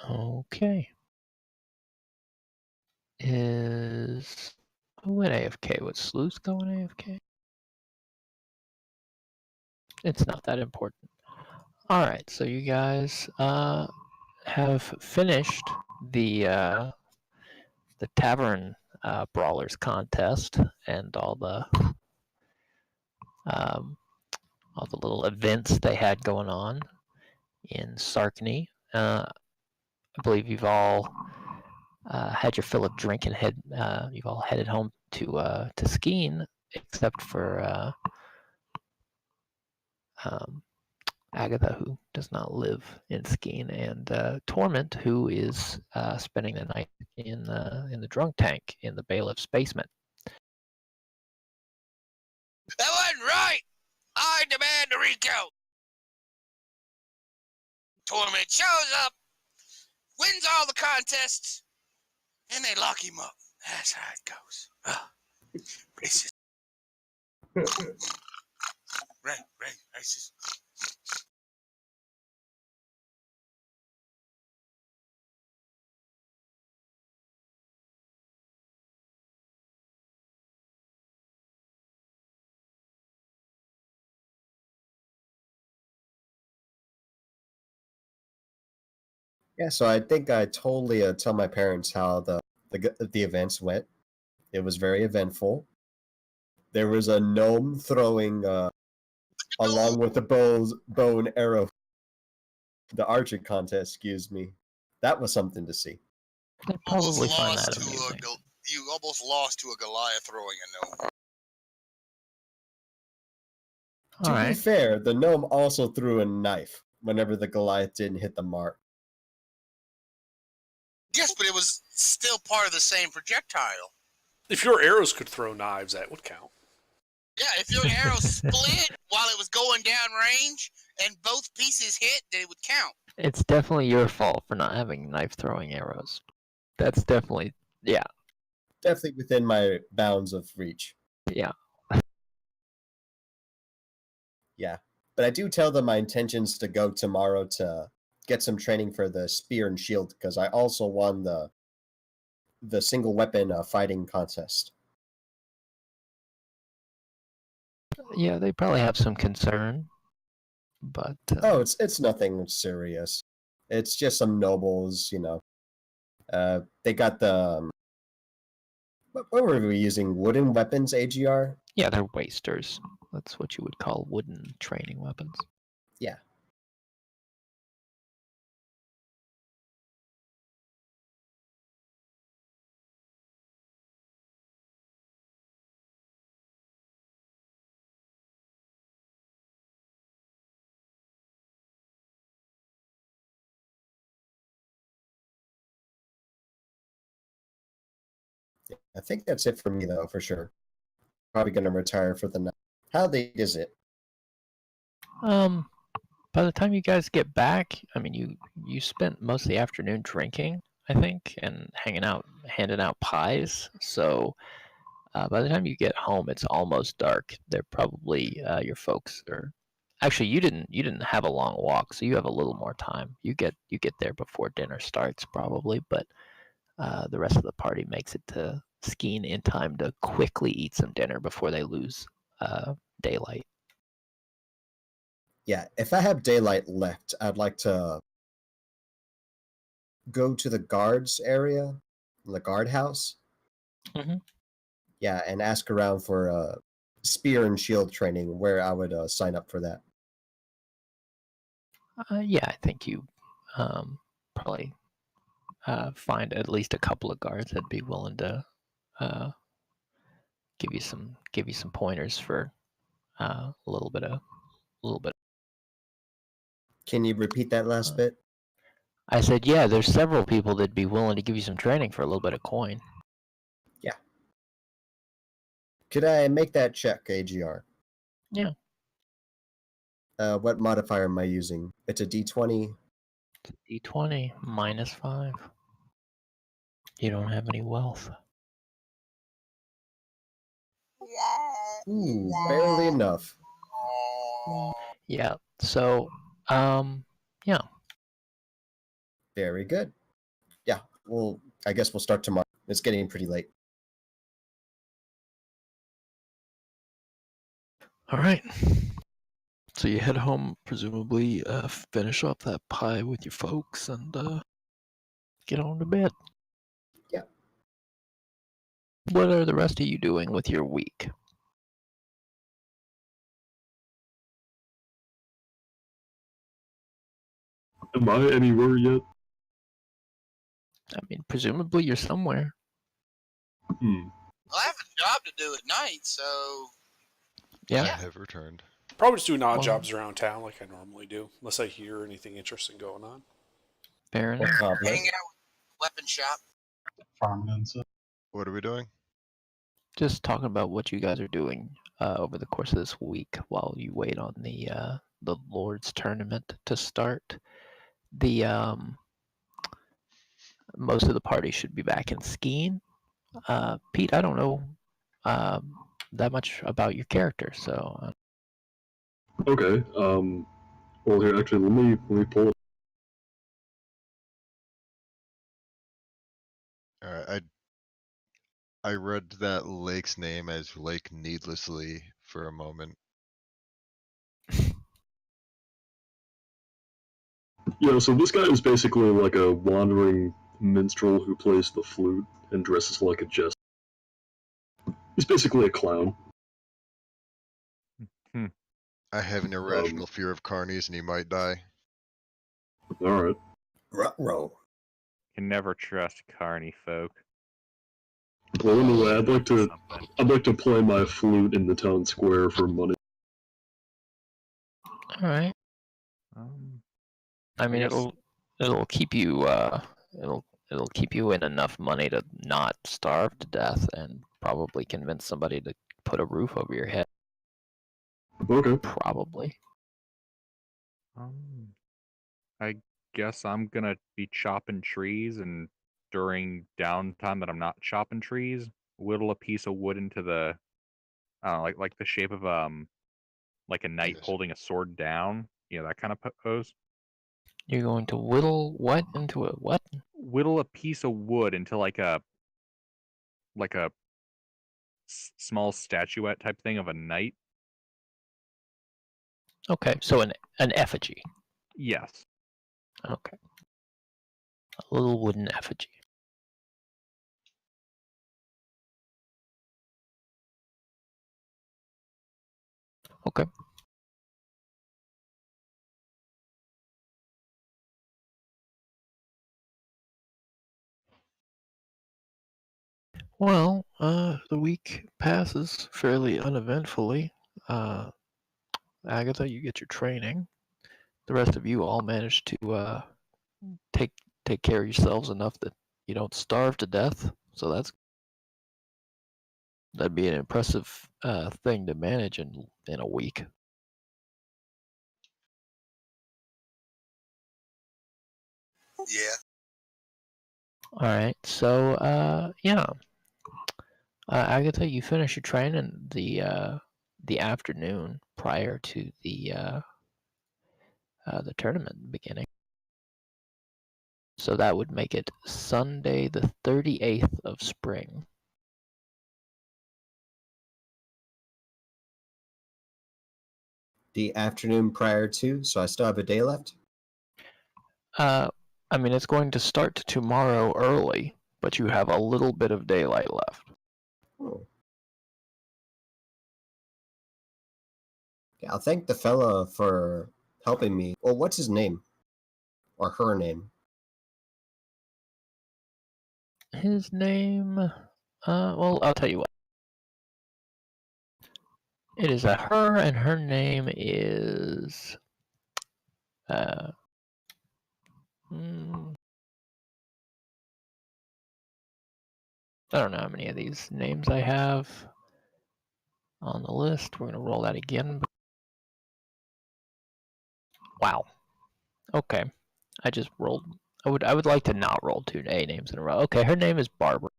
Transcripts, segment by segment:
Okay. Who went AFK? Was Sleuth going AFK? It's not that important. Alright, so you guys have finished the tavern brawlers contest and um, all the little events they had going on in Sarkany. I believe you've all had your fill of drink and you've all headed home to Skeen, except for Agatha, who does not live in Skeen, and Torment, who is spending the night in the drunk tank in the bailiff's basement. That wasn't right! I demand a recount! Torment shows up, wins all the contests, and they lock him up. That's how it goes. Racist. Racist. Yeah, so I think I totally tell my parents how the events went. It was very eventful. There was a gnome throwing along with the bow and arrow. The archery contest, excuse me. That was something to see. They probably find that amusing. You almost lost to a Goliath throwing a gnome. To be fair, the gnome also threw a knife whenever the Goliath didn't hit the mark. Yes, but it was still part of the same projectile. If your arrows could throw knives, that would count. Yeah, if your arrow split while it was going down range and both pieces hit, then it would count. It's definitely your fault for not having knife-throwing arrows. That's definitely, yeah. Definitely within my bounds of reach. Yeah. Yeah. But I do tell them my intentions to go tomorrow to get some training for the spear and shield, because I also won the single weapon fighting contest. Yeah, they probably have some concern, but oh, it's nothing serious. It's just some nobles, you know. They got the what were we using? Wooden weapons, AGR? Yeah, they're wasters. That's what you would call wooden training weapons. Yeah. I think that's it for me, though, for sure. Probably going to retire for the night. How late is it? By the time you guys get back, I mean, you spent most of the afternoon drinking, I think, and hanging out, handing out pies. So by the time you get home, it's almost dark. They're probably your folks are. Actually, you didn't have a long walk, so you have a little more time. You get there before dinner starts, probably, but the rest of the party makes it to Skeen in time to quickly eat some dinner before they lose daylight. Yeah, if I have daylight left, I'd like to go to the guards area, the guardhouse. Mm-hmm. Yeah, and ask around for spear and shield training, where I would sign up for that. Yeah, I think you probably find at least a couple of guards that'd be willing to give you some pointers for a little bit. Can you repeat that last bit? I said, yeah, there's several people that'd be willing to give you some training for a little bit of coin. Yeah. Could I make that check, AGR? Yeah. What modifier am I using? It's a D20. It's a D20 -5. You don't have any wealth. Ooh, barely enough. Yeah. So, yeah. Very good. Yeah, well, I guess we'll start tomorrow. It's getting pretty late. All right. So you head home, presumably finish off that pie with your folks, and get on to bed. Yeah. What are the rest of you doing with your week? Am I anywhere yet? I mean, presumably you're somewhere. Hmm. I have a job to do at night, so Yeah. I have returned. Probably just doing odd Well- jobs around town like I normally do, unless I hear anything interesting going on. Fair enough. Accomplice. hang out with weapon shop. Farming and stuff. What are we doing? Just talking about what you guys are doing over the course of this week while you wait on the Lord's tournament to start. The most of the party should be back in skiing. Pete, I don't know that much about your character, so Okay. Well, here, actually, let me pull it. Alright, I read that lake's name as Lake Needlessly for a moment. Yeah, so this guy is basically like a wandering minstrel who plays the flute and dresses like a jester. He's basically a clown. I have an irrational fear of carnies and he might die. Alright. Ruh-roh. Can never trust carny folk. Well, anyway, Something. I'd like to play my flute in the town square for money. all right. I mean, guess- it'll keep you it'll keep you in enough money to not starve to death, and probably convince somebody to put a roof over your head. Okay. Probably. I guess I'm gonna be chopping trees, and during downtime that I'm not chopping trees, whittle a piece of wood into the, I don't know, like the shape of like a knight Yes. holding a sword down. You know, that kind of pose. You're going to whittle what into a what? Whittle a piece of wood into like a small statuette type thing of a knight. Okay, so an effigy. Yes. Okay. A little wooden effigy. Okay. Well, the week passes fairly uneventfully. Agatha, you get your training. The rest of you all manage to take care of yourselves enough that you don't starve to death. So that'd be an impressive thing to manage in a week. Yeah. All right. So yeah, Agatha, you finish your training the afternoon prior to the tournament beginning. So that would make it Sunday, the 38th of spring. The afternoon prior to, so I still have a day left. I mean, it's going to start tomorrow early, but you have a little bit of daylight left. Oh. Yeah, I'll thank the fella for helping me. Well, what's his name? Or her name? His name, well, I'll tell you what. It is a her, and her name is, I don't know how many of these names I have on the list. We're gonna roll that again. Wow. Okay. I just rolled. I would like to not roll two A names in a row. Okay, her name is Barbara.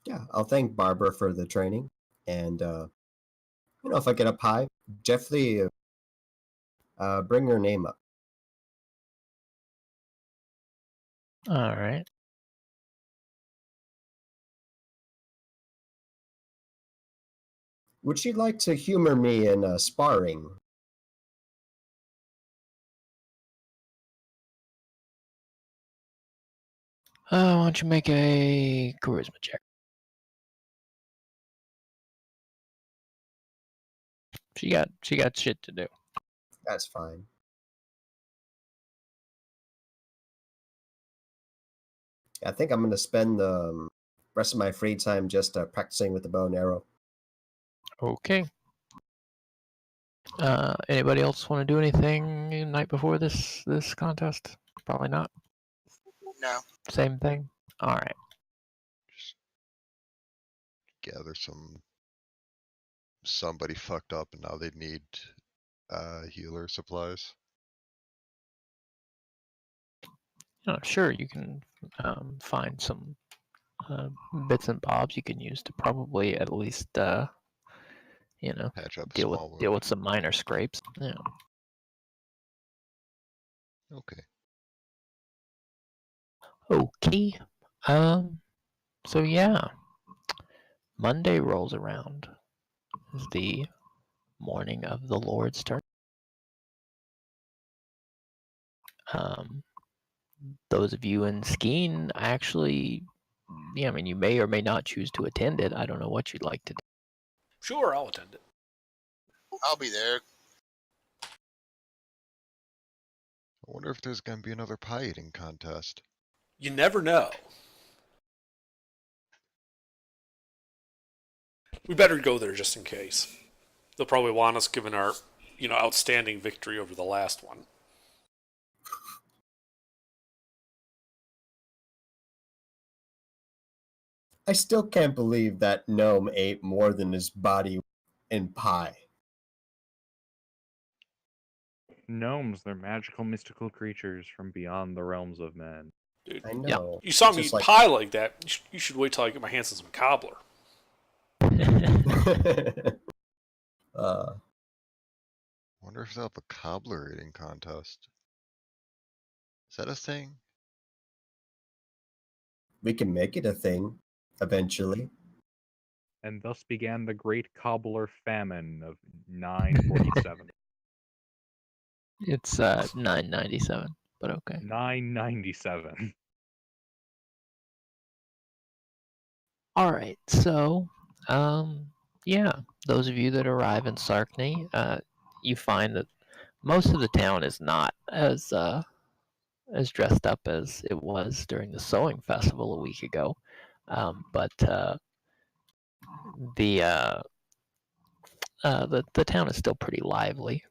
Yeah, I'll thank Barbara for the training. And, if I get up high, definitely Bring her name up. All right. Would she like to humor me in sparring? Why don't you make a charisma check? She got shit to do. That's fine. I think I'm going to spend the rest of my free time just practicing with the bow and arrow. Okay. Anybody else want to do anything the night before this contest? Probably not. No. Same thing. All right. Just gather somebody fucked up and now they need healer supplies. Sure, you can find some bits and bobs you can use to probably at least Patch up a deal small with wound. some minor scrapes. Yeah. Okay. Okay. So yeah, Monday rolls around. Is the morning of the Lord's turn. Those of you in skiing, actually, yeah, I mean, you may or may not choose to attend it. I don't know what you'd like to do. Sure, I'll attend it. I'll be there. I wonder if there's gonna be another pie eating contest. You never know. We better go there just in case. They'll probably want us given our, outstanding victory over the last one. I still can't believe that gnome ate more than his body in pie. Gnomes, they're magical, mystical creatures from beyond the realms of men. Dude, I know. you saw It's me just eat pie like that. You should wait till I get my hands on some cobbler. uh, Wonder if they'll have a cobbler eating contest. Is that a thing? we can make it a thing eventually. And thus began the great cobbler famine of 947. It's 997, but okay. 997. All right, so yeah, those of you that arrive in Sarkney, you find that most of the town is not as dressed up as it was during the sewing festival a week ago, but the town is still pretty lively.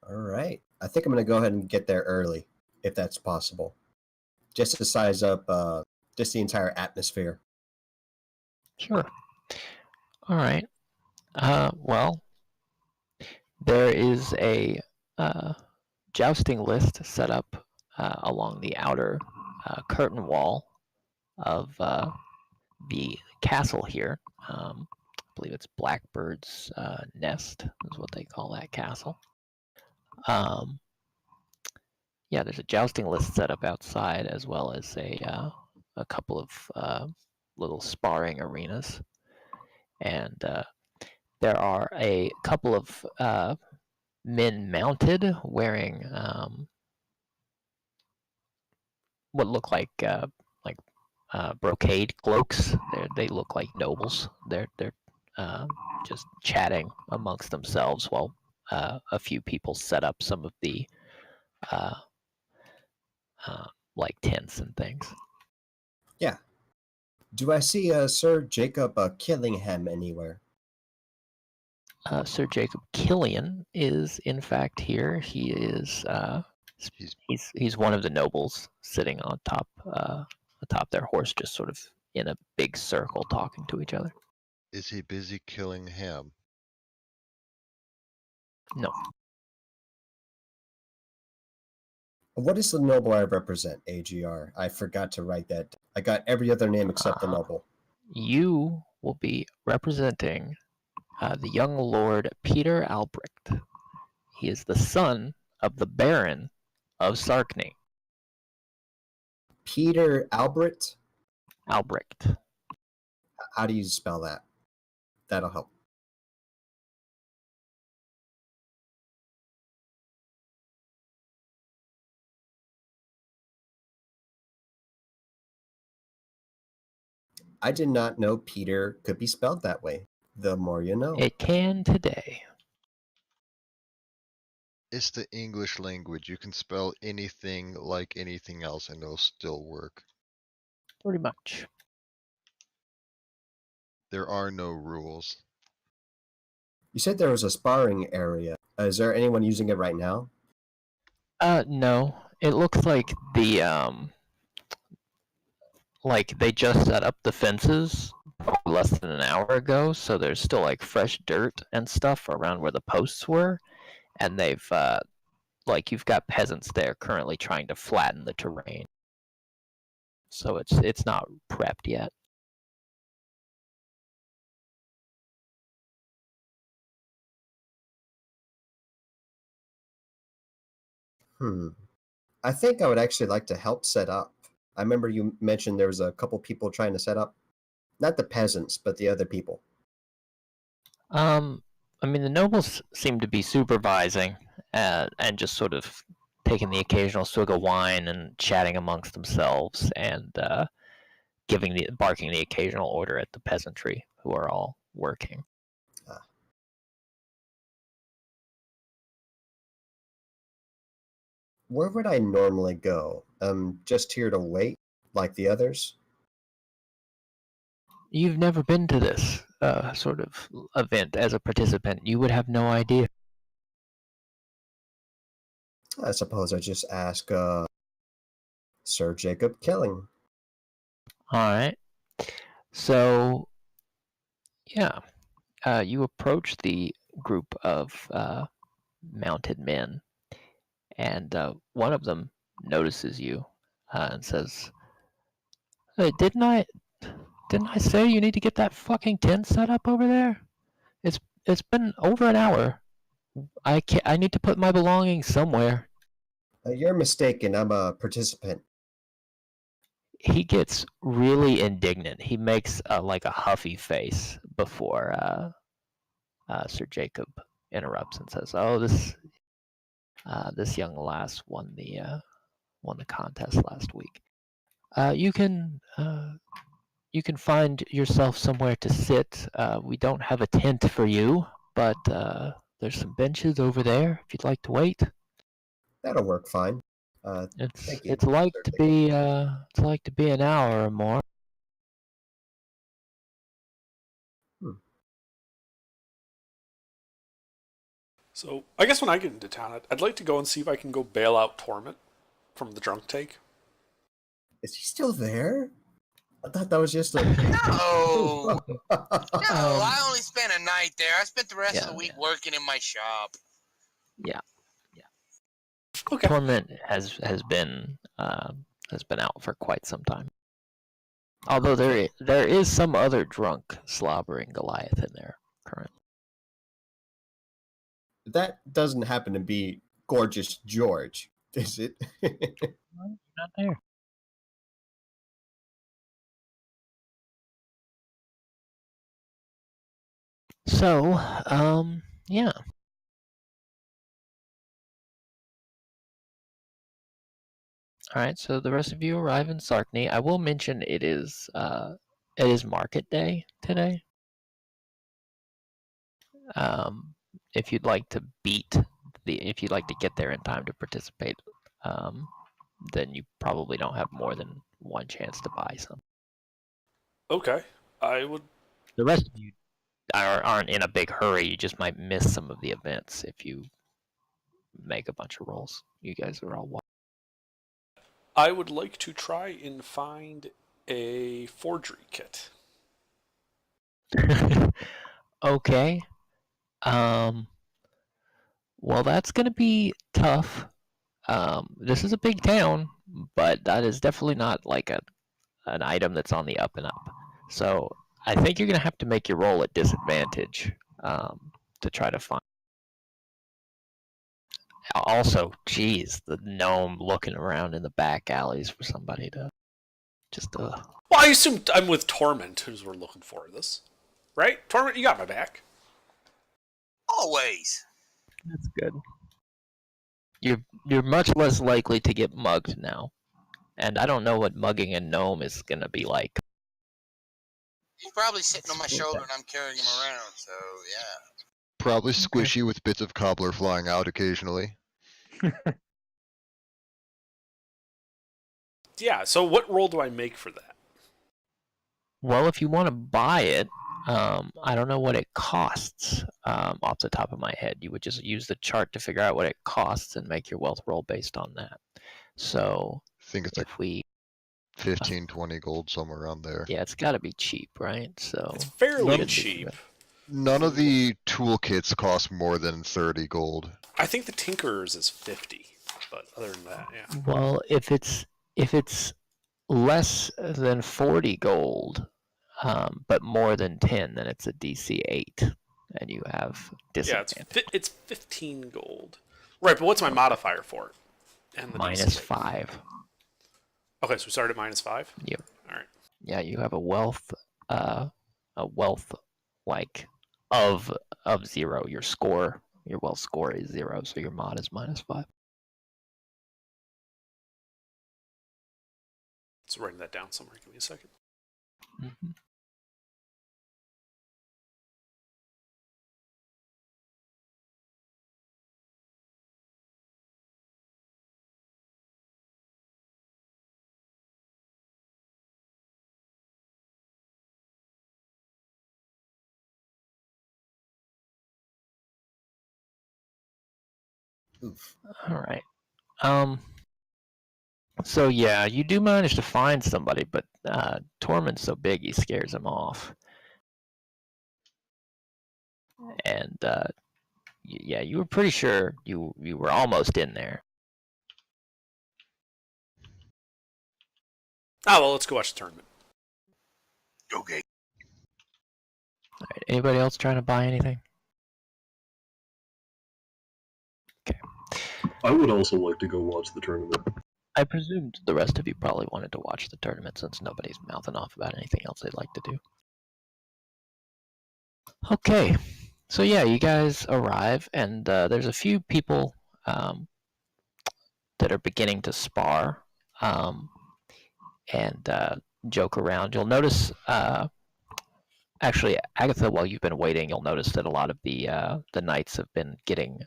All right. I think I'm going to go ahead and get there early, if that's possible. Just to size up just the entire atmosphere. Sure. All right. Well, there is a jousting list set up along the outer curtain wall of the castle here. I believe it's Blackbird's Nest is what they call that castle. Yeah, there's a jousting list set up outside, as well as a couple of little sparring arenas, and there are a couple of men mounted, wearing what look like brocade cloaks. They look like nobles. They're just chatting amongst themselves while a few people set up some of the uh, like tents and things. Yeah. Do I see Sir Jacob Killingham anywhere? Sir Jacob Killian is in fact here. He is he's one of the nobles sitting on top atop their horse, just sort of in a big circle talking to each other. Is he busy killing ham? No. What is the noble I represent, AGR? I forgot to write that. I got every other name except the noble. You will be representing the young Lord Peter Albrecht. He is the son of the Baron of Sarkny. Peter Albrecht? Albrecht. How do you spell that? That'll help. I did not know Peter could be spelled that way. The more you know. It can today. It's the English language. You can spell anything like anything else and it'll still work. Pretty much. There are no rules. You said there was a sparring area. Is there anyone using it right now? No. It looks like like they just set up the fences less than an hour ago, so there's still like fresh dirt and stuff around where the posts were, and they've like you've got peasants there currently trying to flatten the terrain. So it's not prepped yet. I think I would actually like to help set up. I remember you mentioned there was a couple people trying to set up. Not the peasants, but the other people. I mean, the nobles seem to be supervising and just sort of taking the occasional swig of wine and chatting amongst themselves and barking the occasional order at the peasantry, who are all working. Where would I normally go? Just here to wait, like the others? You've never been to this sort of event as a participant. You would have no idea. I suppose I just ask Sir Jacob Killing. All right. So, yeah, you approach the group of mounted men, and one of them notices you and says, "Hey, didn't I say you need to get that fucking tent set up over there? It's been over an hour. I need to put my belongings somewhere." You're mistaken. I'm a participant. He gets really indignant. He makes like a huffy face before Sir Jacob interrupts and says, "Oh, this young lass won the contest last week. You can find yourself somewhere to sit. We don't have a tent for you, but there's some benches over there if you'd like to wait." That'll work fine. It's Thank you, like Sir to Jacob. be an hour or more. So I guess when I get into town, I'd like to go and see if I can go bail out Torment from the drunk take. Is he still there? I thought that was just a... No! No, I only spent a night there. I spent the rest of the week working in my shop. Yeah. Okay. Torment has been out for quite some time. Although there is some other drunk slobbering Goliath in there currently. That doesn't happen to be Gorgeous George, is it? Not there. So, yeah. All right, so the rest of you arrive in Sarkny. I will mention it is market day today. If you'd like to if you'd like to get there in time to participate, then you probably don't have more than one chance to buy some. Okay. I would. The rest of you aren't in a big hurry. You just might miss some of the events if you make a bunch of rolls. You guys are all wild. I would like to try and find a forgery kit. Okay. Well, that's gonna be tough. This is a big town, but that is definitely not like an item that's on the up and up. So I think you're gonna have to make your roll at disadvantage to try to find. Also, geez, the gnome looking around in the back alleys for somebody to just Well, I assume I'm with Torment, who's we're looking for this, right? Torment, you got my back. Always. That's good. You're much less likely to get mugged now, and I don't know what mugging a gnome is gonna be like. He's probably sitting on my shoulder and I'm carrying him around, so yeah. Probably squishy with bits of cobbler flying out occasionally. Yeah, so what roll do I make for that? Well, if you want to buy it, I don't know what it costs off the top of my head. You would just use the chart to figure out what it costs and make your wealth roll based on that. So I think it's like if we, 15, 20 gold, somewhere around there. yeah, it's got to be cheap, right? So It's fairly None- cheap. None of the toolkits cost more than 30 gold. I think the Tinkerer's is 50, but other than that, yeah. Well, if it's less than 40 gold, but more than 10, then it's a DC 8, and you have Yeah, disadvantage. it's 15 gold. Right, but what's my modifier for it? And the Minus DC? 5. Okay, so we started at minus 5? Yep. All right. Yeah, you have a wealth like of 0. Your wealth score is 0, so your mod is minus 5. So writing that down somewhere. Give me a second. Mm-hmm. Oof. All right. So yeah, you do manage to find somebody, but Tormund's so big he scares him off. And yeah, you were pretty sure you were almost in there. Oh, well, let's go watch the tournament. Okay. All right, anybody else trying to buy anything? I would also like to go watch the tournament. I presumed the rest of you probably wanted to watch the tournament since nobody's mouthing off about anything else they'd like to do. Okay, so yeah, you guys arrive, and there's a few people that are beginning to spar and joke around. You'll notice, actually, Agatha, while you've been waiting, you'll notice that a lot of the knights have been getting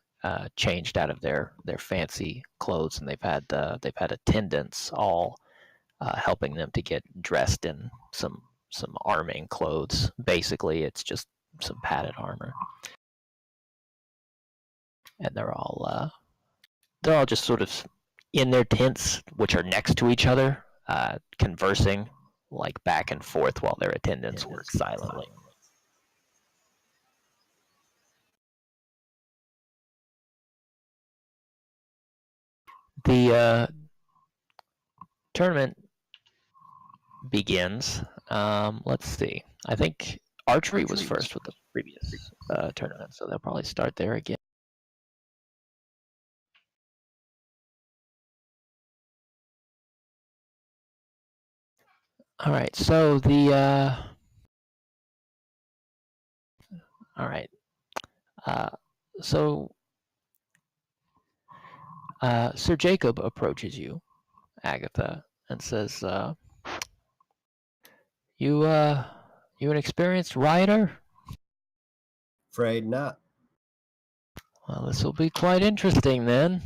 changed out of their fancy clothes, and they've had attendants all helping them to get dressed in some arming clothes. Basically, it's just some padded armor, and they're all just sort of in their tents, which are next to each other, conversing like back and forth while their attendants work silently. The tournament begins. Let's see. I think archery was first with the previous tournament, so they'll probably start there again. All right. So all right. So Sir Jacob approaches you, Agatha, and says, "You an experienced rider? Afraid not. Well, this will be quite interesting then.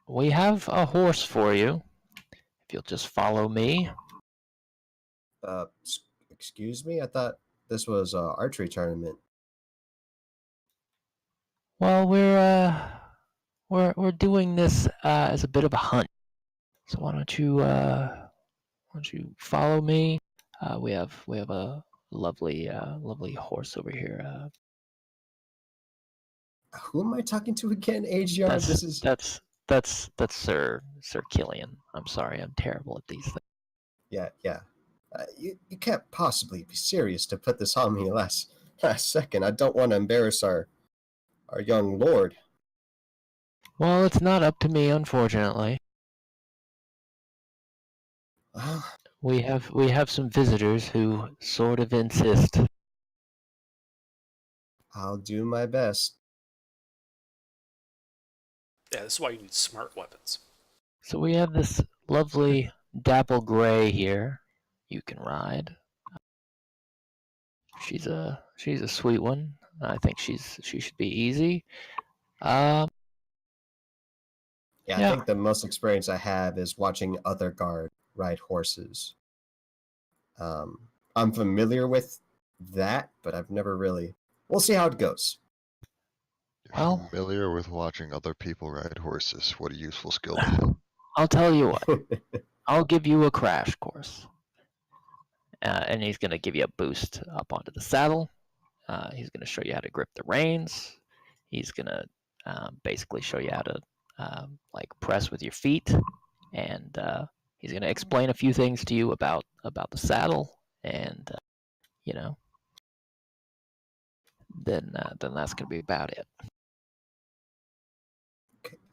We have a horse for you. If you'll just follow me." Excuse me? I thought this was an archery tournament. Well, we're doing this as a bit of a hunt. So why don't you follow me? We have a lovely horse over here. Who am I talking to again, AGR? This is That's Sir Killian. I'm sorry, I'm terrible at these things. yeah. You can't possibly be serious to put this on me last second. I don't want to embarrass our young lord. Well, it's not up to me, unfortunately. Well, We have some visitors who sort of insist. I'll do my best. Yeah, this is why you need smart weapons. So we have this lovely dapple gray here. You can ride. She's a sweet one. I think she should be easy. Yeah, I Yeah. think the most experience I have is watching other guard ride horses. I'm familiar with that, but I've never really. We'll see how it goes. You're Well- familiar with watching other people ride horses. What a useful skill to have. I'll tell you what. I'll give you a crash course. And he's going to give you a boost up onto the saddle. He's going to show you how to grip the reins. He's going to basically show you how to like press with your feet, and he's going to explain a few things to you about the saddle, and then that's going to be about it.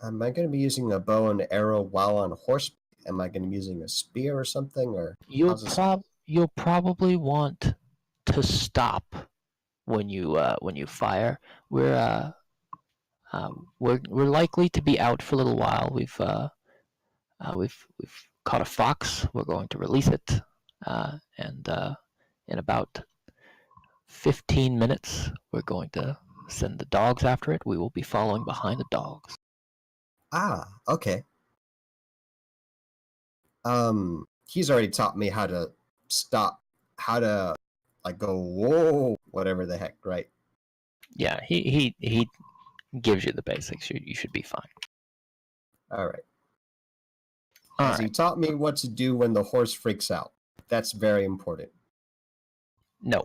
Am I going to be using a bow and arrow while on horse? Am I going to be using a spear or something? Or You'll how's this- you'll probably want to stop when you fire. We're likely to be out for a little while. We've caught a fox. We're going to release it, and in about 15 minutes, we're going to send the dogs after it. We will be following behind the dogs. Okay. He's already taught me how to stop, how to like go whoa, whatever the heck, right? Yeah, he gives you the basics. You should be fine. All right. All Has he right. taught me what to do when the horse freaks out? That's very important. No,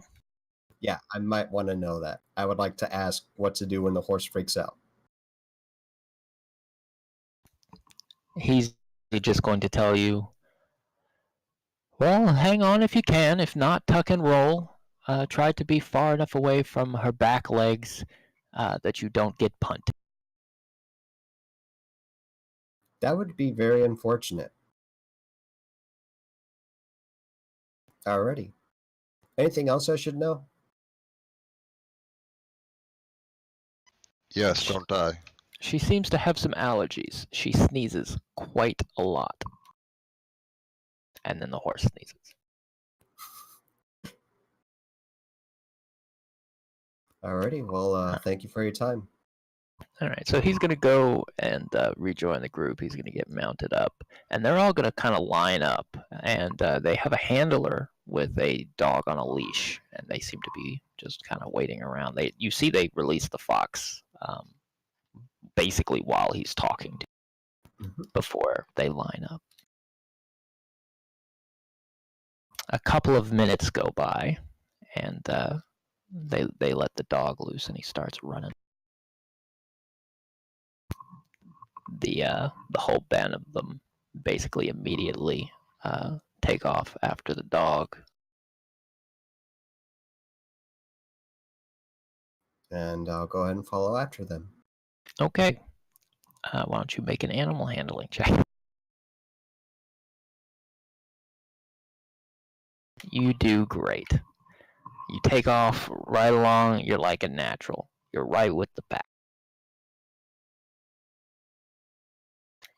Yeah, I might want to know that. I would like to ask what to do when the horse freaks out. he's just going to tell you, well, hang on if you can. If not, tuck and roll. Try to be far enough away from her back legs that you don't get punted. That would be very unfortunate. Alrighty. Anything else I should know? Yes, don't die. She seems to have some allergies. She sneezes quite a lot. And then the horse sneezes. Alrighty. Well, thank you for your time. All right, so he's going to go and rejoin the group. He's going to get mounted up. And they're all going to kind of line up. And they have a handler with a dog on a leash. And they seem to be just kind of waiting around. You see they release the fox basically while he's talking to before they line up. A couple of minutes go by, and they let the dog loose, and he starts running. The whole band of them basically immediately take off after the dog. And I'll go ahead and follow after them. Okay. Why don't you make an animal handling check? You do great. You take off right along. You're like a natural. You're right with the pack.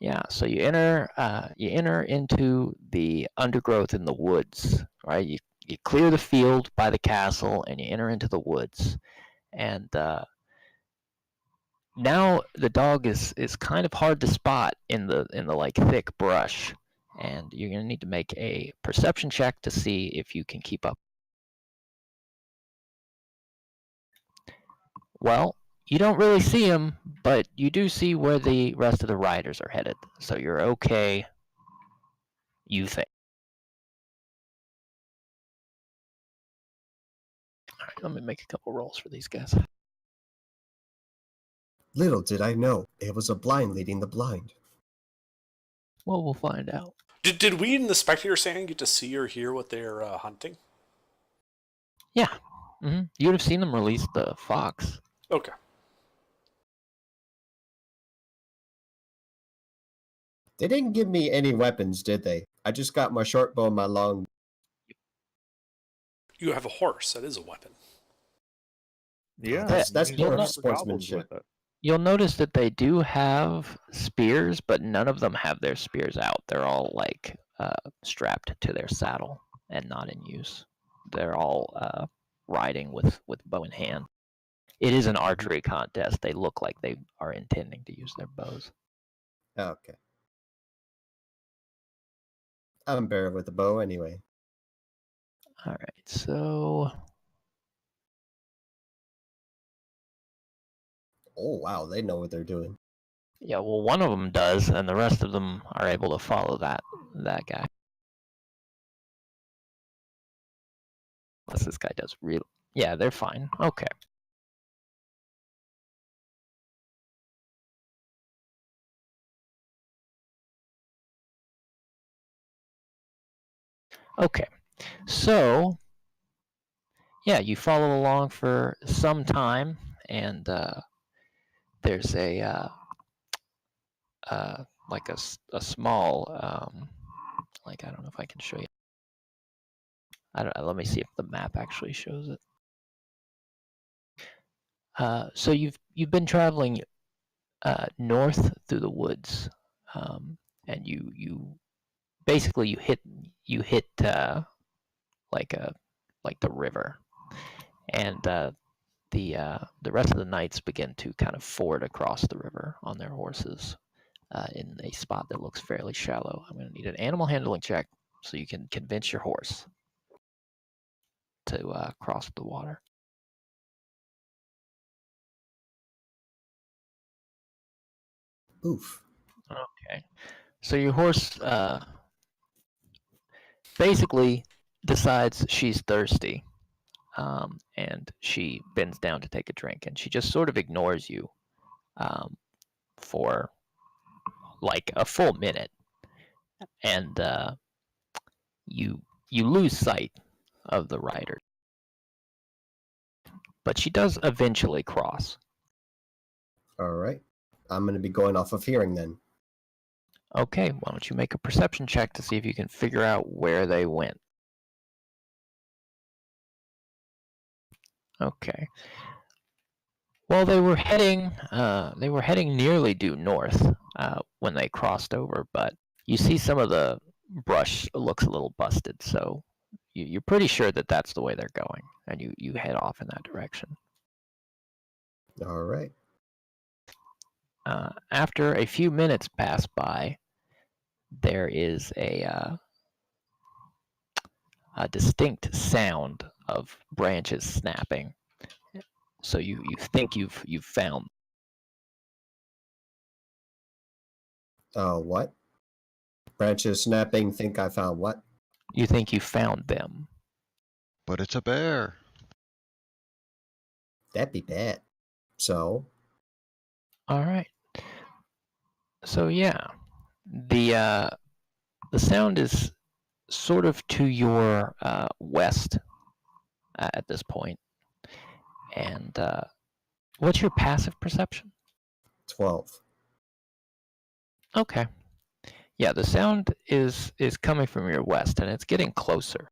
Yeah, so you enter into the undergrowth in the woods, right? You clear the field by the castle and you enter into the woods, and now the dog is kind of hard to spot in the like thick brush, and you're gonna need to make a perception check to see if you can keep up. Well, you don't really see him, but you do see where the rest of the riders are headed, so you're okay. You think. All right, let me make a couple rolls for these guys. Little did I know it was a blind leading the blind. Well, we'll find out. Did we in the spectator stand get to see or hear what they're hunting? Yeah. You would have seen them release the fox. Okay. They didn't give me any weapons, did they? I just got my short bow and my long... You have a horse. That is a weapon. Yeah, That's you more can more hunt for goblins sportsmanship. with it. You'll notice that they do have spears, but none of them have their spears out. They're all like strapped to their saddle and not in use. They're all riding with bow in hand. It is an archery contest. They look like they are intending to use their bows. Okay. I'm better with the bow anyway. All right, so Oh, wow, they know what they're doing. yeah, well, one of them does, and the rest of them are able to follow that guy. Unless this guy does real. Yeah, they're fine. Okay. Okay, so yeah, you follow along for some time, and there's a like a small like, I don't know if I can show you. Let me see if the map actually shows it. So you've been traveling north through the woods, and you basically you hit like the river, and the rest of the knights begin to kind of ford across the river on their horses in a spot that looks fairly shallow. I'm going to need an animal handling check so you can convince your horse to cross the water. Oof. Okay. So your horse basically decides she's thirsty, and she bends down to take a drink, and she just sort of ignores you for like a full minute, and you lose sight of the rider. But she does eventually cross. All right. I'm going to be going off of hearing then. Okay, why don't you make a perception check to see if you can figure out where they went. Okay. Well, they were heading nearly due north when they crossed over, but you see some of the brush looks a little busted, so you're pretty sure that that's the way they're going, and you head off in that direction. All right. After a few minutes pass by, there is a distinct sound of branches snapping. So you think you've found. What? Branches snapping, think I found what? You think you found them. But it's a bear. That'd be bad. So? All right. So yeah, the sound is sort of to your west at this point. And what's your passive perception? 12. Okay. Yeah, the sound is coming from your west, and it's getting closer.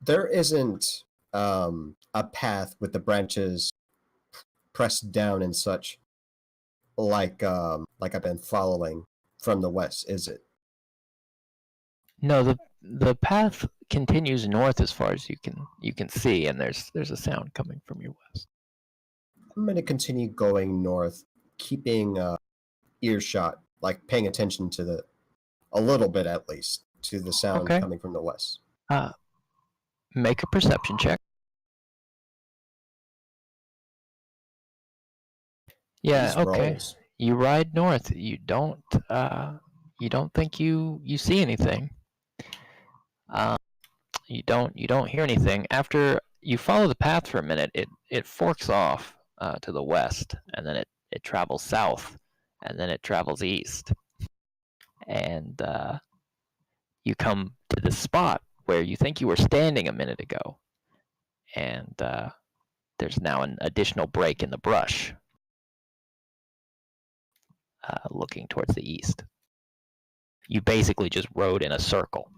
There isn't a path with the branches pressed down and such like I've been following from the west, is it? No, the path continues north as far as you can see, and there's a sound coming from your west. I'm going to continue going north, keeping earshot, like paying attention to a little bit at least, to the sound Okay. coming from the west. Make a perception check. Yeah, These okay. rolls. You ride north. You don't think you see anything. You don't hear anything. After you follow the path for a minute, it forks off to the west, and then it travels south, and then it travels east, and you come to the spot where you think you were standing a minute ago, and there's now an additional break in the brush, looking towards the east. You basically just rode in a circle.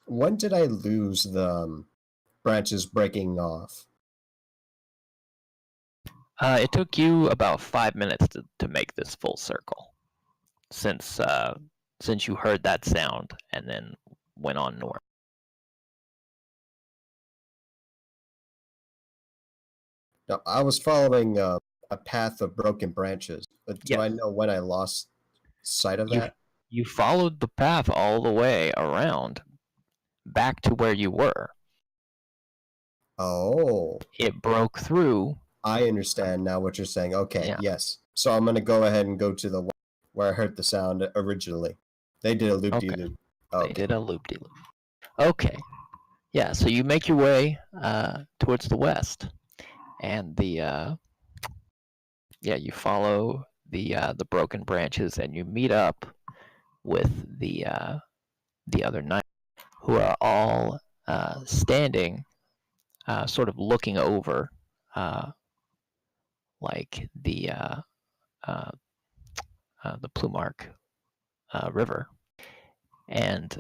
When did I lose the branches breaking off? It took you about 5 minutes to make this full circle, since you heard that sound and then went on north. No, I was following a path of broken branches. But do Yes. I know when I lost sight of You that? you followed the path all the way around, back to where you were. Oh, It broke through. I understand now what you're saying. Okay, Yeah. yes. So I'm gonna go ahead and go to the where I heard the sound originally. They did a loop-de-loop. They Okay. did a loop-de-loop. Okay. Yeah, so you make your way towards the west, and you follow the broken branches, and you meet up with the other knights, who are all standing, sort of looking over, like the Plumark River, and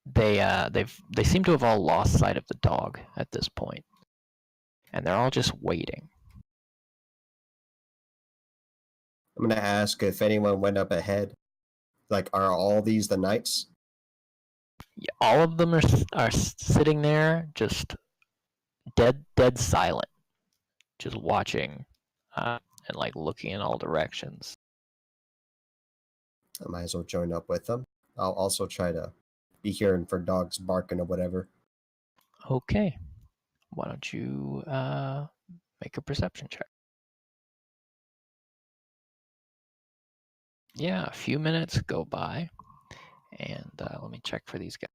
they seem to have all lost sight of the dog at this point, and they're all just waiting. I'm gonna ask if anyone went up ahead. Like, are all these the knights? Yeah, all of them are sitting there, just dead silent, just watching, and like looking in all directions. I might as well join up with them. I'll also try to be hearing for dogs barking or whatever. Okay, why don't you make a perception check? Yeah, a few minutes go by, and let me check for these guys.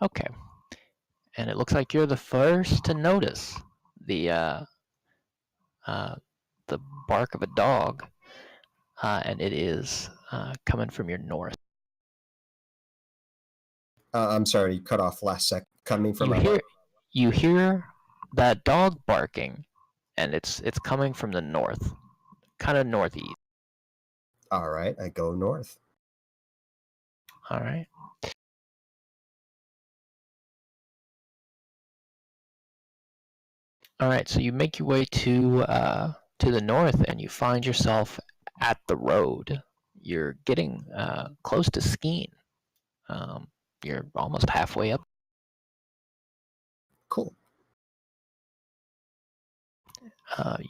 Okay, and it looks like you're the first to notice the bark of a dog, and it is coming from your north. I'm sorry, you cut off last sec. Coming from You hear that dog barking, and it's coming from the north, kind of northeast. All right, I go north. All right. All right, so you make your way to the north, and you find yourself at the road. You're getting close to Skeen. You're almost halfway up. Cool.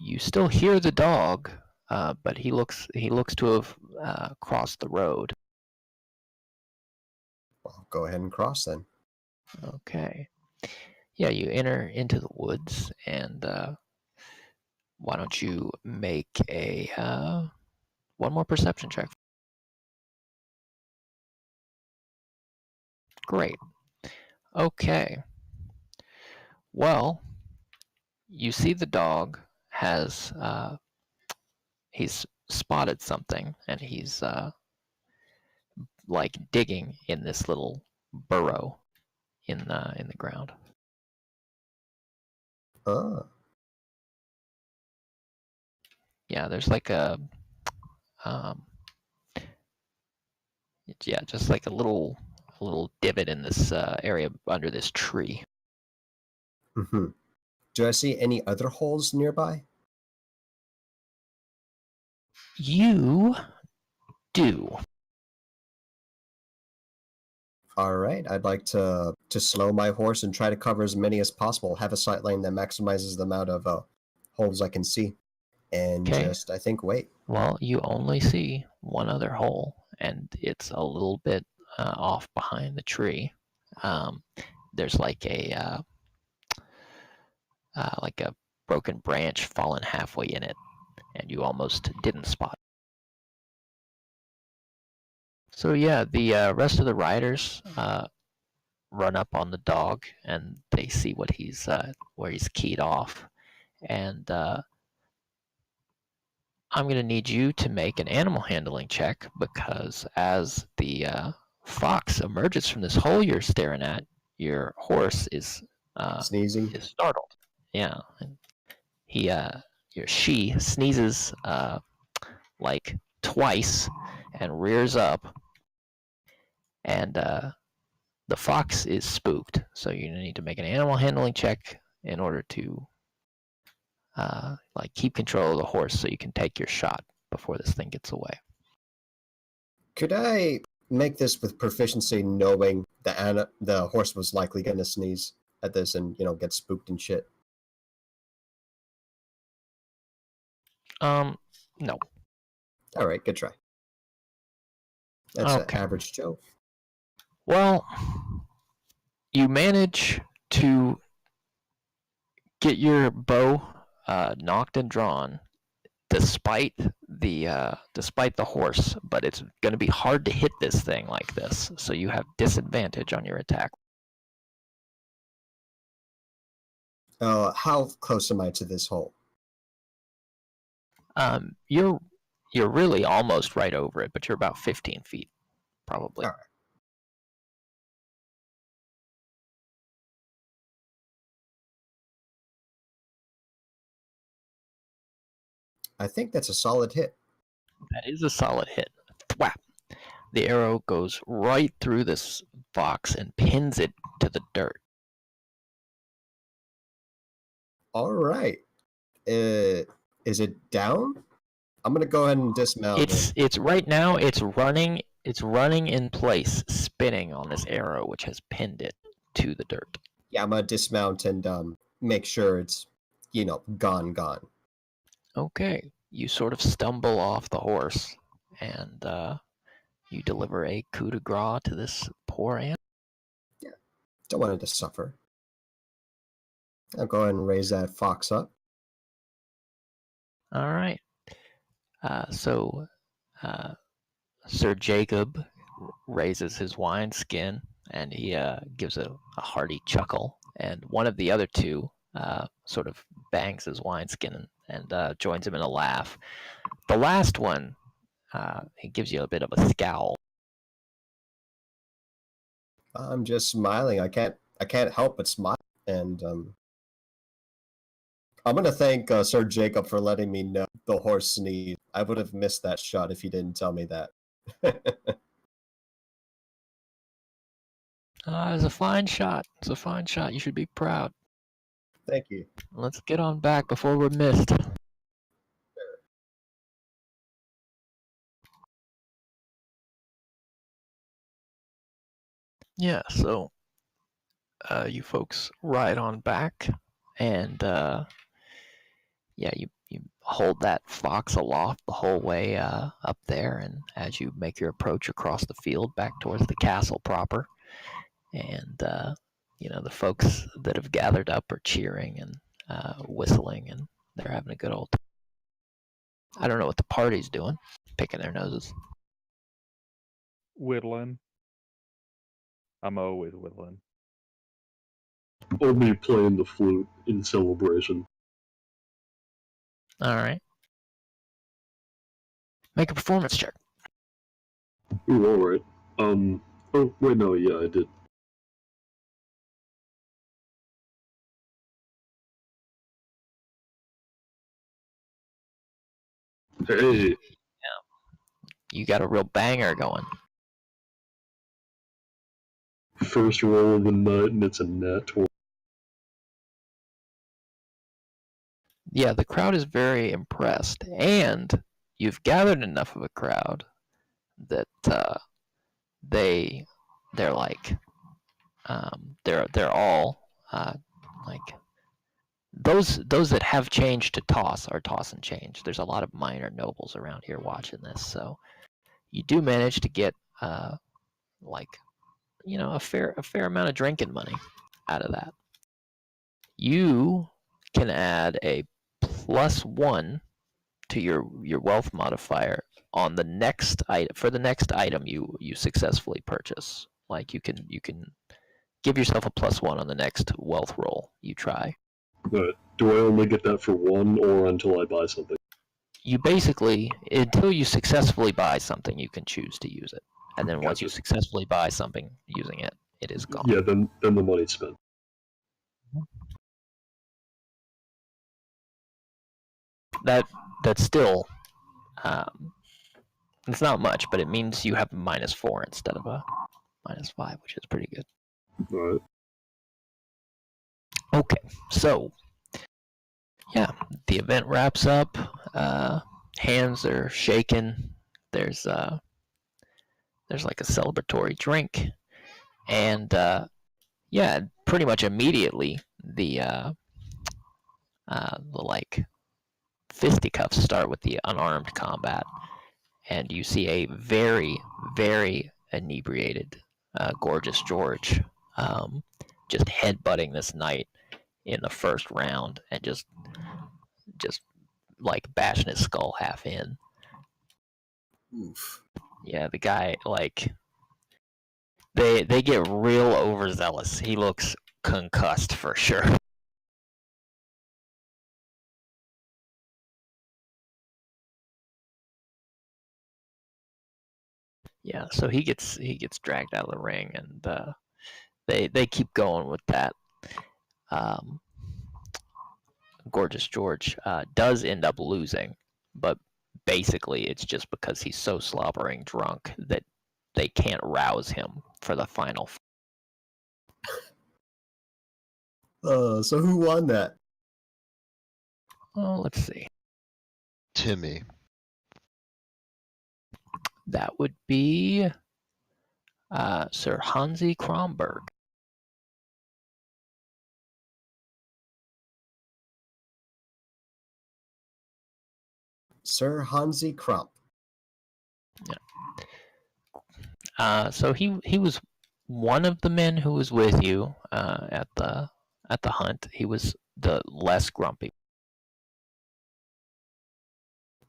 You still hear the dog, but he looks to have crossed the road. Well, go ahead and cross then. Okay. Yeah, you enter into the woods, and why don't you make a one more perception check? Great. Okay. Well, you see the dog has he's spotted something, and he's like digging in this little burrow in the ground. Yeah, there's like a just like a little divot in this area under this tree. Mm-hmm. Do I see any other holes nearby? You do. All right, I'd like to slow my horse and try to cover as many as possible. Have a sight line that maximizes the amount of holes I can see, and just I think wait. Well, you only see one other hole, and it's a little bit off behind the tree. There's like a broken branch fallen halfway in it. and you almost didn't spot. So yeah, the rest of the riders run up on the dog, and they see what he's where he's keyed off, and I'm going to need you to make an animal handling check, because as the fox emerges from this hole you're staring at, your horse is Sneezing. startled. Yeah, and she sneezes like twice and rears up, and the fox is spooked. So you need to make an animal handling check in order to like keep control of the horse, so you can take your shot before this thing gets away. Could I make this with proficiency, knowing the horse was likely going to sneeze at this and get spooked and shit? No. All right, good try. That's an Okay. average Joe. Well, you manage to get your bow knocked and drawn, despite the horse, but it's going to be hard to hit this thing like this, so you have disadvantage on your attack. How close am I to this hole? You're really almost right over it, but you're about 15 feet, probably. All right. I think that's a solid hit. That is a solid hit. Thwap! The arrow goes right through this fox and pins it to the dirt. All right. Is it down? I'm gonna go ahead and dismount. It's right now. It's running in place, spinning on this arrow, which has pinned it to the dirt. Yeah, I'm gonna dismount and make sure it's gone. Okay, you sort of stumble off the horse, and you deliver a coup de grace to this poor ant. Yeah, don't want it to suffer. I'll go ahead and raise that fox up. All right. So Sir Jacob raises his wineskin, and he gives a hearty chuckle, and one of the other two sort of bangs his wineskin and joins him in a laugh. The last one, he gives you a bit of a scowl. I'm just smiling. I can't help but smile, and I'm gonna thank Sir Jacob for letting me know the horse sneezed. I would have missed that shot if he didn't tell me that. It's a fine shot. It's a fine shot. You should be proud. Thank you. Let's get on back before we're missed. Yeah, so you folks ride on back, and yeah, you hold that fox aloft the whole way up there, and as you make your approach across the field back towards the castle proper, and the folks that have gathered up are cheering and whistling, and they're having a good old time. I don't know what the party's doing, picking their noses. Whittling. I'm always whittling. Or me playing the flute in celebration. All right. Make a performance check. Ooh, alright. Oh, wait, no, yeah, I did. Hey, You got a real banger going. first roll of the night, and it's a nat 20. Yeah, the crowd is very impressed, and you've gathered enough of a crowd that they're like they're all like those that have change to toss are tossing change. There's a lot of minor nobles around here watching this, so you do manage to get like a fair amount of drinking money out of that. You can add a +1 to your wealth modifier on the next item. For the next item you successfully purchase, like you can give yourself a +1 on the next wealth roll you try. But do I only get that for one, or until I buy something? You basically, until you successfully buy something, you can choose to use it, and then once you Gotcha. successfully buy something using it, it is gone. Yeah, then the money's spent. That's still, it's not much, but it means you have a -4 instead of a -5, which is pretty good. All right. Okay, so yeah, the event wraps up. Hands are shaking. There's like a celebratory drink, and yeah, pretty much immediately the like fisticuffs start with the unarmed combat, and you see a very, very inebriated, Gorgeous George, just headbutting this knight in the first round, and just like bashing his skull half in. Oof. Yeah, the guy, like, they get real overzealous. He looks concussed for sure. Yeah, so he gets dragged out of the ring, and they keep going with that. Gorgeous George does end up losing, but basically it's just because he's so slobbering drunk that they can't rouse him for the final. So who won that? Oh, let's see. Timmy. That would be Sir Hansi Kronberg. Sir Hansi Crump. So he was one of the men who was with you at the hunt. He was the less grumpy.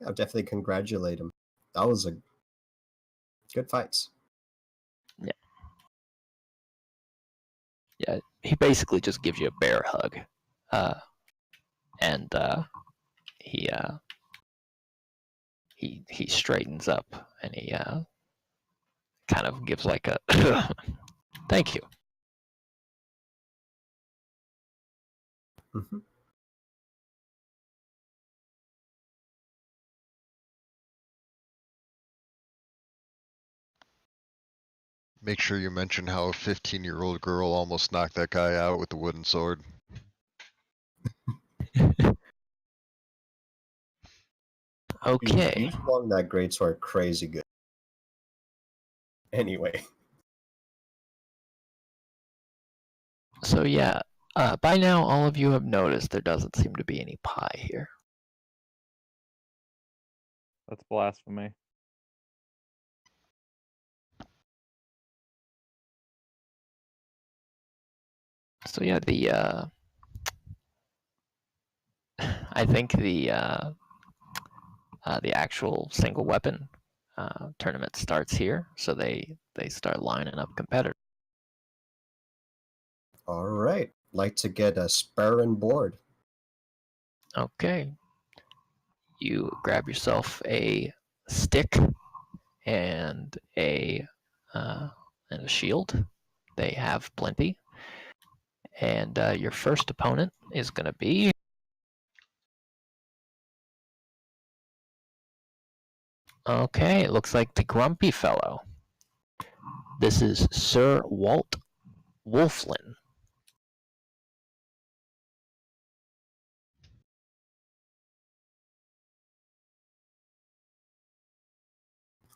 I'll definitely congratulate him. That was a good fights. Yeah, he basically just gives you a bear hug, and he straightens up, and he kind of gives like a thank you. Mm-hmm. Make sure you mention how a 15-year-old girl almost knocked that guy out with the wooden sword. Okay. You swung that greatsword crazy good. Anyway. So yeah, by now all of you have noticed there doesn't seem to be any pie here. That's blasphemy. So yeah, the I think the actual single weapon tournament starts here, so they start lining up competitors. All right. Like to get a sparring board. Okay. You grab yourself a stick and a shield. They have plenty. And your first opponent is going to be okay. It looks like the grumpy fellow. This is Sir Walt Wolflin.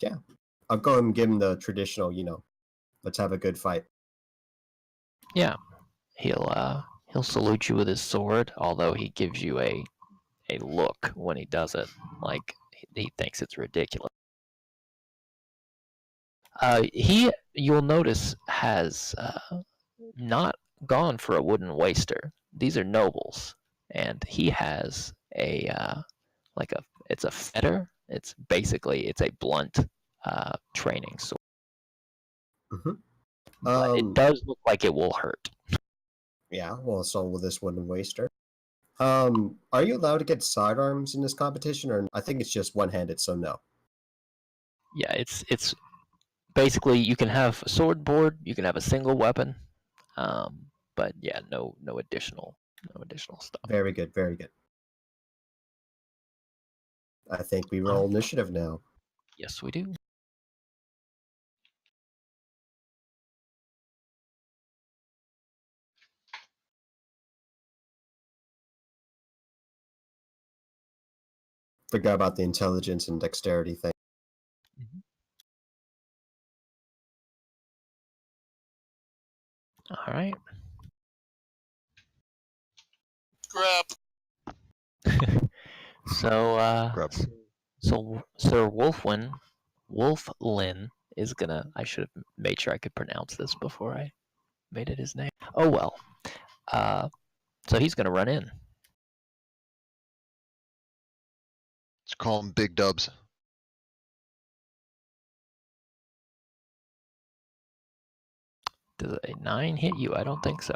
Yeah. I'll go and give him the traditional, let's have a good fight. Yeah, he'll salute you with his sword, although he gives you a look when he does it, like he thinks it's ridiculous. He, you'll notice, has not gone for a wooden waster. These are nobles, and he has a like It's a fetter. It's a blunt training sword. Mhm. But it does look like it will hurt. Yeah, well, so will this wooden waster. Are you allowed to get sidearms in this competition, or I think it's just one-handed, so no. Yeah, it's basically you can have a sword board, you can have a single weapon, but yeah, no additional stuff. Very good, very good. I think we roll initiative now. Yes, we do. Forgot about the intelligence and dexterity thing. All right. Grub. So Grub. so Sir Wolflin is gonna. I should have made sure I could pronounce this before I made it his name. Oh well. So he's gonna run in. Let's call them big dubs. Does a 9 hit you? I don't think so.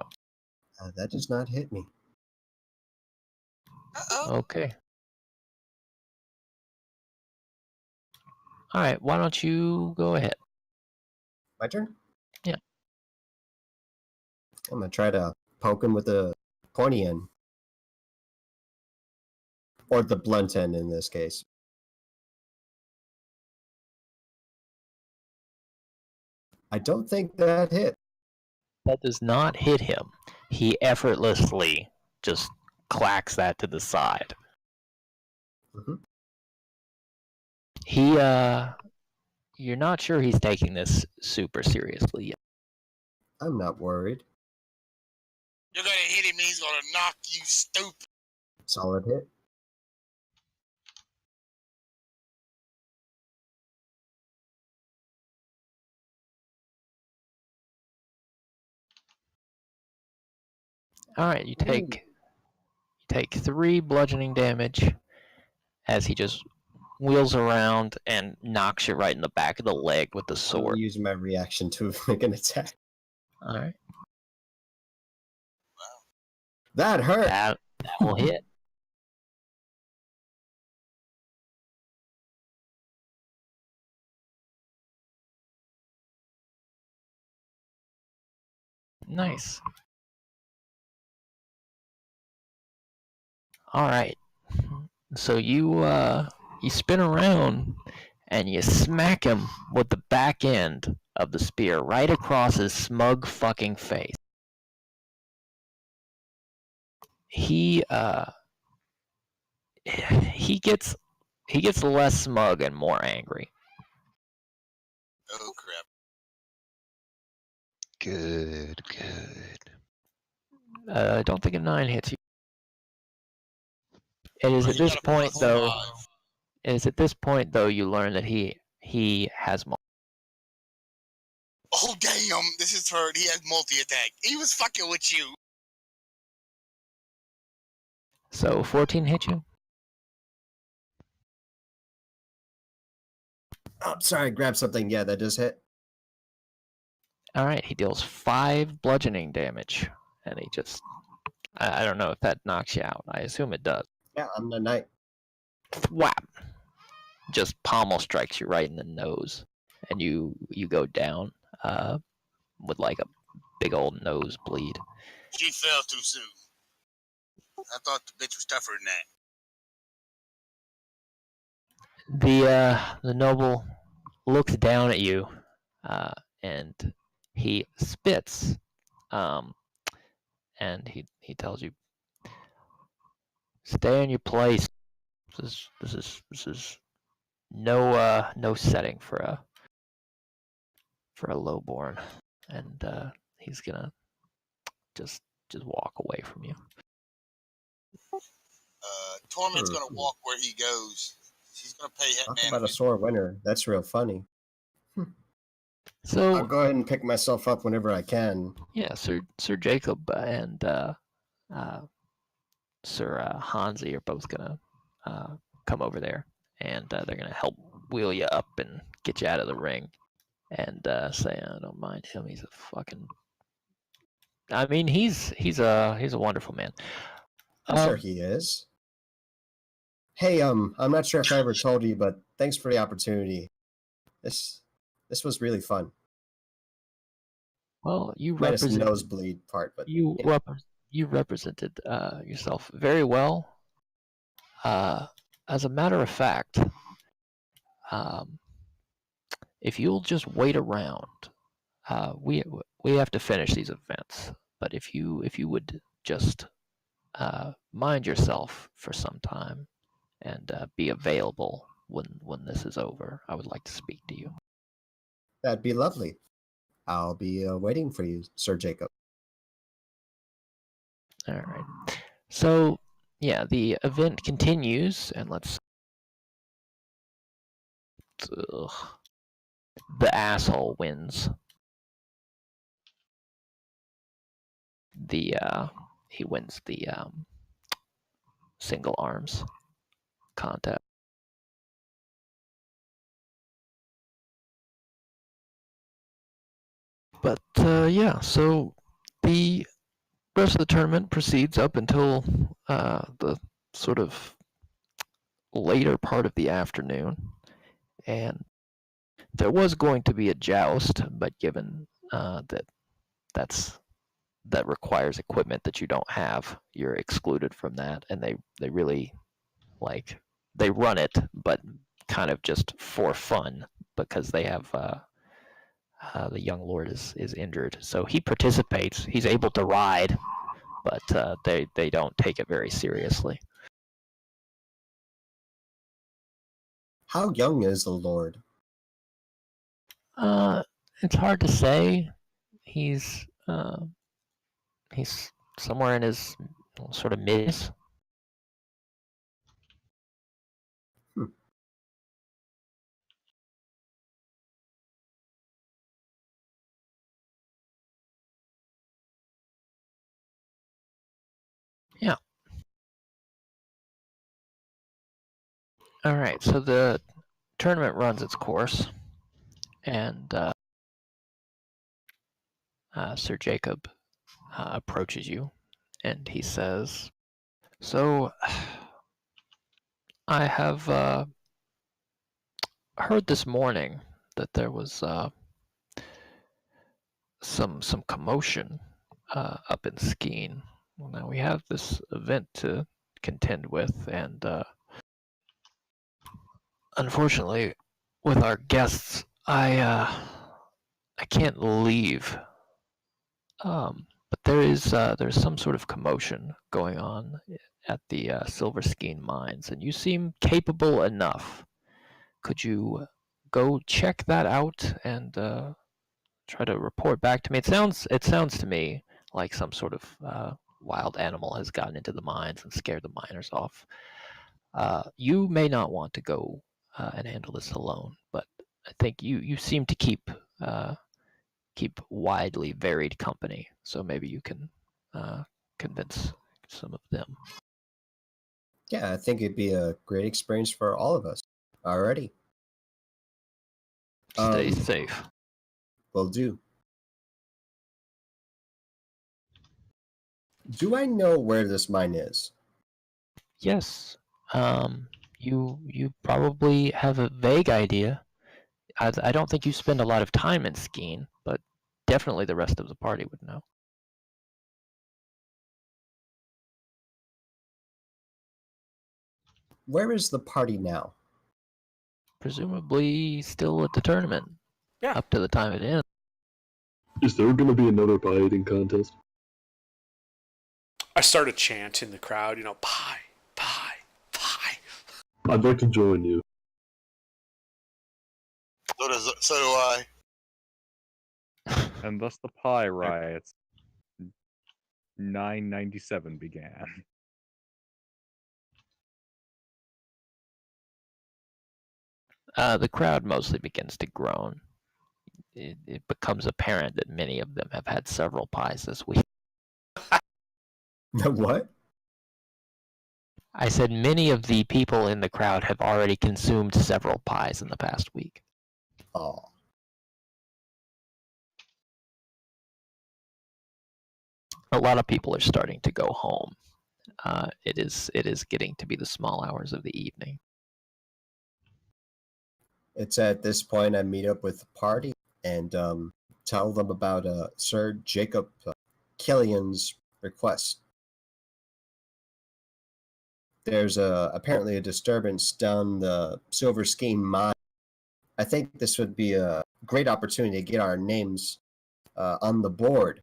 That does not hit me. Uh-oh. Okay. All right. Why don't you go ahead? My turn? Yeah. I'm gonna try to poke him with the pointy end. Or the blunt end in this case. I don't think that hit. That does not hit him. He effortlessly just clacks that to the side. Mhm. He you're not sure he's taking this super seriously yet. I'm not worried. You're gonna hit him, he's gonna knock you stupid. Solid hit. All right, you take 3 bludgeoning damage as he just wheels around and knocks you right in the back of the leg with the I'm sword. using my reaction to make an attack. All right. That hurt. That will hit. Nice. All right. So you spin around and you smack him with the back end of the spear right across his smug fucking face. He gets less smug and more angry. Oh crap. Good. I don't think a 9 hits you. It is Oh, at you this got a point +5. though. It is at this point though you learn that he has Oh damn, this is hurt. He has multi-attack. He was fucking with you. So 14 hit you? Oh, sorry, grab something. Yeah, that does hit. All right, he deals 5 bludgeoning damage, and he just I don't know if that knocks you out. I assume it does. Yeah, I'm the knight. Whap! Just pommel strikes you right in the nose, and you go down with like a big old nosebleed. She fell too soon. I thought the bitch was tougher than that. The noble looks down at you, and he spits, and he tells you, "Stay in your place. This is no setting for a lowborn," and he's gonna just walk away from you. Torment's gonna walk where he goes. She's gonna pay Talk Hitman. about a sore winner. That's real funny. So I'll go ahead and pick myself up whenever I can. yeah, Sir Jacob and Sir Hansi are both gonna come over there, and they're gonna help wheel you up and get you out of the ring, and say, I don't mind him. He's a fucking. I mean, he's a wonderful man. I'm sure he is. Hey, I'm not sure if I ever told you, but thanks for the opportunity. This was really fun. Well, you Minus the represent nosebleed part, but you yeah. you represented yourself very well. As a matter of fact, um, if you'll just wait around, we have to finish these events. But if you would just mind yourself for some time and be available when this is over, I would like to speak to you. That'd be lovely. I'll be waiting for you, Sir Jacob. All right. So yeah, the event continues, and let's. Ugh, the asshole wins. He wins the single arms contest. But yeah, so the rest of the tournament proceeds up until the sort of later part of the afternoon, and there was going to be a joust, but given that requires equipment that you don't have, you're excluded from that, and they really they run it, but kind of just for fun because they have the young lord is injured, so he participates. He's able to ride, but they don't take it very seriously. How young is the Lord? It's hard to say. He's somewhere in his sort of mids. Hmm. Yeah. All right. So the tournament runs its course, and Sir Jacob approaches you, and he says, "So, I have heard this morning that there was some commotion up in Skeen. Well, now we have this event to contend with, and unfortunately, with our guests, I can't leave. But there's some sort of commotion going on at the Silver Skeen mines, and you seem capable enough. Could you go check that out and try to report back to me? It sounds to me like some sort of wild animal has gotten into the mines and scared the miners off. You may not want to go and handle this alone, but I think you seem to keep widely varied company, so maybe you can convince some of them. Yeah, I think it'd be a great experience for all of us. Alrighty. Stay safe. Will do. Do I know where this mine is? Yes. You probably have a vague idea. I don't think you spend a lot of time in Skeen, but definitely the rest of the party would know. Where is the party now? Presumably still at the tournament. Yeah. Up to the time it ends. Is there going to be another pie eating contest? I start a chant in the crowd, pie, pie, pie. I'd like to join you. So do I. And thus the pie riots 997 began. The crowd mostly begins to groan. It becomes apparent that many of them have had several pies this week. What? I said many of the people in the crowd have already consumed several pies in the past week. Oh, A lot of people are starting to go home. It is getting to be the small hours of the evening. it's at this point I meet up with the party and tell them about Sir Jacob Killian's request. There's apparently a disturbance down the Silver Skein mine. I think this would be a great opportunity to get our names on the board.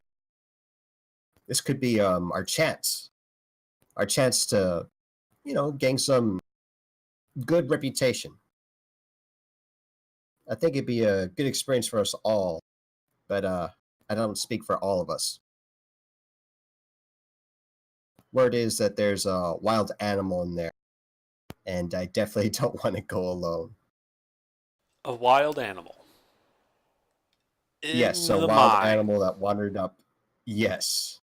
This could be our chance to, gain some good reputation. I think it'd be a good experience for us all, but I don't speak for all of us. Word is that there's a wild animal in there, and I definitely don't want to go alone. A wild animal. In Yes, a the wild mine. animal that wandered up. Yes.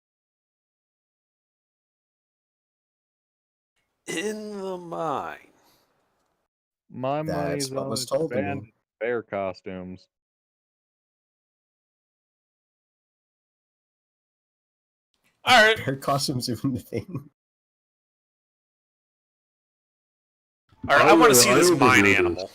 In the mine. My That's money's what on was told to me. expanded bear costumes. All right. Bear costumes even the thing. All right. I want to see I this mine overheard animal.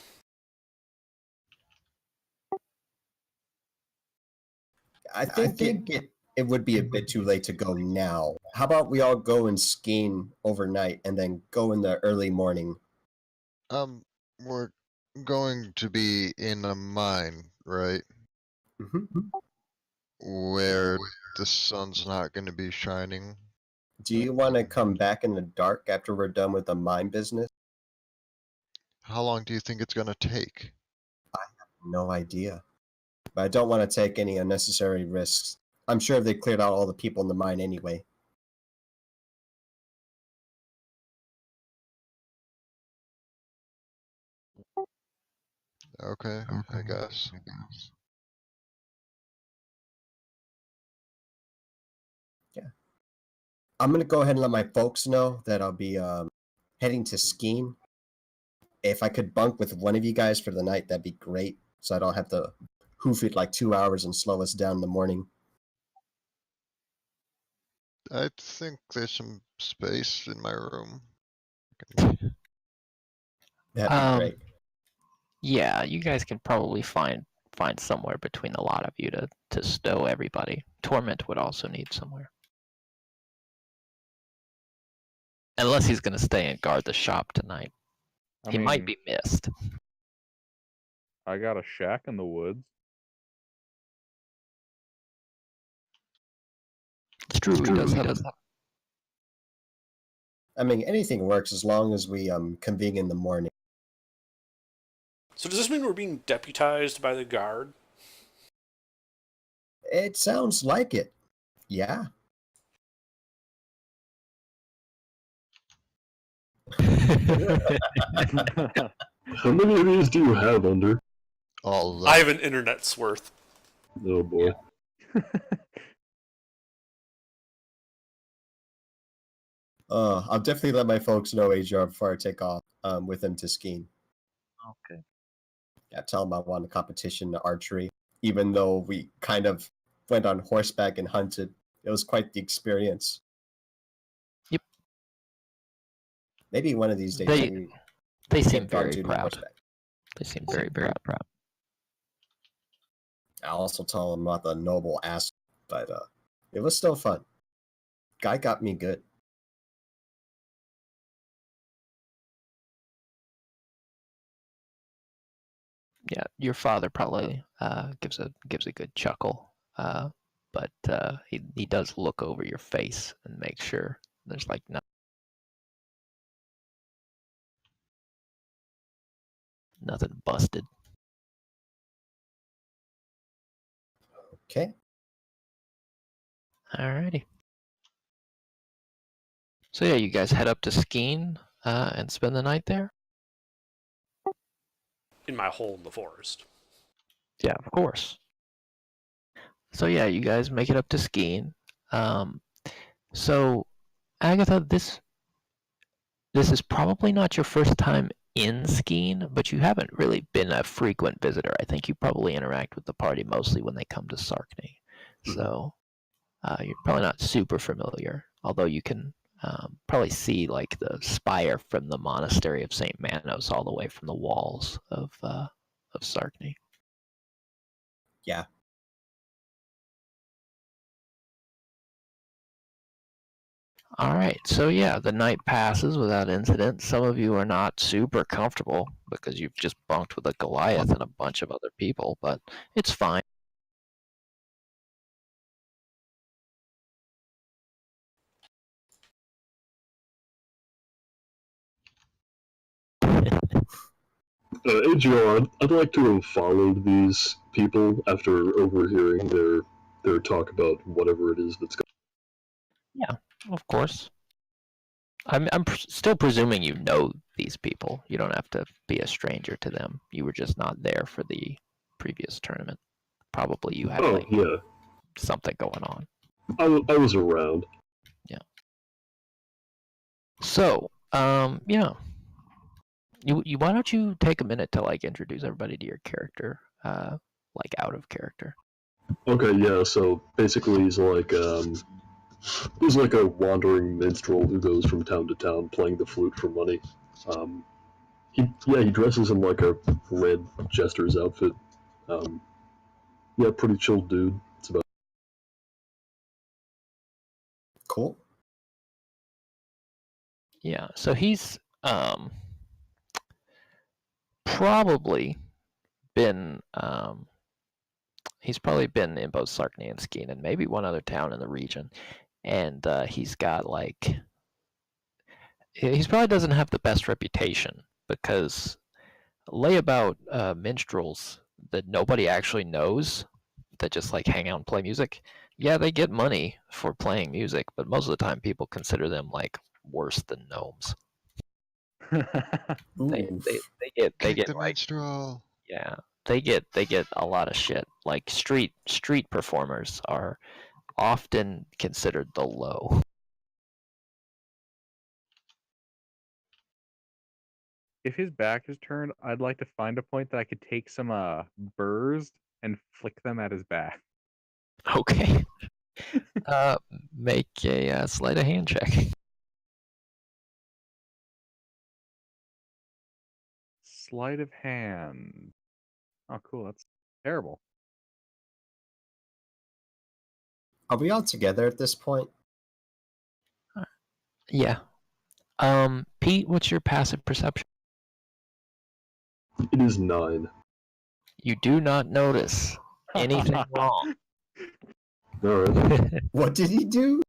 I think it would be a bit too late to go now. How about we all go and skiing overnight and then go in the early morning? We're going to be in a mine, right? Mhm. Where the sun's not going to be shining. Do you want to come back in the dark after we're done with the mine business? How long do you think it's going to take? No idea. But I don't want to take any unnecessary risks. I'm sure they cleared out all the people in the mine anyway. Okay, I guess. Yeah. I'm going to go ahead and let my folks know that I'll be heading to skiing. If I could bunk with one of you guys for the night, that'd be great. So I don't have to hoof it like 2 hours and slow us down in the morning. I think there's some space in my room. That'd be great. Yeah, you guys can probably find somewhere between a lot of you to stow everybody. Torment would also need somewhere. Unless he's going to stay and guard the shop tonight. He might be missed. I got a shack in the woods. It's true, he does have I mean, anything works as long as we convene in the morning. So does this mean we're being deputized by the guard? It sounds like it. Yeah. How many of these do you have, Under? All of them. I have an internet's worth. Oh boy. I'll definitely let my folks know, HR, before I take off with them to skiing. Okay. Yeah, tell them I won a competition in archery. Even though we kind of went on horseback and hunted, it was quite the experience. Yep. Maybe one of these days they seem get gone very to proud. horseback. They seem very proud. I'll also tell them about the noble ass, but it was still fun. Guy got me good. Yeah, your father probably gives a good chuckle, but he does look over your face and make sure there's like nothing busted. Okay. Alrighty. So yeah, you guys head up to skiing and spend the night there? In my hole in the forest. Yeah, of course. So yeah, you guys make it up to skiing. So Agatha, this this is probably not your first time in Skeen, but you haven't really been a frequent visitor. I think you probably interact with the party mostly when they come to Sarkny. So you're probably not super familiar, although you can probably see like the spire from the monastery of St. Manos all the way from the walls of Sarkny. Yeah. All right, so yeah, the night passes without incident. Some of you are not super comfortable because you've just bunked with a Goliath and a bunch of other people, but it's fine. AGR, I'd like to have followed these people after overhearing their talk about whatever it is that's going. Yeah, of course. I'm still presuming you know these people. You don't have to be a stranger to them. You were just not there for the previous tournament. Probably you had like Yeah, something going on. I was around. Yeah. So, yeah. You why don't you take a minute to like introduce everybody to your character, like out of character. Okay, yeah. So basically, he's like a wandering minstrel who goes from town to town playing the flute for money. He dresses in like a red jester's outfit. Yeah, pretty chill dude. It's about. Cool. Yeah, so he's probably been he's probably been in both Sarkny and Skeen and maybe one other town in the region, and he's got like he probably doesn't have the best reputation because layabout minstrels that nobody actually knows that just like hang out and play music. Yeah, they get money for playing music, but most of the time people consider them like worse than gnomes. They get Kick the like minstrel. yeah, they get a lot of shit. Like street performers are often considered the low. If his back is turned, I'd like to find a point that I could take some burrs and flick them at his back. Okay. Make a sleight of hand check. Sleight of hand. Oh, cool. That's terrible. Are we all together at this point? Yeah. Pete, what's your passive perception? It is 9. You do not notice anything wrong. All right. What did he do?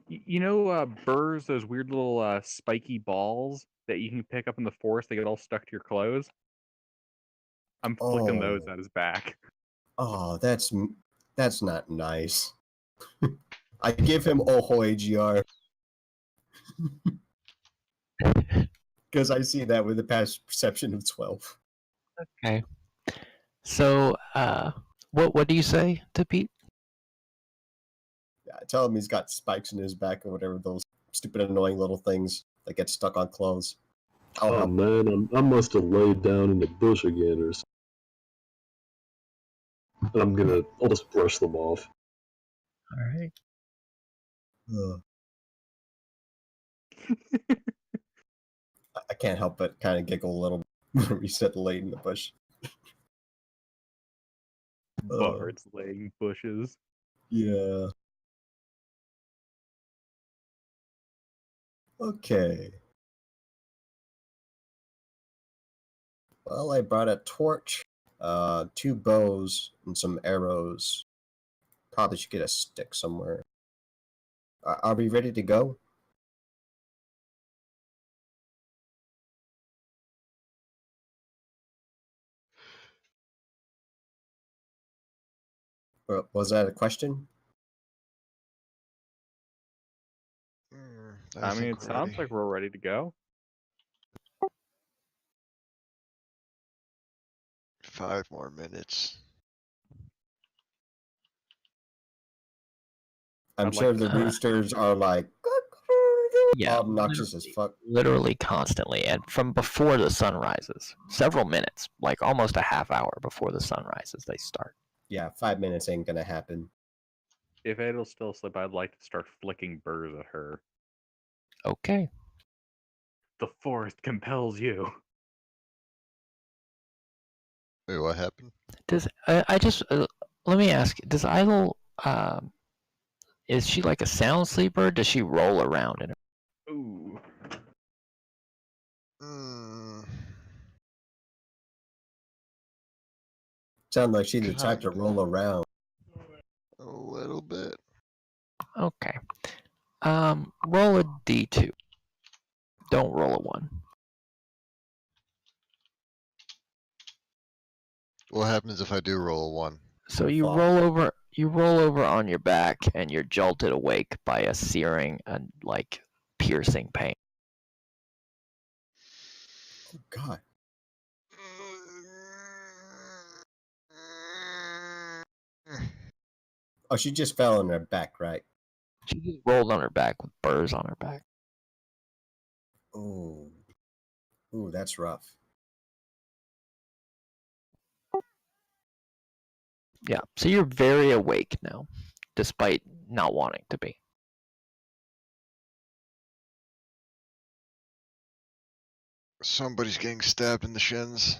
You know, burrs, those weird little spiky balls that you can pick up in the forest, they get all stuck to your clothes? I'm flicking those Oh. at his back. Oh, that's not nice. I give him Oho AGR. Because I see that with a passive perception of 12. Okay. So, what do you say to Pete? Yeah, I tell him he's got spikes in his back or whatever, those stupid annoying little things that get stuck on clothes. I'll Oh help. man, I must have laid down in the bush again or something. I'll just brush them off. All right. I can't help but kind of giggle a little when we said laid in the bush. Bards laying bushes. Yeah. Okay. Well, I brought a torch, 2 bows, and some arrows. Probably should get a stick somewhere. Are we ready to go? Was that a question? I mean, think it we're sounds ready. like we're ready to go. 5 more minutes. I'm I'd sure like the to- roosters are like, Yeah, obnoxious as fuck. literally constantly, and from before the sun rises, several minutes, like almost a half hour before the sun rises, they start. Yeah, 5 minutes ain't gonna happen. If Adel's still asleep, I'd like to start flicking burrs at her. Okay. The forest compels you. Wait, what happened? Does I just let me ask? Does Idle is she like a sound sleeper? Does she roll around in her? Ooh. Mm, Sound like she's the type to Kinda. roll around. a little bit. Okay. Roll a d2. Don't roll a 1. What happens if I do roll a 1? So you Fall. roll over on your back, and you're jolted awake by a searing and like piercing pain. Oh God. Oh, she just fell on her back, right? She just rolled on her back with burrs on her back. Ooh. Ooh, that's rough. Yeah. So you're very awake now, despite not wanting to be. Somebody's getting stabbed in the shins.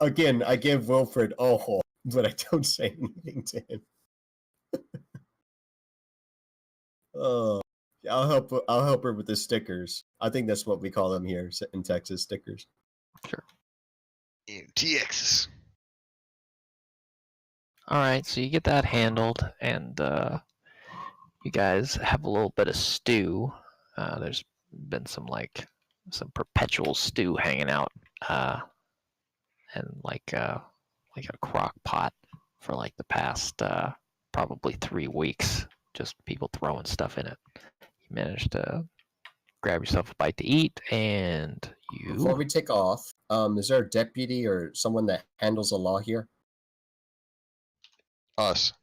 Again, I give Wilfred oh, but I don't say anything to him. Oh, I'll help her with the stickers. I think that's what we call them here in Texas, stickers. Sure. TXs. All right. So you get that handled, and you guys have a little bit of stew. There's been some perpetual stew hanging out, and like a crock pot for like the past probably 3 weeks. Just people throwing stuff in it. You managed to grab yourself a bite to eat, and Before we take off, is there a deputy or someone that handles the law here Us.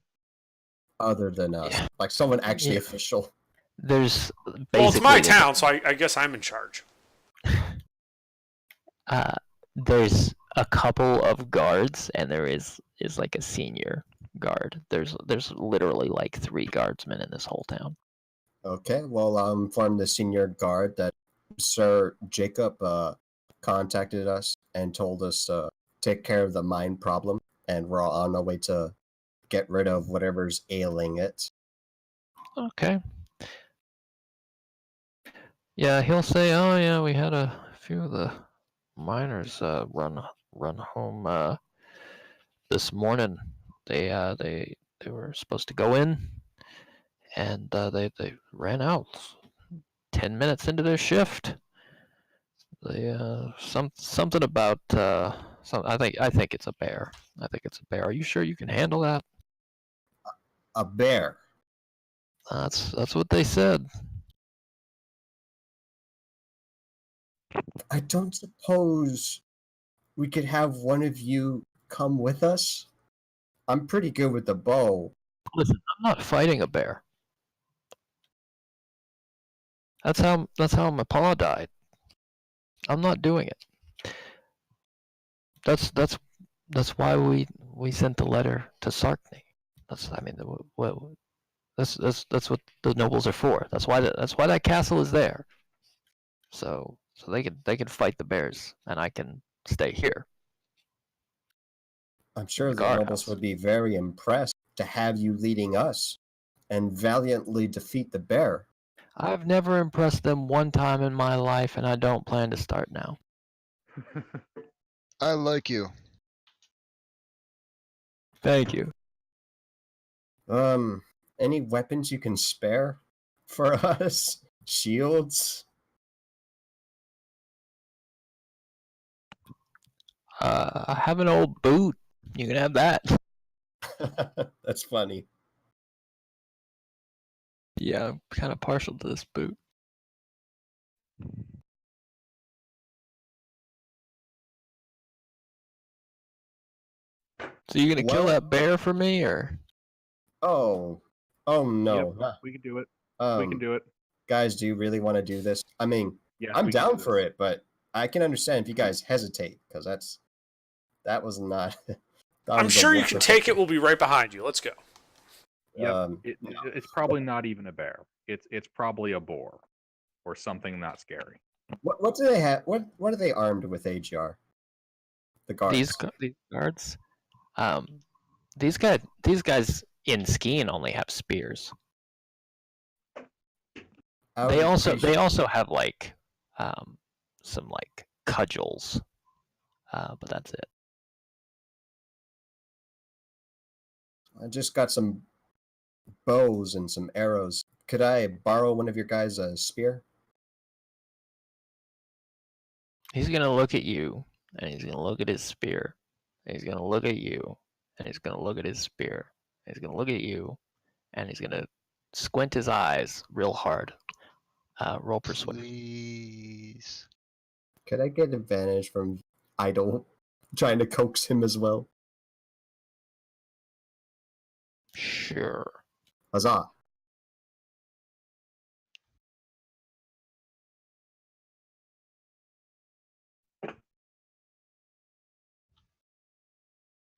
other than us? Yeah. Like someone actually Yeah. official. There's basically Well, it's my town, so I guess I'm in charge. There's a couple of guards, and there is like a senior guard. There's literally like 3 guardsmen in this whole town. Okay, well, I'm informed the senior guard that Sir Jacob contacted us and told us to take care of the mine problem, and we're all on our way to get rid of whatever's ailing it. Okay. Yeah, he'll say, "Oh yeah, we had a few of the miners run home this morning. They were supposed to go in, and they ran out 10 minutes into their shift. They something about I think it's a bear. I think it's a bear. Are you sure you can handle that?" A bear. That's what they said. I don't suppose we could have one of you come with us? I'm pretty good with the bow. Listen, I'm not fighting a bear. That's how my paw died. I'm not doing it. That's why we sent the letter to Sarkny. That's what the nobles are for. That's why that castle is there. So they can fight the bears, and I can stay here. I'm sure the Guardhouse. nobles would be very impressed to have you leading us and valiantly defeat the bear. I've never impressed them one time in my life, and I don't plan to start now. I like you. Thank you. Any weapons you can spare for us? Shields? I have an old boot. You can have that. That's funny. Yeah, I'm kind of partial to this boot. So you gonna kill Well- that bear for me, or? Oh, Oh no. Yep, Huh. we can do it. We can Um, do it. guys, do you really want to do this? I mean, Yes, I'm we can down do for this. it, but I can understand if you guys hesitate because that was not. That I'm was a sure you wolf can or take it. something. We'll be right behind you. Let's go. Yep. No. It's probably not even a bear. It's probably a boar or something not scary. What do they have? What are they armed with? AGR. The guards. These guards, um, these guys in skiing only have spears. I would appreciate. They also have like some like cudgels, but that's it. I just got some bows and some arrows. Could I borrow one of your guys' spear? He's gonna look at you, and he's gonna look at his spear. And he's gonna look at you, and he's gonna look at his spear. And he's gonna look at you, and he's gonna squint his eyes real hard. Roll persuasion. Please. Could I get advantage from Idol trying to coax him as well? Sure. Huzzah!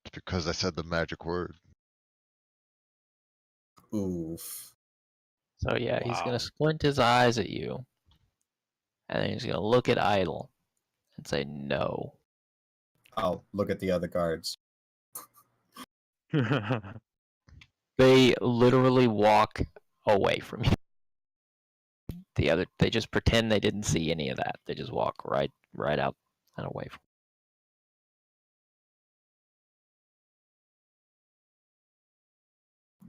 It's because I said the magic word. Oof. So yeah, he's Wow. gonna squint his eyes at you, and then he's gonna look at Idol and say no. I'll look at the other guards. They literally walk away from you. They just pretend they didn't see any of that. They just walk right out and away from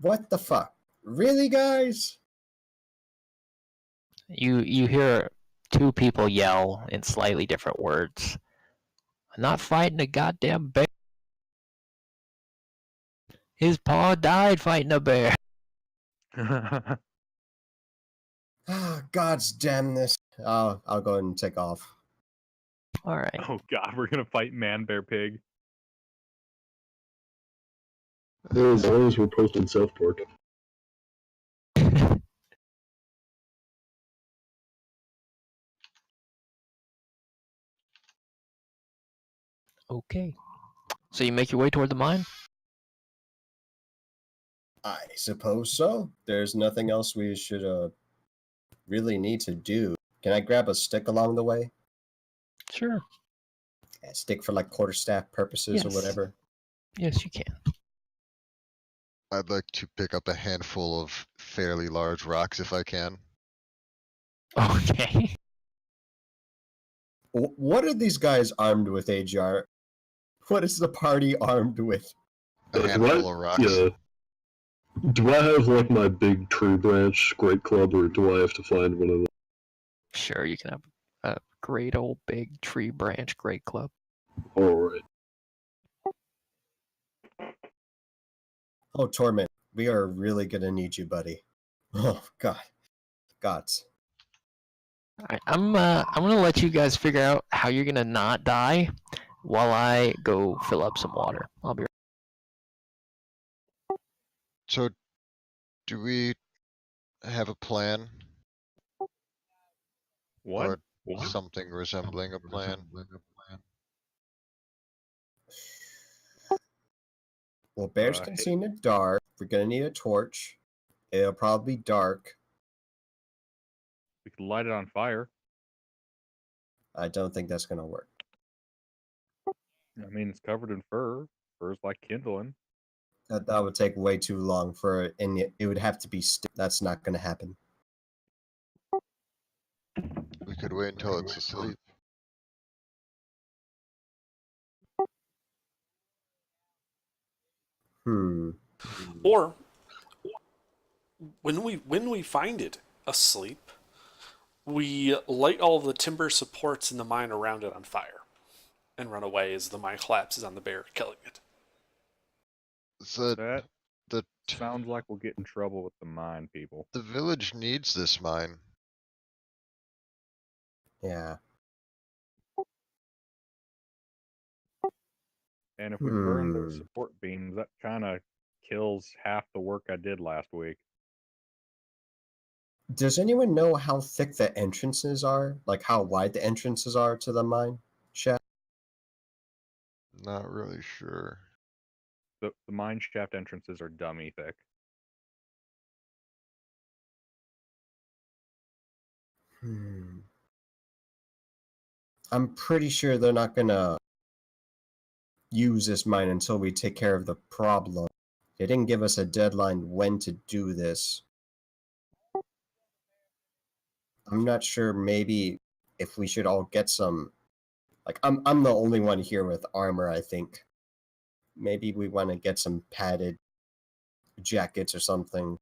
What the fuck? Really, guys? you. You hear two people yell in slightly different words. I'm not fighting a goddamn bear. His paw died fighting a bear. Ah, God's damn this. I'll go ahead and take off. All right. Oh god, we're gonna fight man bear pig. As long as we're posting South Park. Okay. So you make your way toward the mine? I suppose so. There's nothing else we should really need to do. Can I grab a stick along the way? Sure. A stick for like quarterstaff purposes or Yes. whatever. Yes, you can. I'd like to pick up a handful of fairly large rocks if I can. Okay. What are these guys armed with, AGR? What is the party armed with? A handful of rocks. Yeah. Do I have like my big tree branch great club, or do I have to find one of them? Sure, you can have a great old big tree branch great club. Alright. Oh, Torment, we are really gonna need you, buddy. Oh, God. Gods. Alright, I'm gonna let you guys figure out how you're gonna not die while I go fill up some water. I'll be So, do we have a plan? What? Or something resembling a plan? Well, bears can see in the dark. We're gonna need a torch. It'll probably be dark. We could light it on fire. I don't think that's gonna work. I mean, it's covered in fur. Fur's like kindling. That would take way too long for, and it would have to be still. That's not gonna happen. We could wait until it's asleep. Or when we find it asleep, we light all the timber supports in the mine around it on fire and run away as the mine collapses on the bear, killing it. That The sounds like we'll get in trouble with the mine people. the village needs this mine. Yeah. And if we burn those support beams, that kind of kills half the work I did last week. Does anyone know how thick the entrances are? Like how wide the entrances are to the mine shaft? Not really sure. The mine shaft entrances are dummy thick. I'm pretty sure they're not gonna use this mine until we take care of the problem. They didn't give us a deadline when to do this. I'm not sure. Maybe if we should all get some. Like I'm the only one here with armor. I think maybe we want to get some padded jackets or something.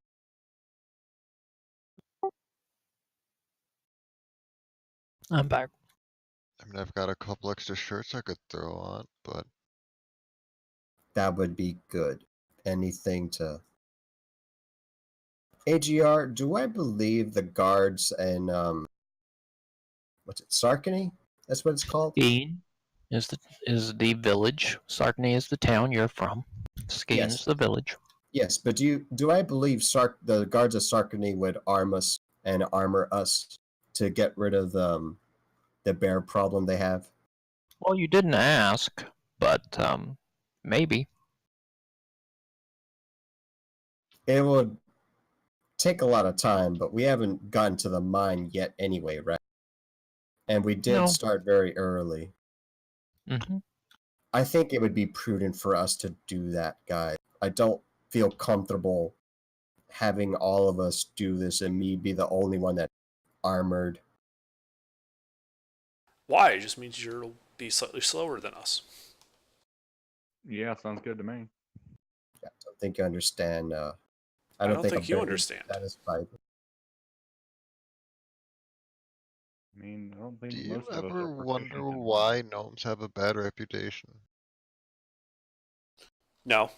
I'm back. I mean, I've got a couple extra shirts I could throw on, but That would be good. Anything to. AGR, do I believe the guards and what's it, Sarkany? That's what it's called? Skeen is the village. Sarkany is the town you're from. Skeen's Yes. the village. Yes, but do I believe the guards of Sarkany would arm us and armor us to get rid of the bear problem they have? Well, you didn't ask, but maybe. It would take a lot of time, but we haven't gotten to the mine yet anyway, right? And we did No. start very early. Mm-hmm. I think it would be prudent for us to do that, guys. I don't feel comfortable having all of us do this and me be the only one that armored. Why? It just means you'll be slightly slower than us. Yeah, sounds good to me. I don't think you understand. I don't think a you bear would understand. satisfy me. I mean, I don't do think you most of us ever are wonder proficient in why gnomes have a bad reputation? No,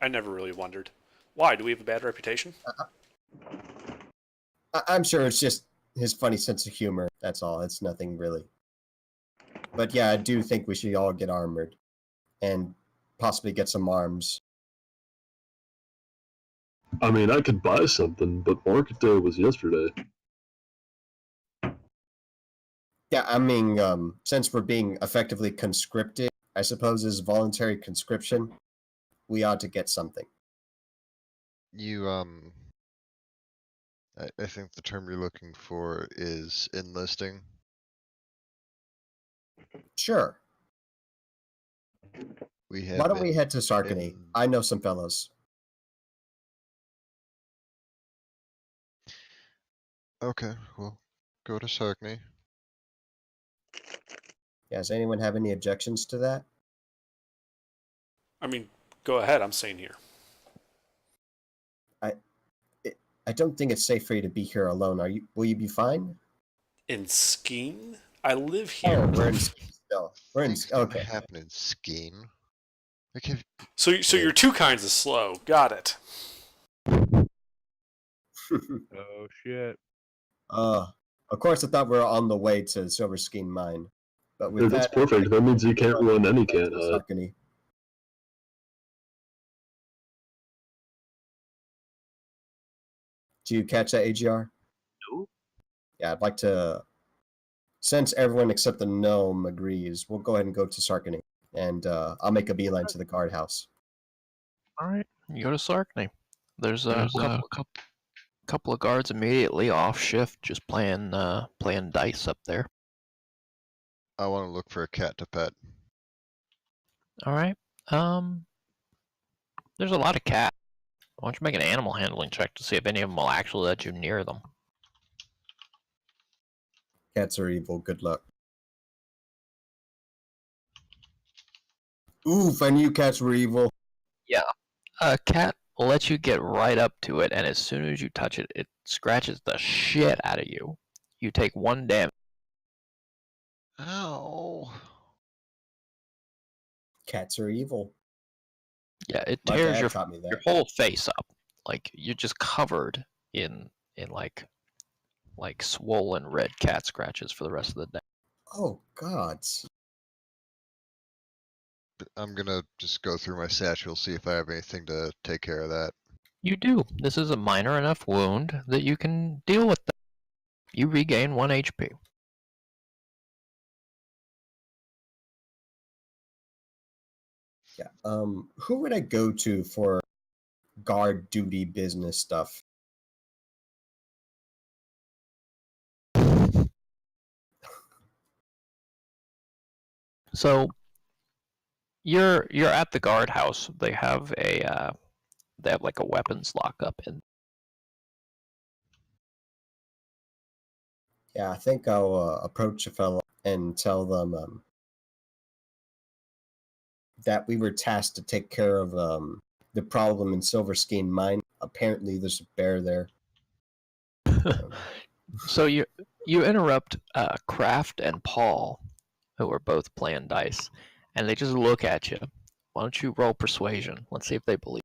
I never really wondered. Why? Do we have a bad reputation? I'm sure it's just his funny sense of humor. That's all. It's nothing really. But yeah, I do think we should all get armored and possibly get some arms. I mean, I could buy something, but market day was yesterday. Yeah, I mean, since we're being effectively conscripted, I suppose is voluntary conscription, we ought to get something. You, I think the term you're looking for is enlisting. Sure. We Why have don't we been head to Sarkany? in. I know some fellows. Okay, well, go to Sarkany. Yeah, does anyone have any objections to that? I mean, go ahead. I'm staying here. I don't think it's safe for you to be here alone. Will you be fine? In Skeen? I live Oh, here. we're in still. We're in Things don't okay. happen in Skeen. Like, have, So you're two kinds of slow. Got it. Oh shit. Of course I thought we were on the way to Silver Skein Mine. But with That's that, perfect. That means you can't run and you can't hide. Sarkany. Do you catch that, AGR? No. Yeah, I'd like to. Since everyone except the gnome agrees, we'll go ahead and go to Sarkany, and I'll make a beeline to the guardhouse. All right, you go to Sarkany. There's a couple of guards immediately off shift, just playing dice up there. I want to look for a cat to pet. All right. There's a lot of cats. Why don't you make an animal handling check to see if any of them will actually let you near them? Cats are evil. Good luck. Oof! I knew cats were evil. Yeah. A cat will let you get right up to it, and as soon as you touch it, it scratches the shit out of you. You take 1 damage. Ow. Cats are evil. Yeah, it My tears dad taught me your that. whole face up. Like you're just covered in like swollen red cat scratches for the rest of the day. Oh gods. I'm gonna just go through my satchel, see if I have anything to take care of that. You do. This is a minor enough wound that you can deal with that. You regain 1 HP. Yeah. Who would I go to for guard duty business stuff? So you're at the guardhouse. They have like a weapons lockup in. Yeah, I think I'll approach a fellow and tell them that we were tasked to take care of the problem in Silver Skein Mine. Apparently, there's a bear there. So you interrupt Kraft and Paul, who are both playing dice, and they just look at you. Why don't you roll persuasion? Let's see if they believe.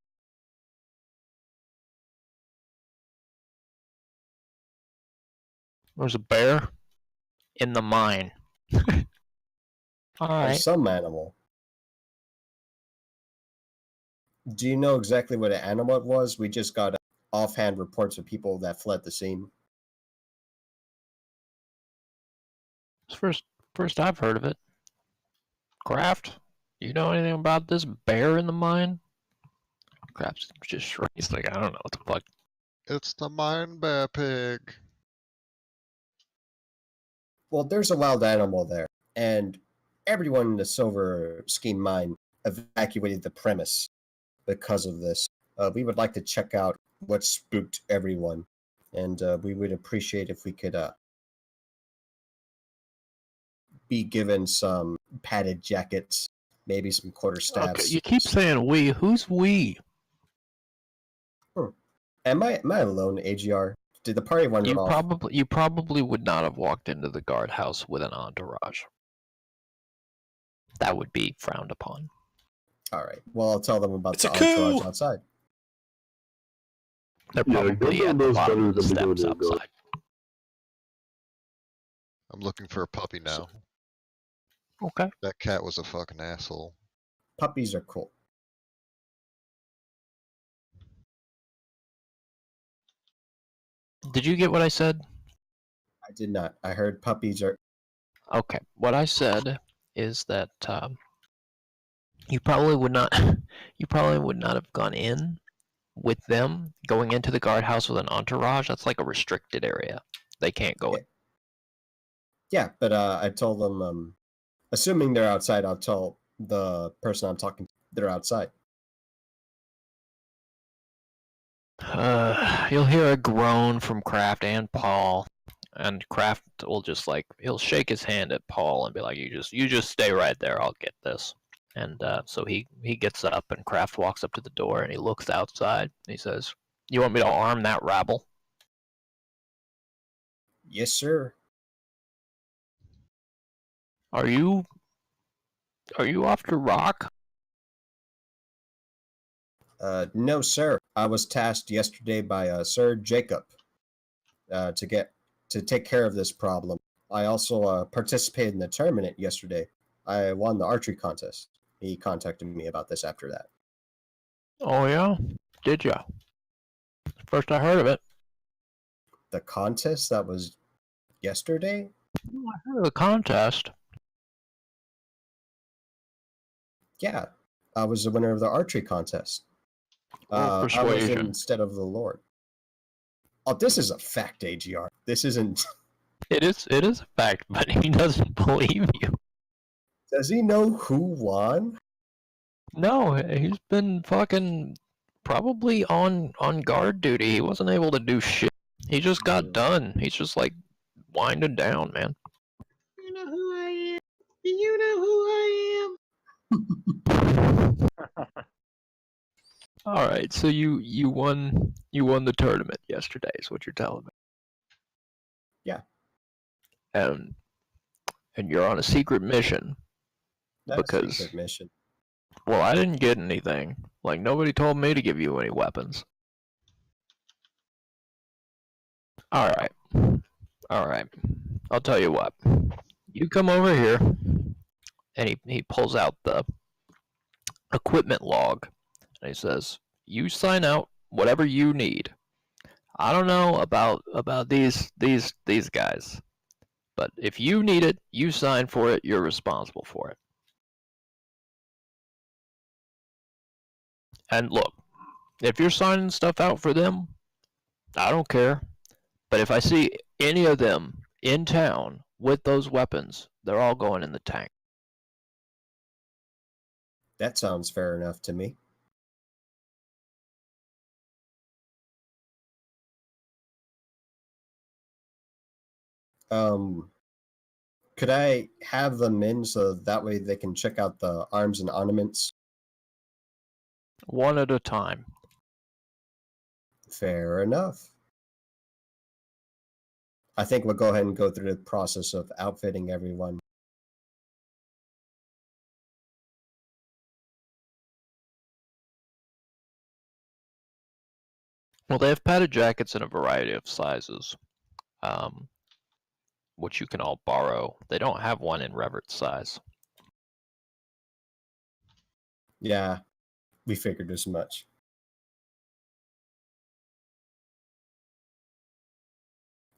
There's a bear in the mine. All Or right. some animal. Do you know exactly what an animal it was? We just got offhand reports of people that fled the scene. It's first I've heard of it. Kraft, you know anything about this bear in the mine? Kraft just shrugs. He's like, I don't know what the fuck. It's the mine bear pig. Well, there's a wild animal there, and everyone in the Silver Skein Mine evacuated the premise because of this. We would like to check out what spooked everyone, and we would appreciate if we could be given some padded jackets, maybe some quarter staffs. Okay, you keep saying we. Who's we? Am I alone, AGR? Did the party wander off? You probably would not have walked into the guardhouse with an entourage. That would be frowned upon. All right. Well, I'll tell them about It's the a coup! entourage outside. They're Yeah, probably Gumbo at the knows bottom better of the than to go steps to a guard. outside. I'm looking for a puppy now. Okay. That cat was a fucking asshole. Puppies are cool. Did you get what I said? I did not. I heard puppies are. Okay. What I said is that you probably would not have gone in with them going into the guardhouse with an entourage. That's like a restricted area. They can't go in. Yeah, but I told them, assuming they're outside, I'll tell the person I'm talking to they're outside. You'll hear a groan from Kraft and Paul, and Kraft will just he'll shake his hand at Paul and be like, "You just stay right there. I'll get this." And so he gets up, and Kraft walks up to the door, and he looks outside. And he says, "You want me to arm that rabble?" Yes, sir. Are you off to rock? No, sir. I was tasked yesterday by Sir Jacob to take care of this problem. I also participated in the tournament yesterday. I won the archery contest. He contacted me about this after that. Oh yeah, did ya? First I heard of it. The contest that was yesterday? I heard of the contest. Yeah, I was the winner of the archery contest. I was Persuasion. instead of the Lord. Oh, this is a fact, AGR. This isn't. It is a fact, but he doesn't believe you. Does he know who won? No, he's been fucking probably on guard duty. He wasn't able to do shit. He just got done. He's just like winding down, man. You know who I am? Do you know who I am? All right, so you won the tournament yesterday, is what you're telling me. Yeah. And you're on a secret mission. That's a Because- secret mission. Well, I didn't get anything. Like, nobody told me to give you any weapons. Alright. Alright. I'll tell you what. You come over here. And he pulls out the equipment log. And he says, you sign out whatever you need. I don't know about these guys, but if you need it, you sign for it. You're responsible for it. And look, if you're signing stuff out for them, I don't care. But if I see any of them in town with those weapons, they're all going in the tank. That sounds fair enough to me. Could I have them in so that way they can check out the arms and ornaments? One at a time. Fair enough. I think we'll go ahead and go through the process of outfitting everyone. Well, they have padded jackets in a variety of sizes, which you can all borrow. They don't have one in Revert's size. Yeah, we figured as much.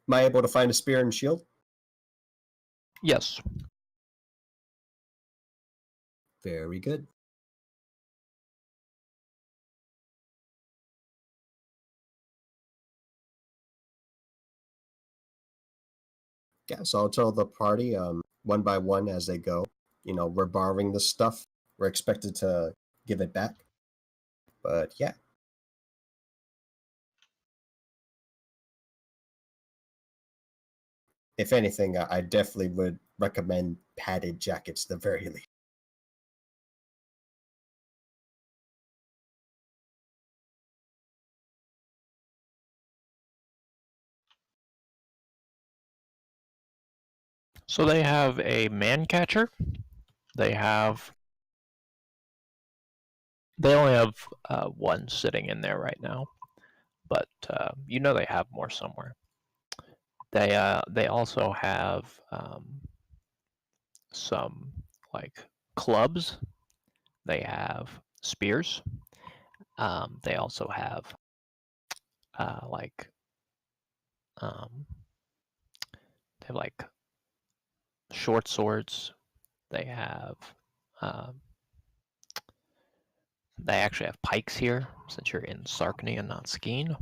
Am I able to find a spear and shield? Yes. Very good. Yeah, so I'll tell the party one by one as they go. You know, we're borrowing this stuff. We're expected to give it back. But yeah. If anything, I definitely would recommend padded jackets the very least. So they have a man catcher. They only have one sitting in there right now, but you know they have more somewhere. They also have some like clubs. They have spears. They also have they have like short swords. They have they actually have pikes here since you're in Sarkany and not Skeen.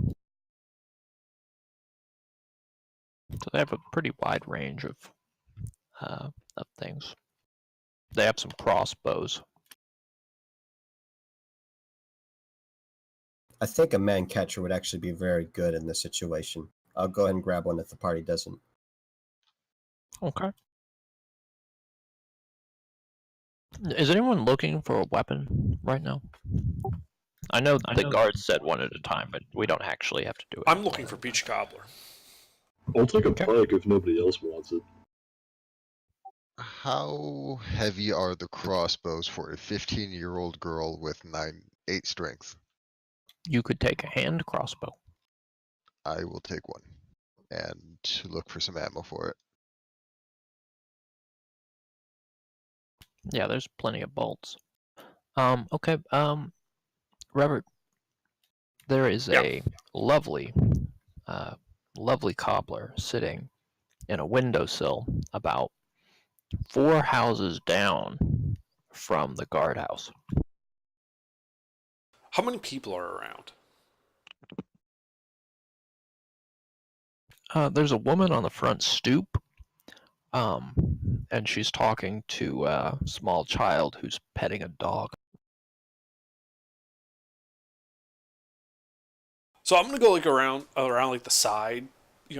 So they have a pretty wide range of things. They have some crossbows. I think a man catcher would actually be very good in this situation. I'll go ahead and grab one if the party doesn't. Okay. Is anyone looking for a weapon right now? I know the guards said one at a time, but we don't actually have to do it. I'm looking for Peach Cobbler. I'll take a pike if nobody else wants it. How heavy are the crossbows for a 15-year-old girl with 8 strength? You could take a hand crossbow. I will take one and look for some ammo for it. Yeah, there's plenty of bolts. Okay, Robert, there is a lovely cobbler sitting in a windowsill about 4 houses down from the guardhouse. How many people are around? There's a woman on the front stoop, and she's talking to a small child who's petting a dog. So I'm gonna go like around like the side,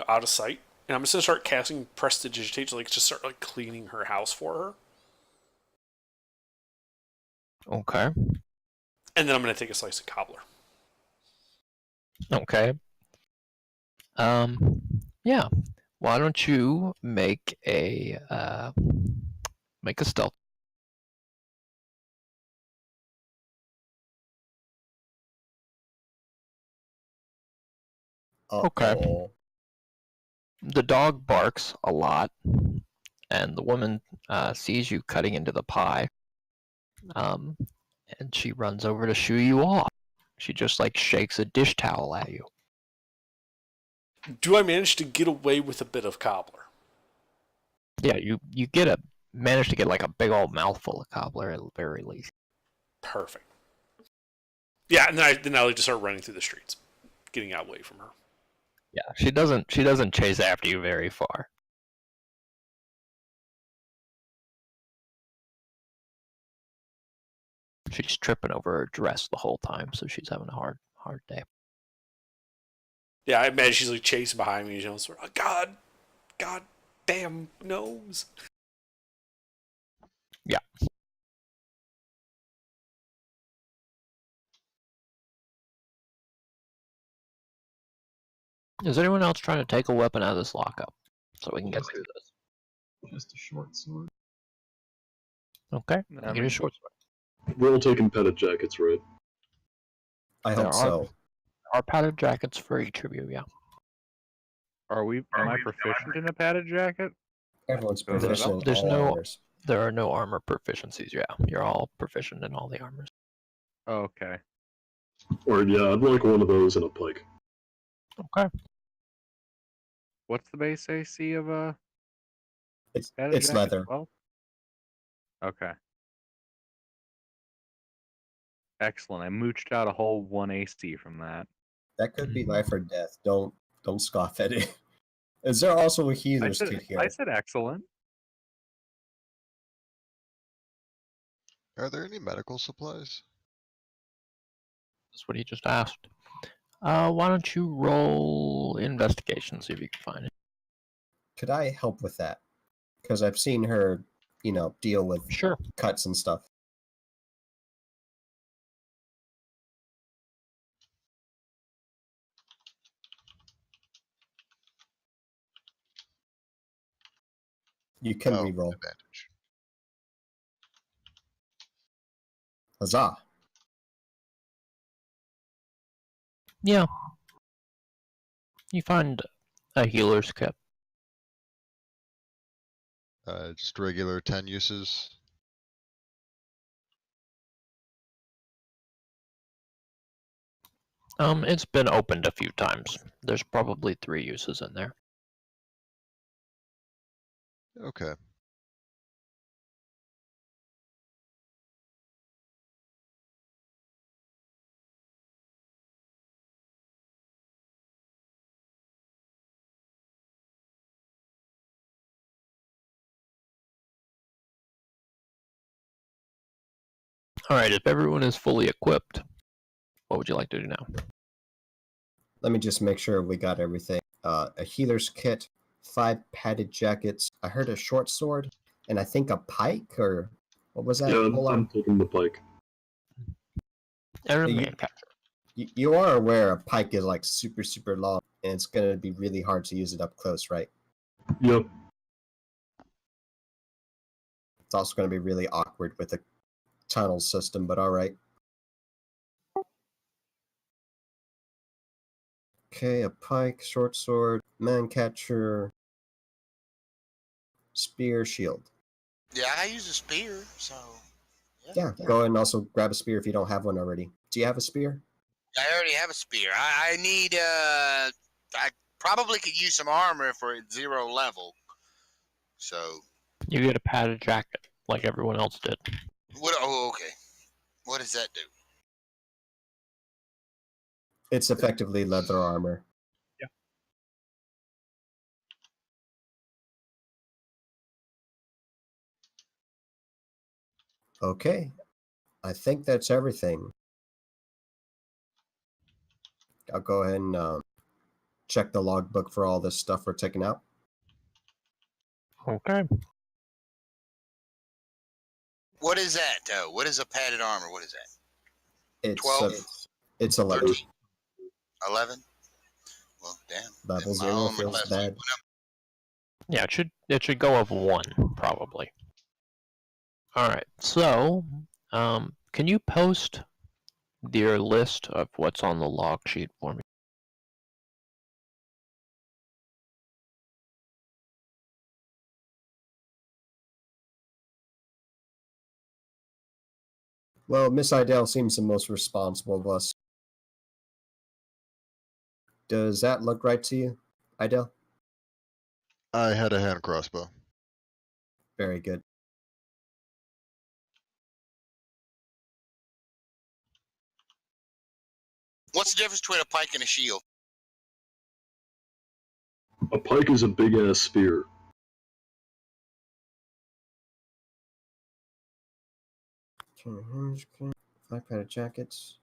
out of sight, and I'm just gonna start casting prestidigitate to like just start like cleaning her house for her. Okay. And then I'm gonna take a slice of cobbler. Okay. Yeah. Why don't you make a stealth? Okay. The dog barks a lot, and the woman sees you cutting into the pie, and she runs over to shoo you off. she just like shakes a dish towel at you. Do I manage to get away with a bit of cobbler? Yeah, you manage to get like a big old mouthful of cobbler at the very least. Perfect. Yeah, and then I like to start running through the streets, getting out away from her. Yeah, she doesn't chase after you very far. She's tripping over her dress the whole time, so she's having a hard day. Yeah, I imagine she's like chasing behind me, sort of, God damn nose. Yeah. Is anyone else trying to take a weapon out of this lockup so we can get through this? Just a short sword. Okay, I get a mean, short sword. We're all taking petted jackets, right? I There hope so. are padded jackets for each of you, yeah. am I proficient in a padded jacket? Everyone's There's proficient in there's all no- armors. There are no armor proficiencies, yeah. You're all proficient in all the armors. Okay. Or yeah, I'd like one of those and a pike. Okay. What's the base AC of a It's padded jacket? leather. 12? Okay. Excellent. I mooched out a whole 1 AC from that. That could be life or death. Don't scoff at it. Is there also a I healer's said, kit here? I said excellent. Are there any medical supplies? That's what he just asked. Why don't you roll investigation, see if you can find it. Could I help with that? Because I've seen her, deal with Sure. cuts and stuff. You can reroll. Advantage. Huzzah! Yeah. You find a healer's kit. Just regular 10 uses. It's been opened a few times. There's probably 3 uses in there. Okay. Alright, if everyone is fully equipped, what would you like to do now? Let me just make sure we got everything. A healer's kit, 5 padded jackets. I heard a short sword, and I think a pike, or what was that? Yeah, Hold on. I'm taking the pike. And a You- man capture. You are aware a pike is like super, super long, and it's going to be really hard to use it up close, right? Yep. It's also going to be really awkward with a tunnel system, but alright. Okay, a pike, short sword, man catcher, spear, shield. Yeah, I use a spear, so. Yeah, go ahead and also grab a spear if you don't have one already. Do you have a spear? I already have a spear. I need, I probably could use some armor if we're at 0 level. So, You get a padded jacket, like everyone else did. what? Oh, okay. What does that do? It's effectively leather armor. Yeah. Okay, I think that's everything. I'll go ahead and check the logbook for all this stuff we're taking out. Okay. What is that, though? What is a padded armor? What is that? It's 12? it's 11. 13? 11? Well, damn. Level My 0 armor feels class bad. went up. Yeah, it should go up 1, probably. Alright, so, can you post your list of what's on the log sheet for me? Well, Miss Idell seems the most responsible of us. Does that look right to you, Idel? I had a hand crossbow. Very good. What's the difference between a pike and a shield? A pike is a big ass spear. Five padded jackets.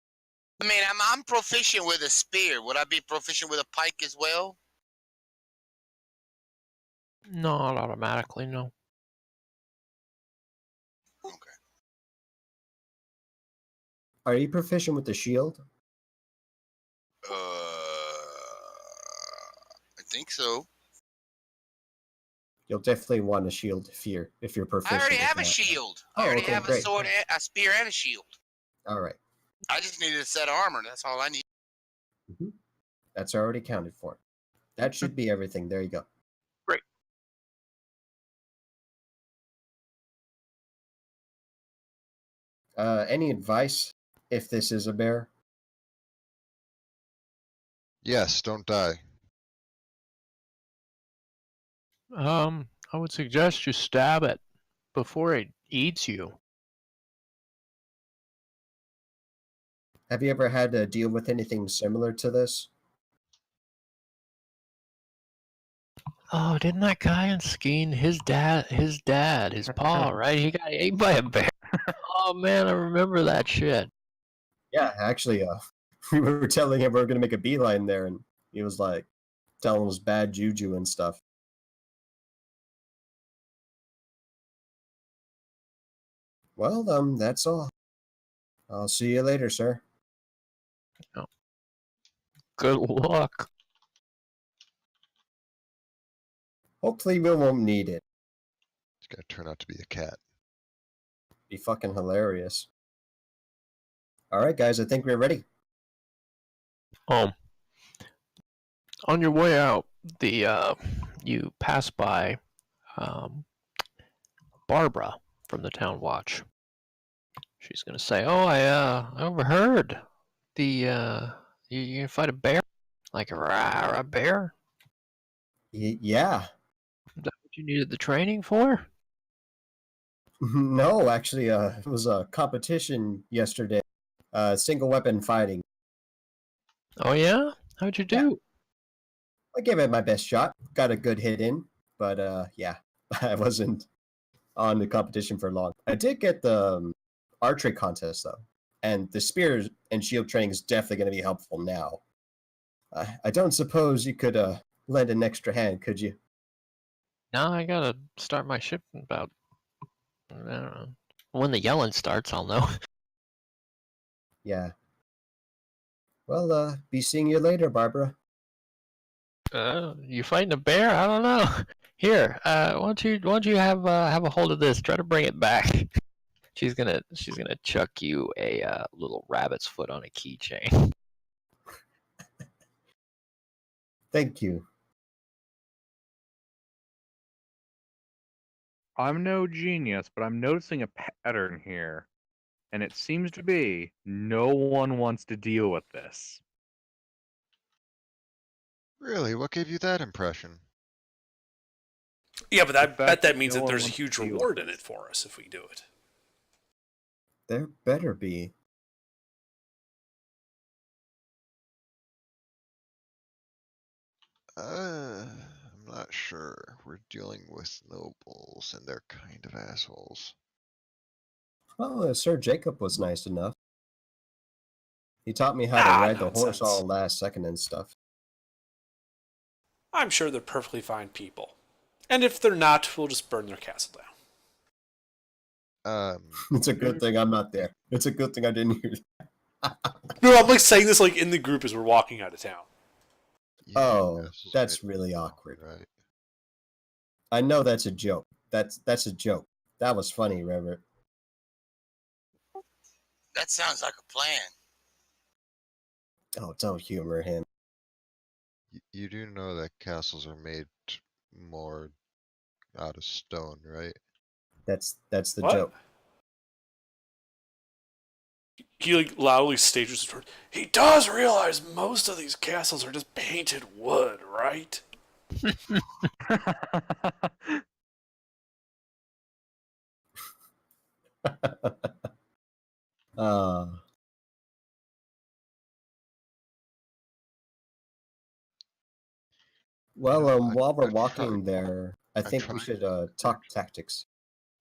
I mean, I'm proficient with a spear. Would I be proficient with a pike as well? Not automatically, no. Okay. Are you proficient with the shield? I think so. You'll definitely want a shield if you're I proficient. already with have a that. shield. Oh, I already okay, have a great. sword, a spear, and a shield. All right. I just needed a set of armor. That's all I need. That's already counted for. That should be everything. There you go. Great. Any advice if this is a bear? Yes, don't die. I would suggest you stab it before it eats you. Have you ever had to deal with anything similar to this? Oh, didn't that guy in Skeen, his paw, right? He got ate by a bear. Oh man, I remember that shit. Yeah, actually, we were telling him we were gonna make a beeline there, and he was like telling us bad juju and stuff. Well, that's all. I'll see you later, sir. Good luck. Hopefully, we won't need it. It's gonna turn out to be a cat. Be fucking hilarious. All right, guys, I think we're ready. On your way out, you pass by Barbara from the town watch. She's gonna say, "Oh, I overheard you fight a bear, like a bear. Yeah. Is that what you needed the training for?" No, actually, it was a competition yesterday. Single weapon fighting. Oh yeah, how'd you do? I gave it my best shot. Got a good hit in, but yeah, I wasn't on the competition for long. I did get the archery contest though, and the spear and shield training is definitely going to be helpful now. I don't suppose you could lend an extra hand, could you? Now I gotta start my ship in about, I don't know. When the yelling starts, I'll know. Yeah. Well, be seeing you later, Barbara. You fighting a bear? I don't know. Here, why don't you have a hold of this? Try to bring it back. She's gonna chuck you a little rabbit's foot on a keychain. Thank you. I'm no genius, but I'm noticing a pattern here. And it seems to be no one wants to deal with this. Really? What gave you that impression? Yeah, but I The bet fact that that means no that one there's a wants to huge deal with reward in this. it for us if we do it. There better be. I'm not sure. We're dealing with nobles, and they're kind of assholes. Well, Sir Jacob was nice enough. He taught me how to ride the horse all last second and stuff. I'm sure they're perfectly fine people. And if they're not, we'll just burn their castle down. It's a good thing I'm not there. It's a good thing I didn't hear. No, I'm like saying this like in the group as we're walking out of town. Yeah, Oh, castles that's made really of awkward. Right. I know that's a joke. That's a joke. That was funny, Reverend. That sounds like a plan. Oh, don't humor him. You do know that castles are made more out of stone, right? That's the What? joke. He like loudly stages the retort. He does realize most of these castles are just painted wood, right? uh, well, while we're walking there, I think we should talk tactics.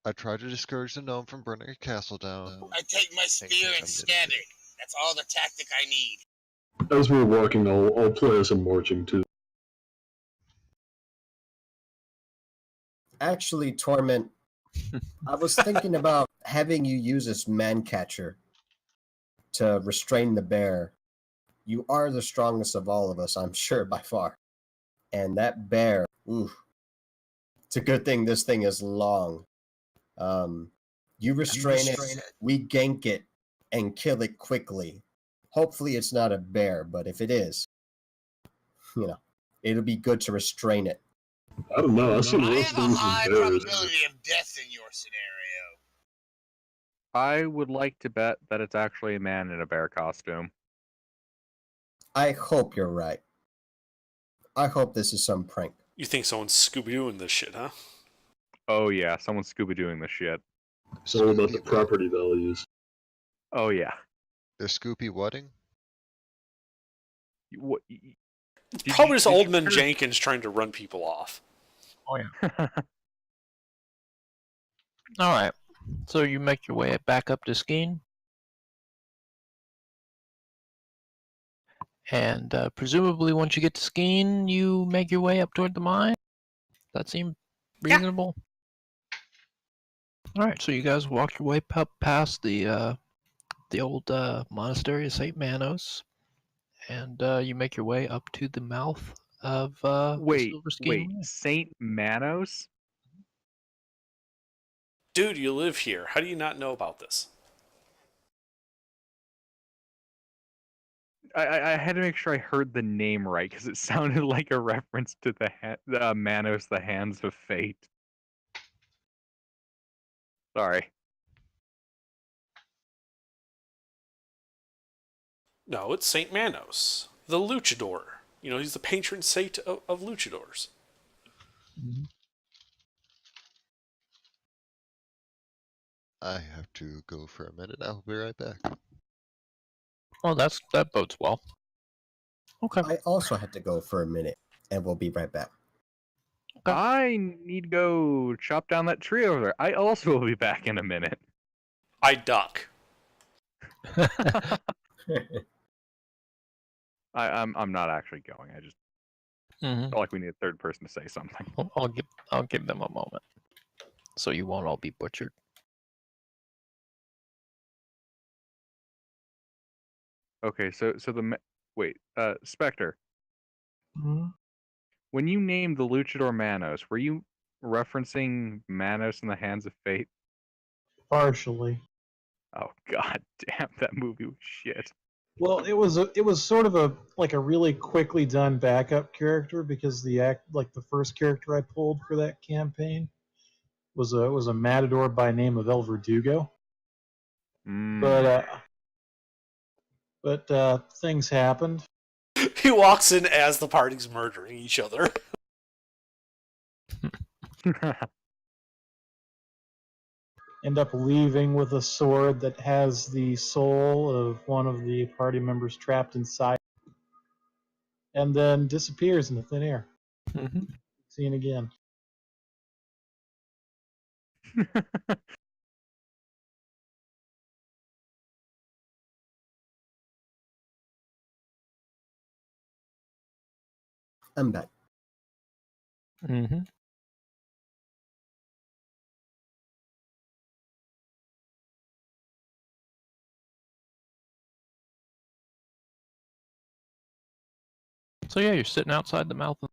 I tried to discourage the gnome from burning a castle down. I take my spear and stab it. That's all the tactic I need. As we're walking, I'll play as I'm marching too. Actually, Torment, I was thinking about having you use this man catcher to restrain the bear. You are the strongest of all of us, I'm sure, by far. And that bear, ooh, it's a good thing this thing is long. You restrain it, we gank it, and kill it quickly. Hopefully it's not a bear, but if it is, it'll be good to restrain it. I don't know. I've seen I worse have a things high than bears. probability of death in your scenario. I would like to bet that it's actually a man in a bear costume. I hope you're right. I hope this is some prank. You think someone's Scooby-Dooing this shit, huh? Oh yeah, someone's Scooby-Dooing this shit. It's all about the property values. Oh yeah. They're Scoopy whatting? What? Probably just Oldman Jenkins trying to run people off. Oh yeah. All right. So you make your way back up to Skeen, and presumably once you get to Skeen, you make your way up toward the mine. That seem reasonable? All right. So you guys walk your way up past the old monastery of Saint Manos, and you make your way up to the mouth of the Silver Skeen Mine. Saint Manos? Dude, you live here. How do you not know about this? I had to make sure I heard the name right because it sounded like a reference to the Manos, the Hands of Fate. Sorry. No, it's Saint Manos, the luchador. You know, he's the patron saint of luchadors. Mm-hmm. I have to go for a minute. I'll be right back. Oh, that bodes well. Okay. I also had to go for a minute, and we'll be right back. Okay. I need to go chop down that tree over there. I also will be back in a minute. I duck. I'm not actually going. I just felt like we need a third person to say something. I'll give them a moment, so you won't all be butchered. Okay, so wait, Spectre. When you named the Luchador Manos, were you referencing Manos in the Hands of Fate? Partially. Oh god damn, that movie was shit. Well, it was sort of a really quickly done backup character because the first character I pulled for that campaign was a matador by name of El Verdugo. But things happened. He walks in as the party's murdering each other. End up leaving with a sword that has the soul of one of the party members trapped inside, and then disappears into thin air. Seen again. I'm back. So yeah, you're sitting outside the mouth of...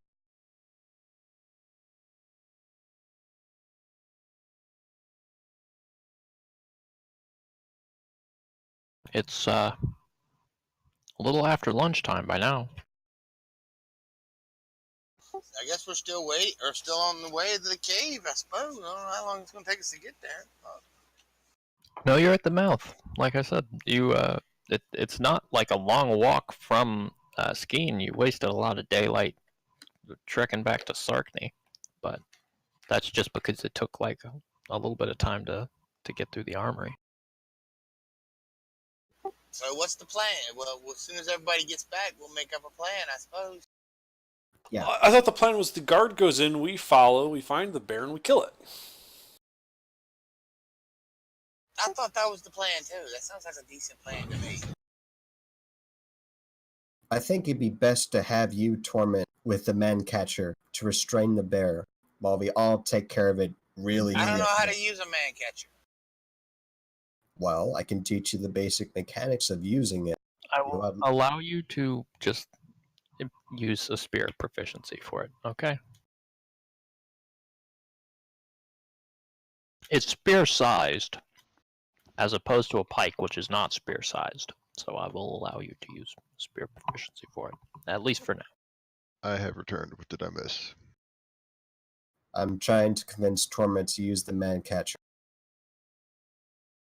It's a little after lunchtime by now. I guess we're still on the way to the cave, I suppose. I don't know how long it's going to take us to get there. No, you're at the mouth. like I said, it's not like a long walk from skiing. You wasted a lot of daylight trekking back to Sarkney, but that's just because it took like a little bit of time to get through the armory. So what's the plan? Well, as soon as everybody gets back, we'll make up a plan, I suppose. Yeah. I thought the plan was the guard goes in, we follow, we find the bear, and we kill it. I thought that was the plan too. That sounds like a decent plan to me. I think it'd be best to have you torment with the man catcher to restrain the bear while we all take care of it really I don't know how to easy. use a man catcher. Well, I can teach you the basic mechanics of using it. I will allow you to just use a spear proficiency for it, okay? It's spear-sized, as opposed to a pike, which is not spear-sized. So I will allow you to use spear proficiency for it, at least for now. I have returned. What did I miss? I'm trying to convince Torment to use the man catcher.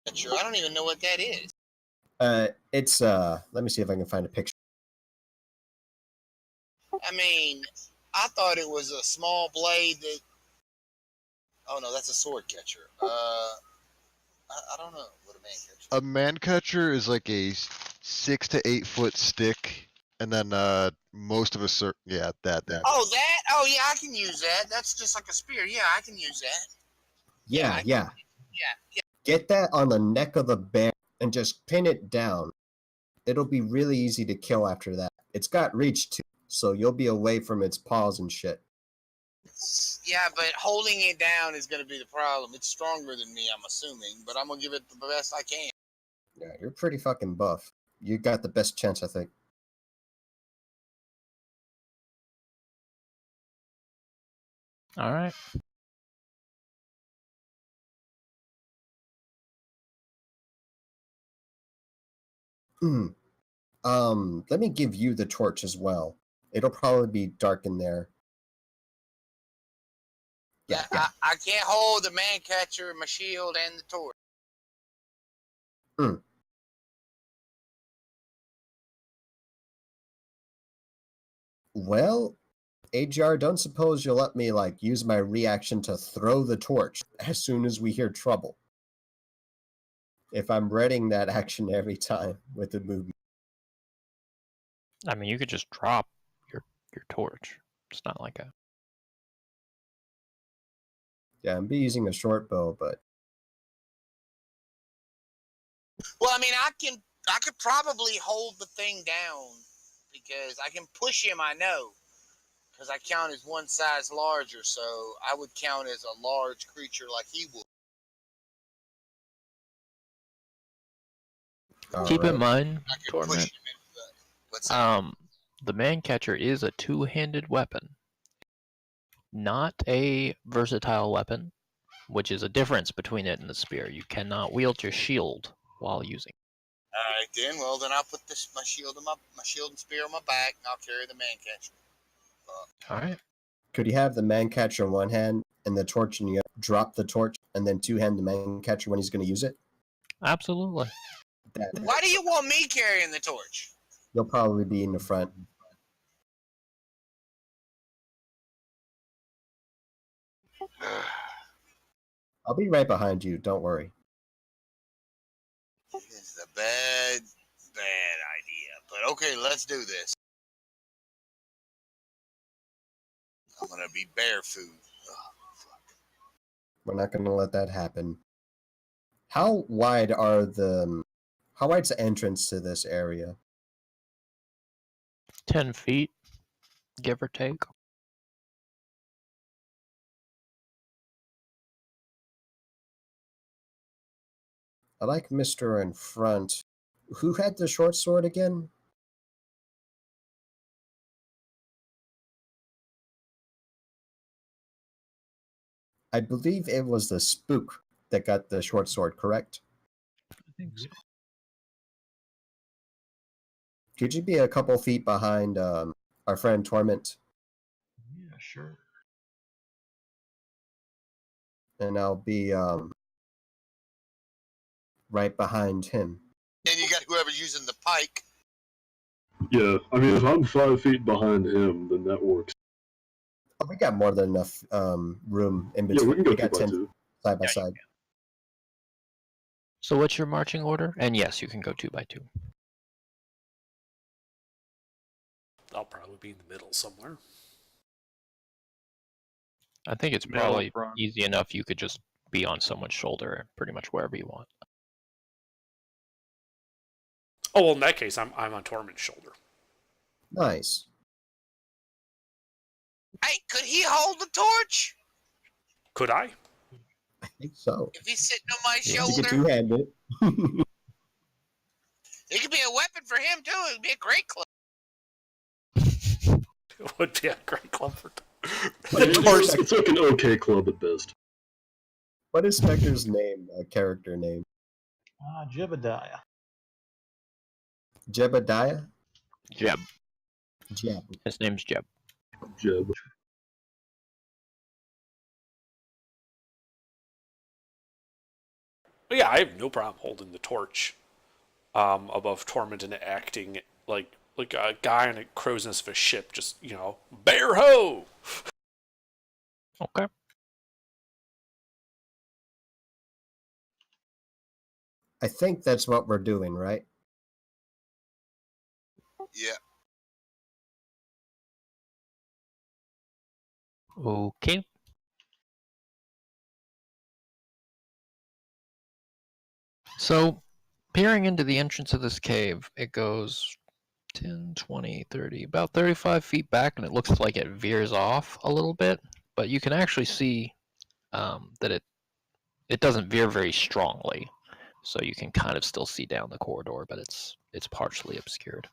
I don't even know what that is. It's let me see if I can find a picture. I mean, I thought it was a small blade that. Oh no, that's a sword catcher. I don't know what a man catcher. A man catcher is like a 6 to 8 foot stick, and then most of us are that. Oh, that? Oh yeah, I can use that. That's just like a spear. Yeah, I can use that. Yeah. Yeah. Get that on the neck of the bear and just pin it down. It'll be really easy to kill after that. It's got reach too, so you'll be away from its paws and shit. Yeah, but holding it down is going to be the problem. It's stronger than me, I'm assuming, but I'm going to give it the best I can. Yeah, you're pretty fucking buff. You got the best chance, I think. All right. Let me give you the torch as well. It'll probably be dark in there. Yeah. I can't hold the man catcher, my shield, and the torch. Well, AGR, don't suppose you'll let me, like, use my reaction to throw the torch as soon as we hear trouble. If I'm readying that action every time with the movement. I mean, you could just drop your torch. It's not like a... Yeah, I'm be using a short bow, but... Well, I mean, I could probably hold the thing down because I can push him, I know. Because I count as one size larger, so I would count as a large creature like he would. Keep in mind, Torment, the man catcher is a two-handed weapon, not a versatile weapon, which is a difference between it and the spear. You cannot wield your shield while using. All right, then. Well, then I'll put my shield and spear on my back, and I'll carry the man catcher. All right. Could you have the man catcher in one hand and the torch, and you drop the torch and then two-hand the man catcher when he's going to use it? Absolutely. Why do you want me carrying the torch? You'll probably be in the front. I'll be right behind you. Don't worry. This is a bad idea. But okay, let's do this. I'm gonna be bear food. Oh, fuck. We're not going to let that happen. How wide's the entrance to this area? 10 feet, give or take. I like Mr. in front. Who had the short sword again? I believe it was the spook that got the short sword, correct? I think so. Could you be a couple feet behind our friend Torment? Yeah, sure. And I'll be right behind him. And you got whoever's using the pike. Yeah, I mean, if I'm 5 feet behind him, then that works. Oh, we got more than enough room in Yeah, between. we can go we 2 got by 10 2. side by Yeah, side. So what's your marching order? And yes, you can go 2 by 2. I'll probably be in the middle somewhere. I think it's Middle probably front. easy enough. You could just be on someone's shoulder pretty much wherever you want. Oh, well, in that case, I'm on Tormund's shoulder. Nice. Hey, could he hold the torch? Could I? I think so. If he's sitting on my Yeah. You can shoulder, two-hand it. it could be a weapon for him too. It would be a great club. It would be a great club for It's like an okay club at best. What is Spectre's name? Character name? Jebediah. Jebediah? Jeb. Jeb. His name's Jeb. Jeb. But yeah, I have no problem holding the torch above Tormund and acting like a guy in a crow's nest of a ship, just, bear ho! Okay. I think that's what we're doing, right? Yeah. Okay. So, peering into the entrance of this cave, it goes 10, 20, 30, about 35 feet back, and it looks like it veers off a little bit, but you can actually see that it doesn't veer very strongly, so you can kind of still see down the corridor, but it's partially obscured.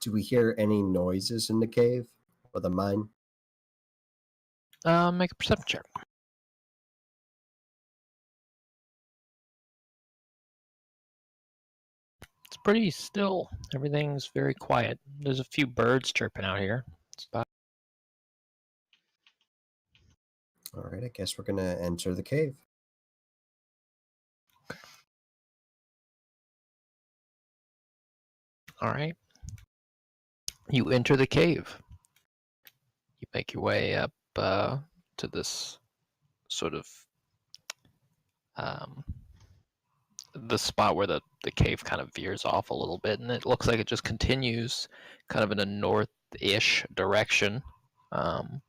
Do we hear any noises in the cave or the mine? Make a perception check. It's pretty still. Everything's very quiet. There's a few birds chirping out here. It's about All right, I guess we're going to enter the cave. all right. You enter the cave. You make your way up to this sort of the spot where the cave kind of veers off a little bit, and it looks like it just continues kind of in a north-ish direction, kind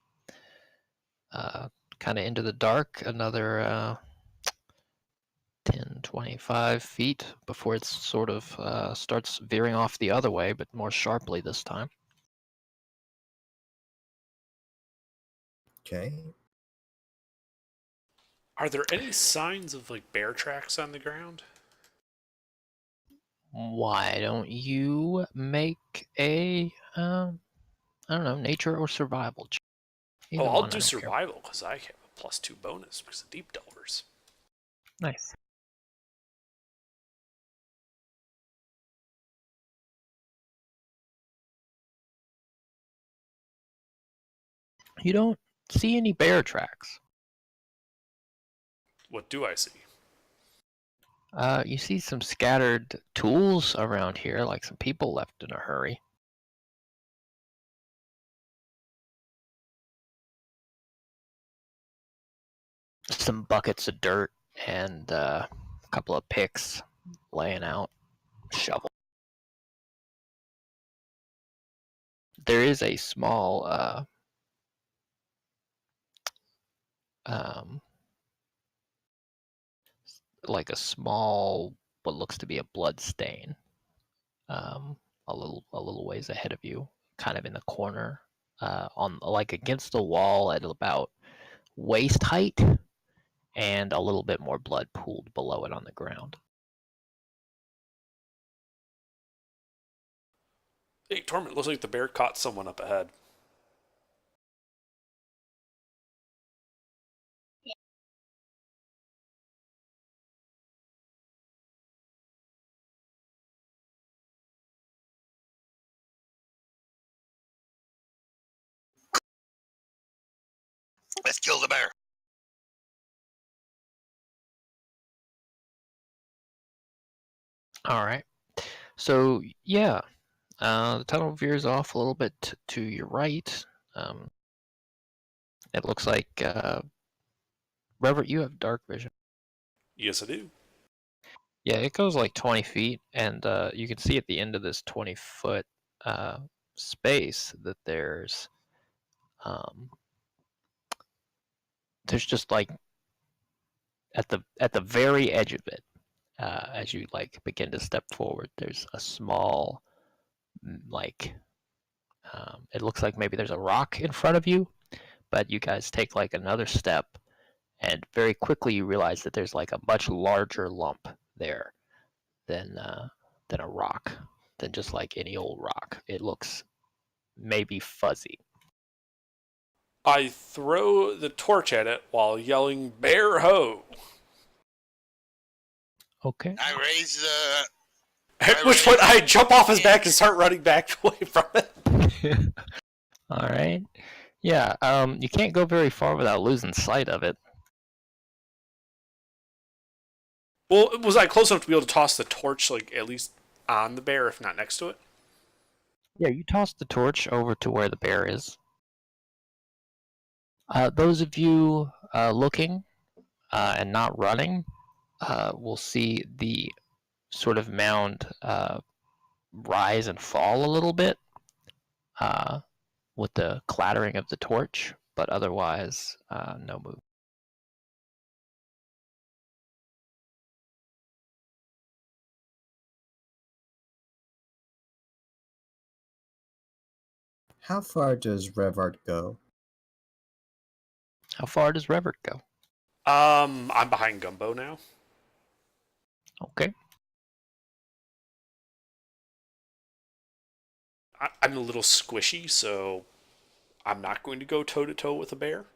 of into the dark, another 10, 25 feet before it sort of starts veering off the other way, but more sharply this time. Okay. Are there any signs of bear tracks on the ground? Why don't you make a, I don't know, nature or survival check? Either I'll one, I do don't care. survival because I have a +2 bonus because of deep delvers. Nice. You don't see any bear tracks. What do I see? You see some scattered tools around here, like some people left in a hurry. Some buckets of dirt and a couple of picks laying out, shovel. There is a small like a small what looks to be a blood stain a little ways ahead of you, kind of in the corner, on like against the wall at about waist height, and a little bit more blood pooled below it on the ground. Hey, Torment, looks like the bear caught someone up ahead. Let's kill the bear. All right. So yeah, the tunnel veers off a little bit to your right. It looks like Reverend, you have dark vision. Yes, I do. Yeah, it goes like 20 feet, and you can see at the end of this 20-foot space that um, there's just like at the very edge of it, as you like begin to step forward, there's a small like it looks like maybe there's a rock in front of you, but you guys take like another step, and very quickly you realize that there's like a much larger lump there than a rock, than just like any old rock. It looks maybe fuzzy. I throw the torch at it while yelling, "Bear ho!" Okay. I raise the. At which point I jump off his back and start running back away from it. All right. Yeah. You can't go very far without losing sight of it. Well, was I close enough to be able to toss the torch, like at least on the bear, if not next to it? Yeah, you toss the torch over to where the bear is. Those of you looking and not running will see the sort of mound rise and fall a little bit with the clattering of the torch, but otherwise, no move. How far does Revart go? How far does Revert go? I'm behind Gumbo now. Okay. I'm a little squishy, so I'm not going to go toe to toe with a bear.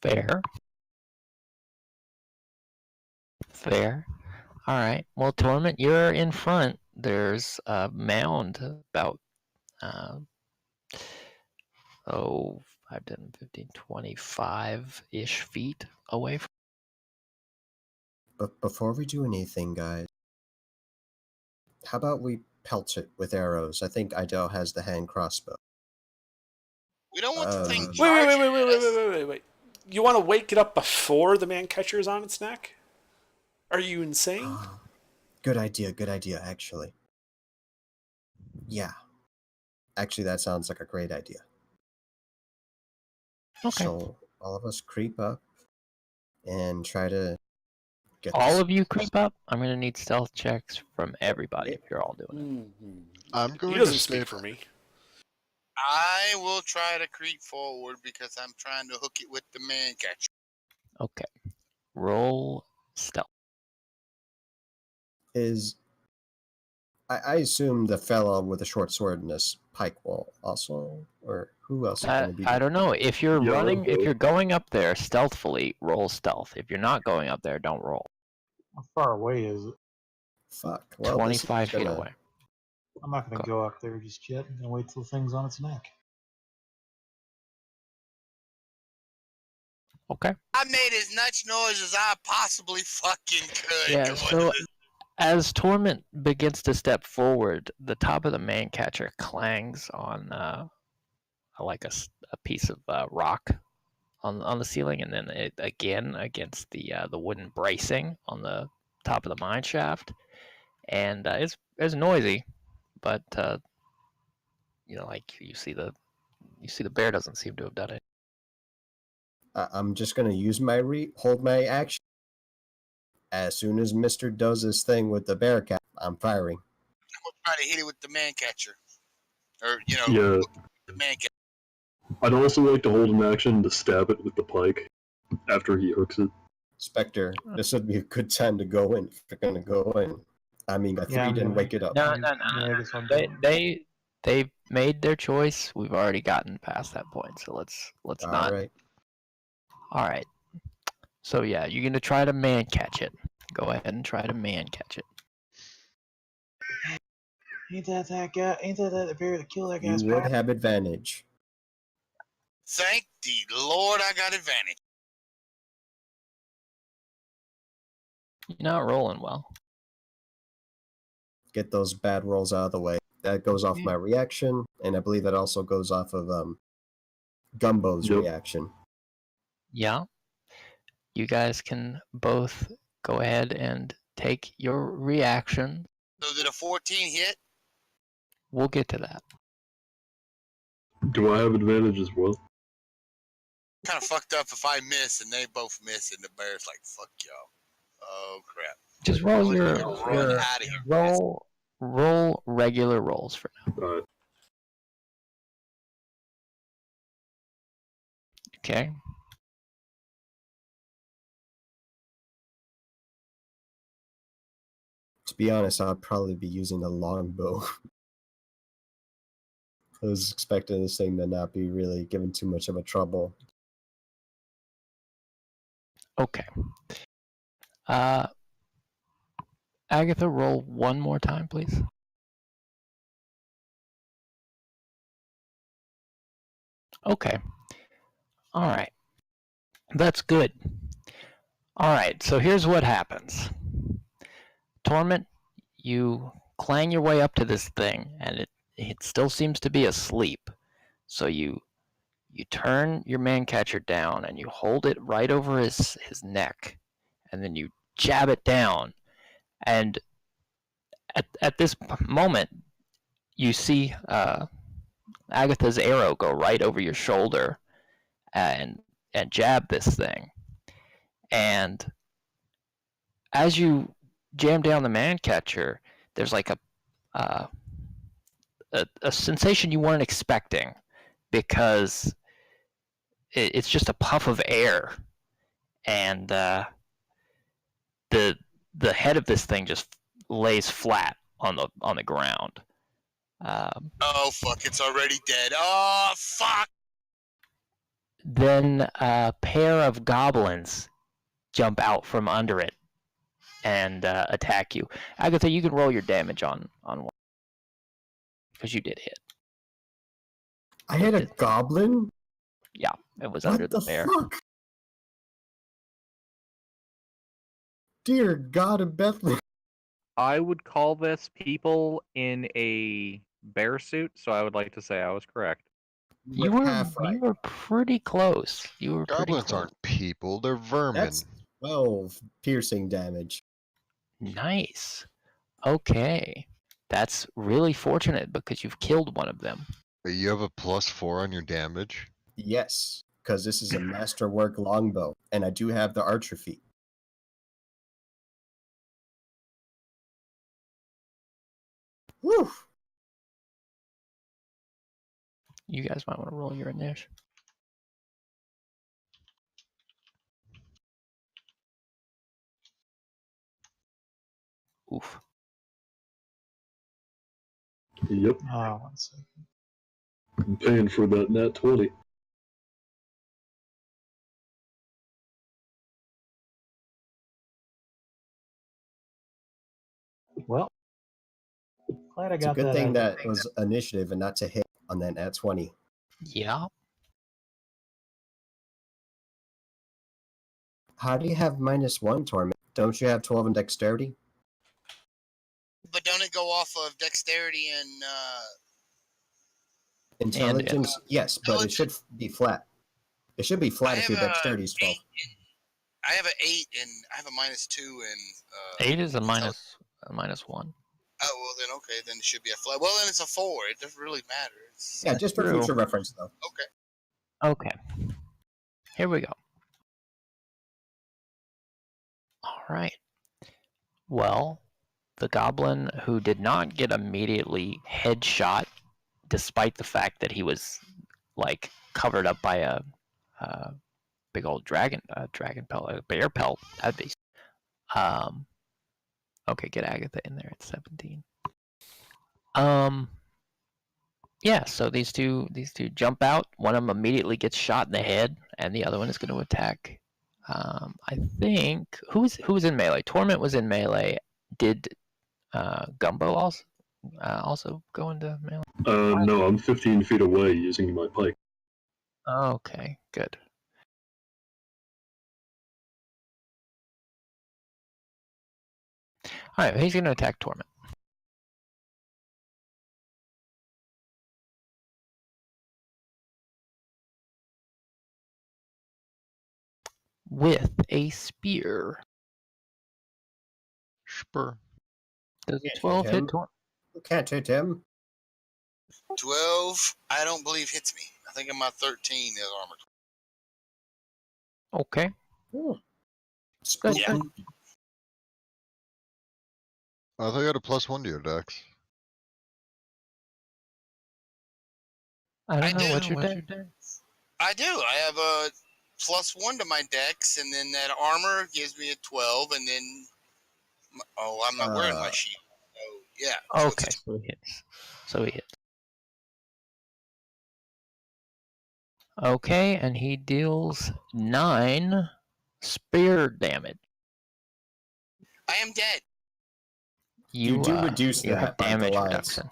Fair. Fair. All right. Well, Torment, you're in front. There's a mound about, uh, 5, 10, 15, 25-ish feet away from. But before we do anything, guys, how about we pelt it with arrows? I think Idel has the hand crossbow. We don't want the thing Um, charging at us. Wait. You want to wake it up before the man catcher is on its neck? Are you insane? Good idea, actually. Yeah. Actually, that sounds like a great idea. Okay. So, all of us creep up and try to get All this. of you creep up. I'm gonna need stealth checks from everybody if you're all doing it. I'm He going to doesn't stay. speak for me. I will try to creep forward because I'm trying to hook it with the man catcher. Okay. Roll stealth. I assume the fellow with the short sword and this pike will also, or who else is going to be? I don't know. If you're Yeah, running, I'll if go. you're going up there stealthfully, roll stealth. If you're not going up there, don't roll. How far away is it? Fuck. Well, this is 25 feet gonna- away. I'm not going to go up there just yet. I'm going to wait till the thing's on its neck. Okay. I made as much noise as I possibly fucking could. Yeah, going so to this. as Torment begins to step forward, the top of the man catcher clangs on like a piece of rock on the ceiling, and then it again against the wooden bracing on the top of the mine shaft, and it's noisy, but like you see the bear doesn't seem to have done it. I'm just gonna use my hold my action. As soon as Mister does his thing with the bear cat, I'm firing. I'm going to try to hit it with the man catcher. Or, Yeah. the man catcher. I'd also like to hold an action to stab it with the pike after he hooks it. Spectre, this would be a good time to go in. If you're gonna go in, I mean, a 3 I'm didn't gonna- wake it up. No. Yeah, I guess I'll go. They've made their choice. We've already gotten past that point, so let's All not. right. All right. So yeah, you're gonna try to man catch it. Go ahead and try to man catch it. Ain't that guy? Ain't that bear that killed that You guy's would pal? have advantage. Thank the Lord I got advantage. You're not rolling well. get those bad rolls out of the way. That goes off Okay. my reaction, and I believe that also goes off of Gumbo's Yep. reaction. Yeah. You guys can both go ahead and take your reaction. So did a 14 hit? We'll get to that. Do I have advantage as well? Kind of fucked up if I miss and they both miss, and the bear's like, "Fuck y'all." Oh crap! Just roll I'm your, gonna run your out of here. roll regular rolls for now. Alright. Okay. To be honest, I'd probably be using the longbow. I was expecting this thing to not be really given too much of a trouble. Okay. Agatha, roll one more time, please. Okay. All right. That's good. All right. So here's what happens. Torment, you clang your way up to this thing, and it still seems to be asleep. So you turn your man catcher down and you hold it right over his neck, and then you jab it down. And at this moment, you see Agatha's arrow go right over your shoulder and jab this thing. And as you jam down the man catcher, there's like a sensation you weren't expecting, because it's just a puff of air, and the head of this thing just lays flat on the ground. Oh fuck! It's already dead. Oh fuck! Then a pair of goblins jump out from under it and attack you. Agatha, you can roll your damage on one, because you did hit. I hit a goblin? Yeah, it was under What the the bear. fuck? Dear God of Bethlehem. I would call this people in a bear suit, so I would like to say I was correct. You were half right. you were pretty close. You were pretty Goblins close. aren't people, they're vermin. That's 12 piercing damage. Nice. Okay. That's really fortunate, because you've killed one of them. But you have a +4 on your damage? Yes, because this is a masterwork longbow, and I do have the archer feat. Woo! You guys might want to roll your initiative. Oof. Yep. 1 second. I'm paying for that nat 20. Well, glad I It's a got good that. thing idea. that was initiative and not to hit on that nat 20. Yeah. How do you have -1, Torment? Don't you have 12 in dexterity? But don't it go off of dexterity and Intelligence? Yes, but it should be flat. It should be flat if your dexterity is 12. I have an 8 and I have a -2 and 8 is a minus -1. Oh well, then okay, then it should be a flat. Well, then it's a 4. It doesn't really matter. It's, Yeah, just for true. future reference, though. okay. Okay. Here we go. All right. Well, the goblin who did not get immediately headshot, despite the fact that he was like covered up by a big old dragon pelt, a bear pelt. That'd be. Okay, get Agatha in there at 17. Yeah. So these two jump out. One of them immediately gets shot in the head, and the other one is going to attack. I think who's in melee? Torment was in melee. Did Gumbo also go into melee? No, I'm 15 feet away using my pike. Okay, good. All right, he's going to attack Torment. with a spear. Spur. Does a Can't hit 12 hit him. Torment? Can't hit him. 12, I don't believe hits me. I think I'm at 13 is armor. Okay. Ooh. Good. Yeah. Good. I thought you had a +1 to your dex. I don't know. do. What's your deck? I do. I have a +1 to my dex, and then that armor gives me a 12, and then I'm not wearing my sheet. So yeah. So Okay. it's So he hits. So he hits. Okay, and he deals 9 spear damage. I am dead. You do reduce you have that by damage Goliaths. reduction.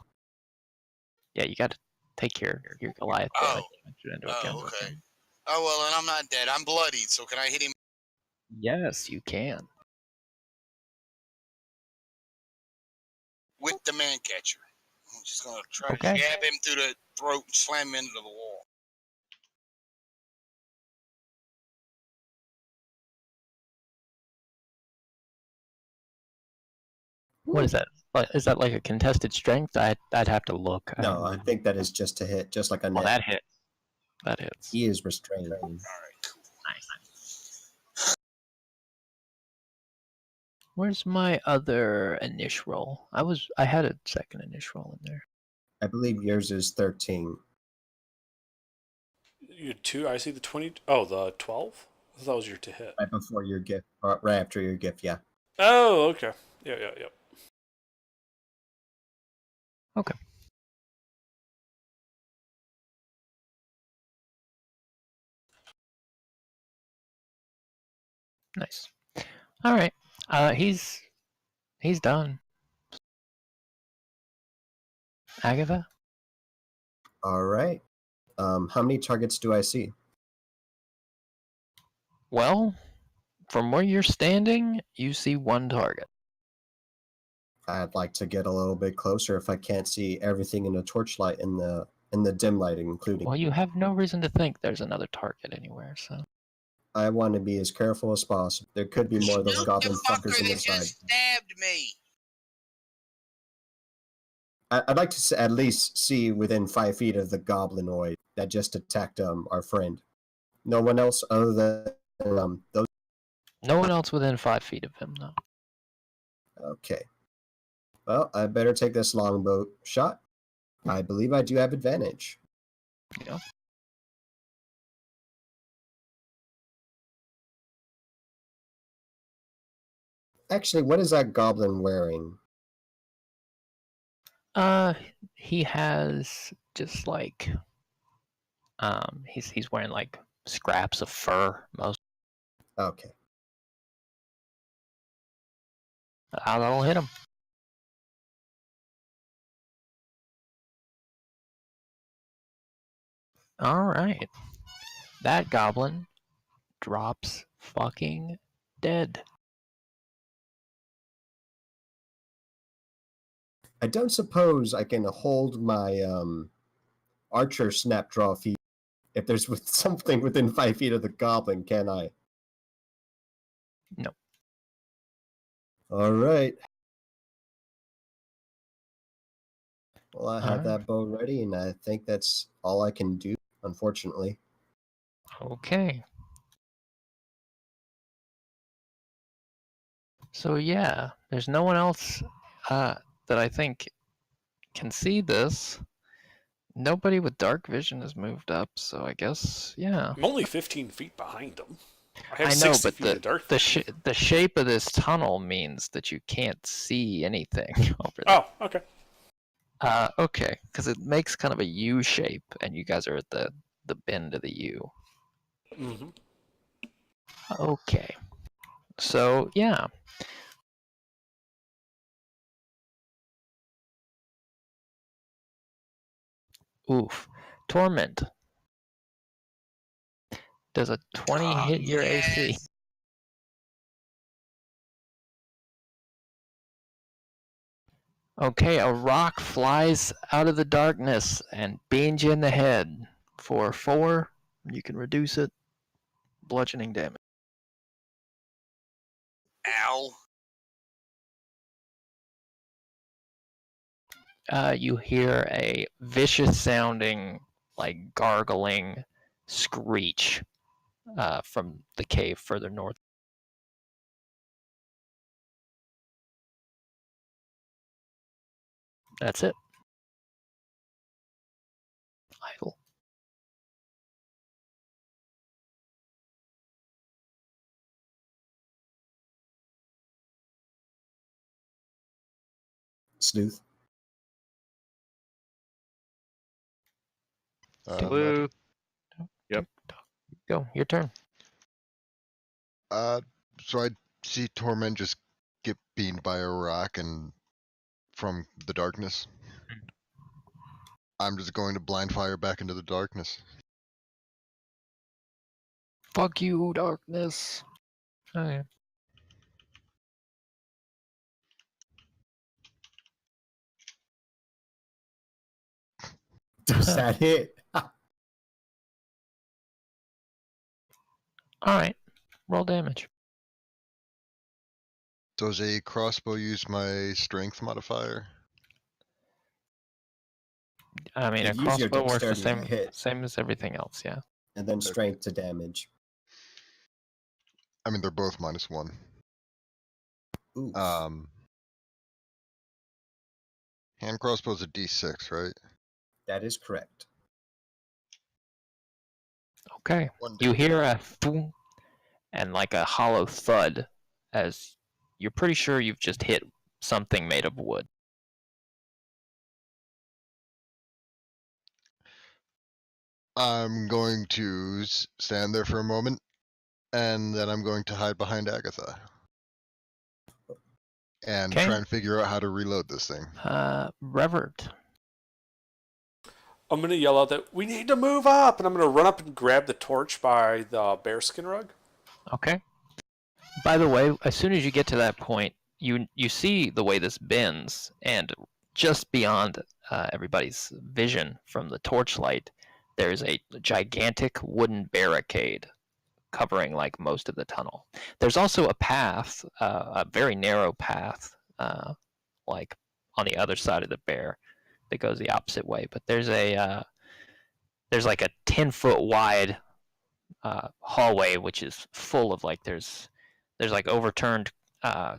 Yeah, you got to take your Goliath damage into account. Okay. Oh well, and I'm not dead. I'm bloodied. So can I hit him? Yes, you can. With the man catcher. I'm just gonna try Okay. to jab him through the throat and slam him into the wall. What is that? Is that like a contested strength? I'd have to look. No, I think that is just to hit, just like a net. that hits. That hits. He is restrained. All right, cool. Nice. Where's my other initial roll? I had a second initial roll in there. I believe yours is 13. You had 2. I see the 20. Oh, the 12. I thought that was your to hit. Right before your gift, or right after your gift, yeah. Oh, okay. Yeah. Okay. Nice. All right. He's done. Agatha? All right. How many targets do I see? Well, from where you're standing, you see 1 target. I'd like to get a little bit closer if I can't see everything in the torchlight in the dim lighting, including. Well, you have no reason to think there's another target anywhere, so. I want to be as careful as possible. There could be more of those Shoot goblin the fuckers fucker on the that side. just stabbed me. I'd like to at least see within 5 feet of the goblinoid that just attacked our friend. No one else other than those. No one else within 5 feet of him, though. Okay. Well, I better take this longbow shot. I believe I do have advantage. Yeah. Actually, what is that goblin wearing? He has just like, he's wearing like scraps of fur most. Okay. That'll hit him. All right. That goblin drops fucking dead. I don't suppose I can hold my archer snap draw feat if there's something within 5 feet of the goblin, can I? No. All right. Well, I have that bow ready, and I think that's all I can do, unfortunately. Okay. So yeah, there's no one else that I think can see this. Nobody with dark vision has moved up, so I guess, yeah. I'm only 15 feet behind them. I have I know, 60 but feet of dark vision. the shape of this tunnel means that you can't see anything over there. Oh, okay. Okay, because it makes kind of a U shape, and you guys are at the bend of the U. Mm-hmm. Okay, so yeah. Oof. Torment. Does a 20 hit your AC? Okay, a rock flies out of the darkness and beans you in the head. For 4, you can reduce it. Bludgeoning damage. Ow. You hear a vicious sounding, like gargling screech from the cave further north. That's it. Idle. Sleuth. I'm ready. Blue. Yep. Go. Your turn. So I see Torment just get beamed by a rock and from the darkness. I'm just going to blind fire back into the darkness. Fuck you, darkness. Okay. Does that hit? All right. Roll damage. Does a crossbow use my strength modifier? I mean, You a use your crossbow works the dexterity to hit. same as everything else. Yeah. And then strength to damage. I mean, they're both -1. Ooh. Hand crossbow's a D6, right? That is correct. Okay. You hear a thunk and like a hollow thud as you're pretty sure you've just hit something made of wood. I'm going to stand there for a moment, and then I'm going to hide behind Agatha. And Okay. try and figure out how to reload this thing. Revert. I'm going to yell out that we need to move up, and I'm going to run up and grab the torch by the bearskin rug. Okay. By the way, as soon as you get to that point, you see the way this bends, and just beyond everybody's vision from the torchlight, there's a gigantic wooden barricade covering like most of the tunnel. There's also a path, a very narrow path, like on the other side of the bear that goes the opposite way. But there's like a 10-foot wide hallway which is full of like there's like overturned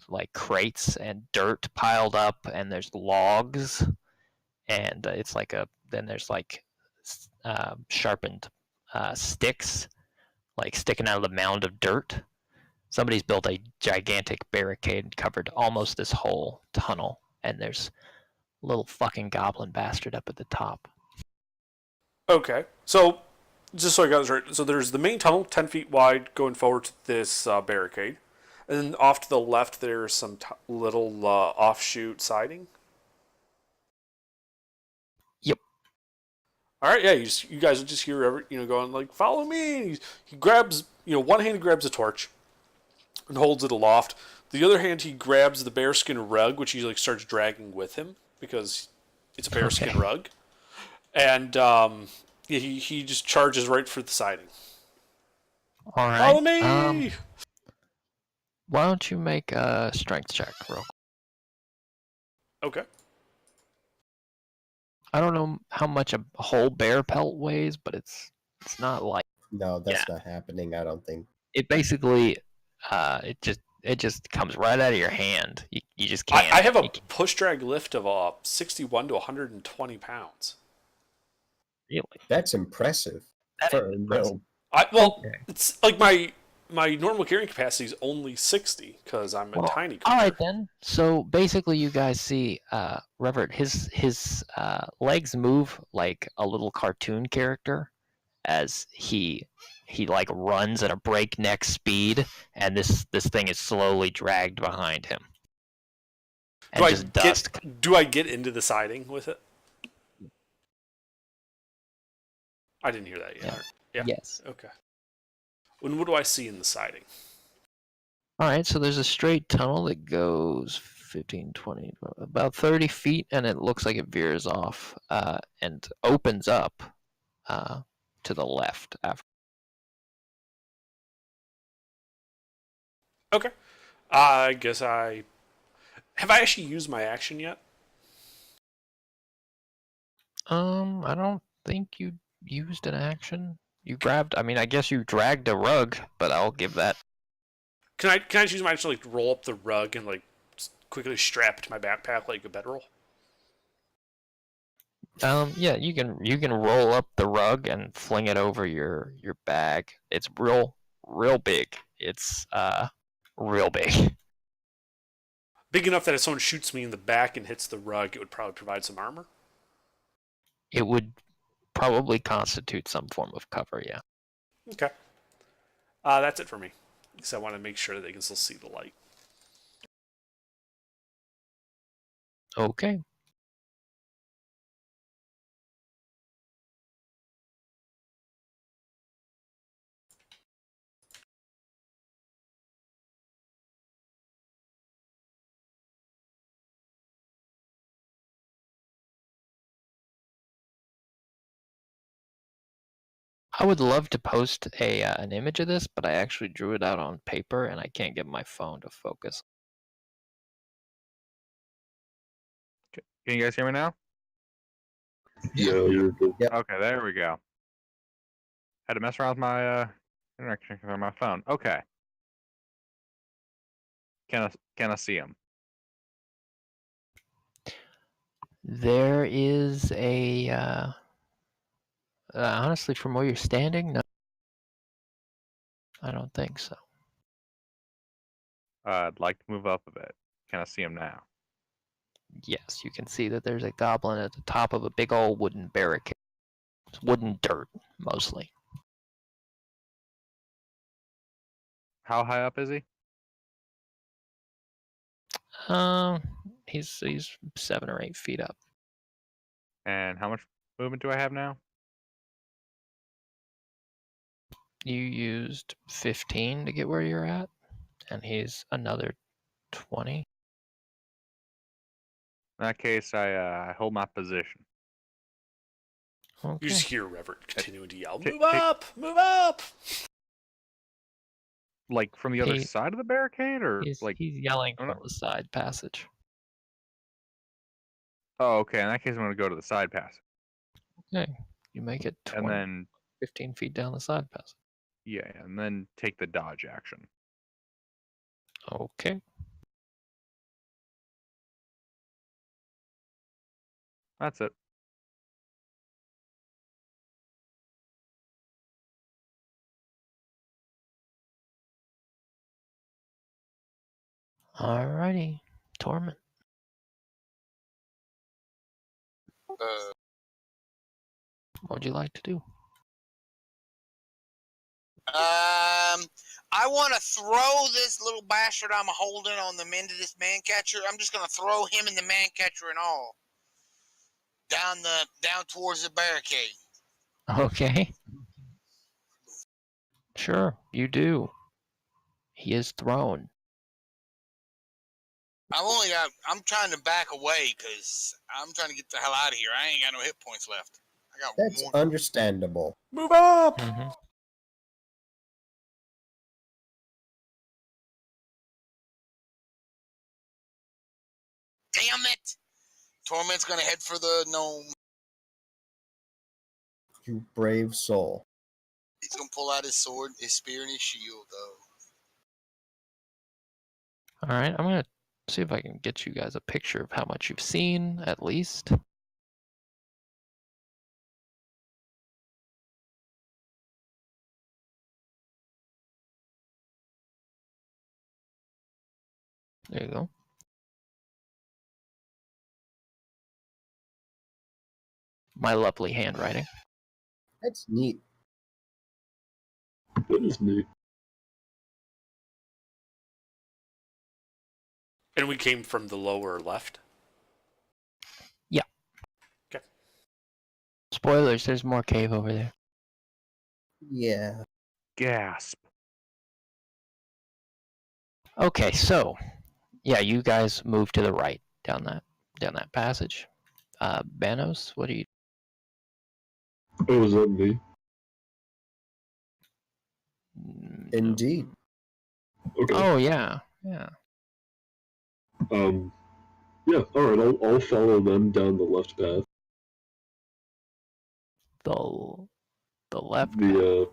like crates and dirt piled up, and there's logs, and it's like then there's like sharpened sticks like sticking out of the mound of dirt. Somebody's built a gigantic barricade and covered almost this whole tunnel, and there's a little fucking goblin bastard up at the top. Okay, so just so I got this right, so there's the main tunnel, 10 feet wide, going forward to this barricade. And then off to the left, there's some little offshoot siding. Yep. All right, yeah, you guys will just hear going like, "Follow me!" He grabs, one hand he grabs a torch and holds it aloft. The other hand he grabs the bearskin rug, which he like starts dragging with him because it's a bearskin rug, and he just charges right for the siding. All right. Follow me! Why don't you make a strength check, real quick? Okay. I don't know how much a whole bear pelt weighs, but it's not like No, that's not happening, I don't think. it. Basically, it just comes right out of your hand. You just can't. I have a push drag lift of 61 to 120 pounds. Really? That's impressive. No. It's like my normal carrying capacity is only 60 because I'm a tiny creature. All right then. So basically, you guys see Revert. His legs move like a little cartoon character as he like runs at a breakneck speed, and this thing is slowly dragged behind him. And do I get into the siding with it? I didn't hear that yet. Yeah. Yes. Okay. And what do I see in the siding? All right, so there's a straight tunnel that goes 15, 20, about 30 feet, and it looks like it veers off and opens up to the left after. Okay. I guess I have I actually used my action yet? I don't think you used an action. You grabbed. I mean, I guess you dragged a rug, but I'll give that. Can I just use my action to like roll up the rug and like quickly strap it to my backpack like a bedroll? Yeah, you can roll up the rug and fling it over your bag. It's real big. It's real big. Big enough that if someone shoots me in the back and hits the rug, it would probably provide some armor. It would probably constitute some form of cover. Yeah. Okay. That's it for me. Because I want to make sure that they can still see the light. Okay. I would love to post an image of this, but I actually drew it out on paper and I can't get my phone to focus. Can you guys hear me now? Yeah, you're good. Yep. Okay, there we go. Had to mess around with my internet connection on my phone. Okay. Can I see him? There is honestly, from where you're standing, no, I don't think so. I'd like to move up a bit. Can I see him now? Yes, you can see that there's a goblin at the top of a big old wooden barricade. It's wooden dirt, mostly. How high up is he? Um, he's 7 or 8 feet up. And how much movement do I have now? You used 15 to get where you're at, and he's another 20. In that case, I hold my position. Okay. You just hear Reverend continuing to yell, Tick, "Move up! Move up!" Like from the other He- side of the barricade, or He's like? yelling I'm from not- the side passage. Oh, okay. In that case, I'm going to go to the side pass, Okay, you make it and 20, then 15 feet down the side passage. yeah, and then take the dodge action. Okay. That's it. Alrighty, Torment. What would you like to do? I want to throw this little bastard I'm holding on the end of this man catcher. I'm just gonna throw him and the man catcher and all down towards the barricade. Okay. Sure, you do. He is thrown. I'm trying to back away because I'm trying to get the hell out of here. I ain't got no hit points left. I got That's one. understandable. Move up! Mm-hmm. Damn it! Torment's gonna head for the gnome. You brave soul. He's gonna pull out his sword, his spear, and his shield, though. Alright, I'm going to see if I can get you guys a picture of how much you've seen, at least. There you go. My lovely handwriting. That's neat. That is neat. And we came from the lower left. Yeah. Okay. Spoilers, there's more cave over there. Yeah. Gasp. Okay, so yeah, you guys move to the right down that passage. Banos, what do you? Oh, is that me? Indeed. Okay. Oh yeah, Yeah. Yeah. All right. I'll follow them down the left path. The left path.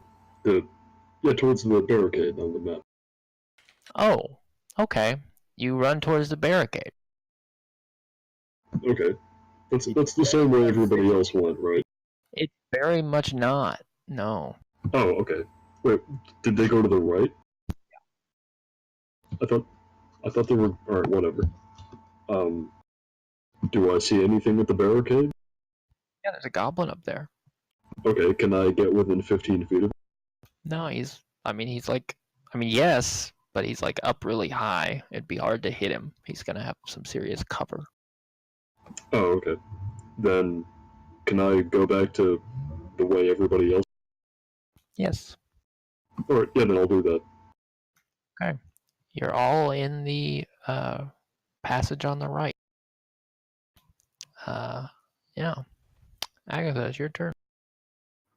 The yeah, towards the barricade on the map. Oh, okay. You run towards the barricade. Okay. That's the same way everybody else went, right? It's very much not. No. Oh, okay. Wait, did they go to the right? I thought they were. All right, whatever. Um, do I see anything at the barricade? Yeah, there's a goblin up there. Okay, can I get within 15 feet of it? No, he's like, yes, but he's like up really high. It'd be hard to hit him. He's gonna have some serious cover. Oh, okay. Then can I go back to the way everybody else? Yes. All right, yeah, then I'll do that. Okay. You're all in the passage on the right. Yeah. Agatha, it's your turn.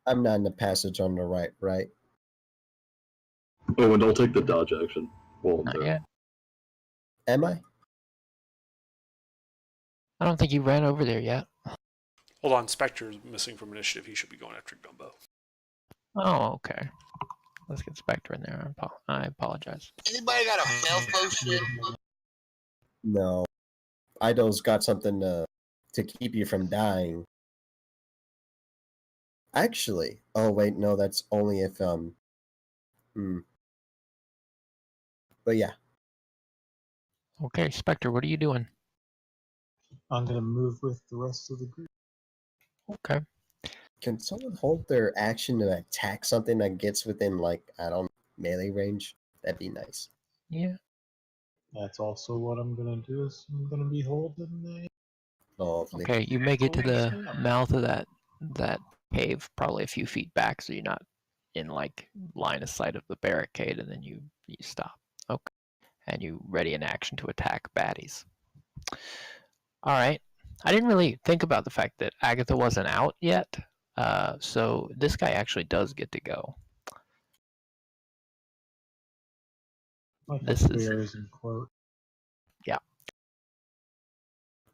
I'm not in the passage on the right, right? Oh, and I'll take the dodge action while I'm Not there. yet. Am I? I don't think you ran over there yet. Hold on, Spectre's missing from initiative. He should be going after Gumbo. Oh, okay. Let's get Spectre in there. I apologize. Anybody got a health potion? No. Idol's got something to keep you from dying. Actually, oh wait, no, that's only if But yeah, Okay, Spectre, what are you doing? I'm gonna move with the rest of the group. Okay. can someone hold their action to attack something that gets within, like, I don't know, melee range? That'd be nice. Yeah. That's also what I'm gonna do. Is I'm gonna be holding Lovely. Okay, you make it to the Stab. mouth of that cave, probably a few feet back, so you're not in like line of sight of the barricade, and then you stop. Okay. And you ready an action to attack baddies. All right. I didn't really think about the fact that Agatha wasn't out yet, so this guy actually does get to go. Like This the is bears in quote.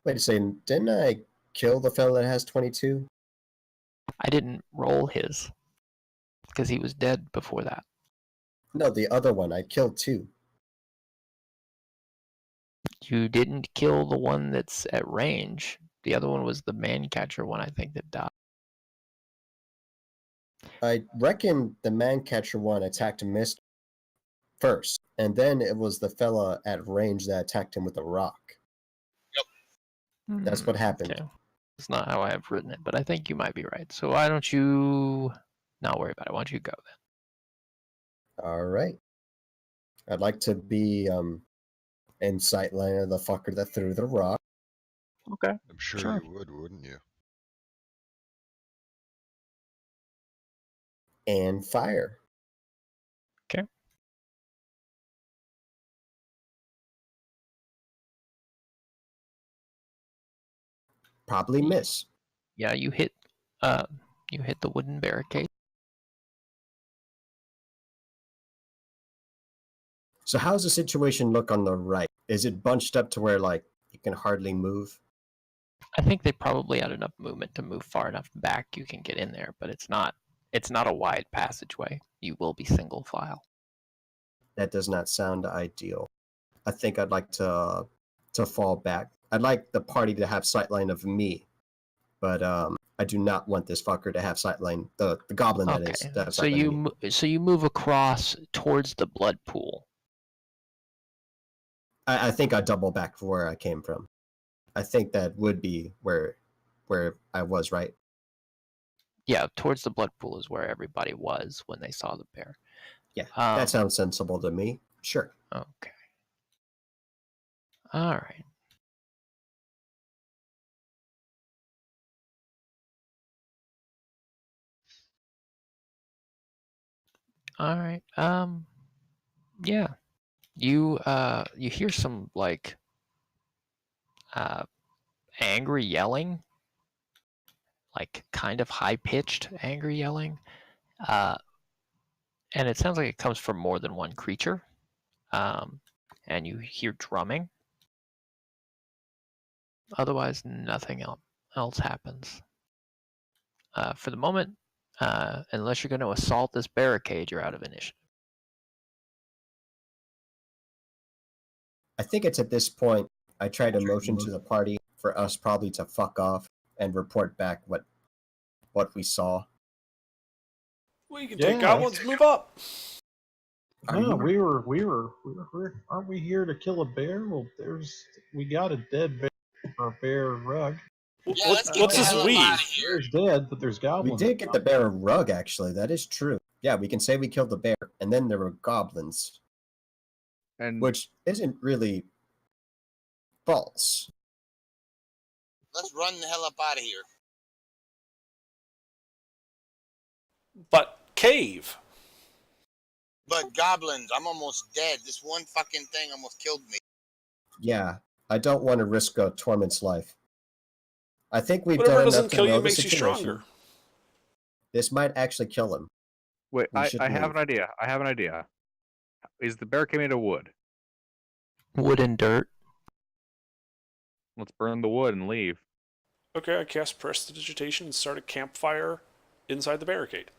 Wait a second, didn't I kill the fellow that has 22? I didn't roll his because he was dead before that. No, the other one. I killed 2. You didn't kill the one that's at range. The other one was the man catcher one, I think, that died. I reckon the man catcher one attacked Mist first, and then it was the fella at range that attacked him with a rock. That's what happened. Okay. That's not how I have written it, but I think you might be right. So why don't you not worry about it? Why don't you go then? All right. I'd like to be in sight line of the fucker that threw the rock. Okay. I'm sure Sure. you would, wouldn't you? And fire. Okay. Probably miss. Yeah, you hit the wooden barricade. So how's the situation look on the right? Is it bunched up to where, like, you can hardly move? I think they probably had enough movement to move far enough back you can get in there, but it's not a wide passageway. You will be single file. That does not sound ideal. I think I'd like to fall back. I'd like the party to have sightline of me, but I do not want this fucker to have sightline. The goblin that is. Okay. That's So you move across towards the blood pool. I think I double back to where I came from. I think that would be where I was, right? Yeah, towards the blood pool is where everybody was when they saw the bear. Yeah, that sounds sensible to me. Sure. Okay. All right. All right. Yeah. You hear some like angry yelling, like kind of high-pitched angry yelling. And it sounds like it comes from more than one creature. and you hear drumming. Otherwise, nothing else happens. For the moment, unless you're going to assault this barricade, you're out of initiative. I think it's at this point I try to motion to the party for us probably to fuck off and report back what we saw. We can Yeah. take goblins, move up. No, we were. Aren't we here to kill a bear? Well, we got a dead bear or a bear rug. Yeah, let's get What's the this hell up we? out of here. Bear's dead, but there's We goblins. did get the bear a rug, actually. That is true. Yeah, we can say we killed the bear, and then there were goblins, And which isn't really false. Let's run the hell up out of here. But cave. But goblins, I'm almost dead. This one fucking thing almost killed me. Yeah, I don't want to risk a Torment's life. I think we've Whatever done enough doesn't to kill know you the makes you situation. stronger. This might actually kill him. wait, We I should have leave. an idea. I have an idea. Is the barricade made of wood? Wood and dirt. Let's burn the wood and leave. Okay, I cast Prestidigitation and start a campfire inside the barricade.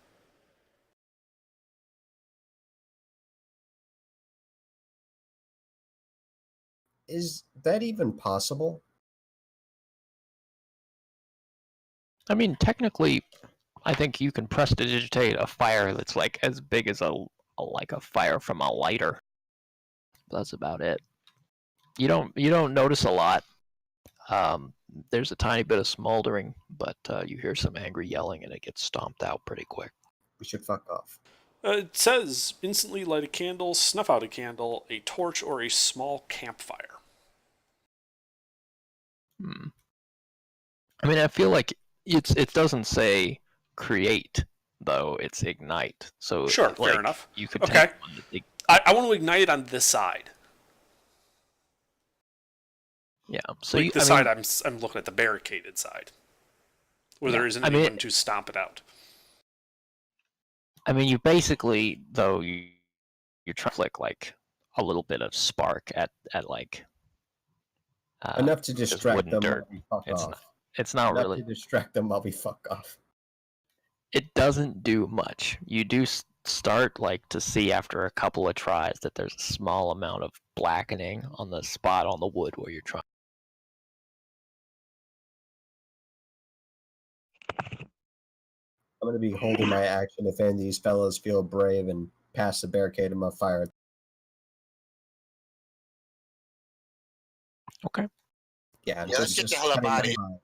Is that even possible? I mean, technically, I think you can prestidigitate a fire that's like as big as a fire from a lighter. That's about it. You don't notice a lot. There's a tiny bit of smoldering, but you hear some angry yelling, and it gets stomped out pretty quick. We should fuck off. It says instantly light a candle, snuff out a candle, a torch, or a small campfire. I mean, I feel like it doesn't say create though; it's ignite. So Sure, like, fair enough. You could Okay. take one that I want to ignite it on this side. yeah. So Like you, the I side mean, I'm looking at the barricaded side, where Yeah, there isn't I mean- anyone to stomp it out. I mean, you basically though you're trying to flick like a little bit of spark at like Enough to just distract wood and them dirt. while we fuck It's off. not. It's not Enough really. to distract them while we fuck off. It doesn't do much. You do start like to see after a couple of tries that there's a small amount of blackening on the spot on the wood where you're trying. I'm going to be holding my action if any of these fellows feel brave and pass the barricade in my fire. Okay. Yeah, let's get the hell up cutting outta them here. by.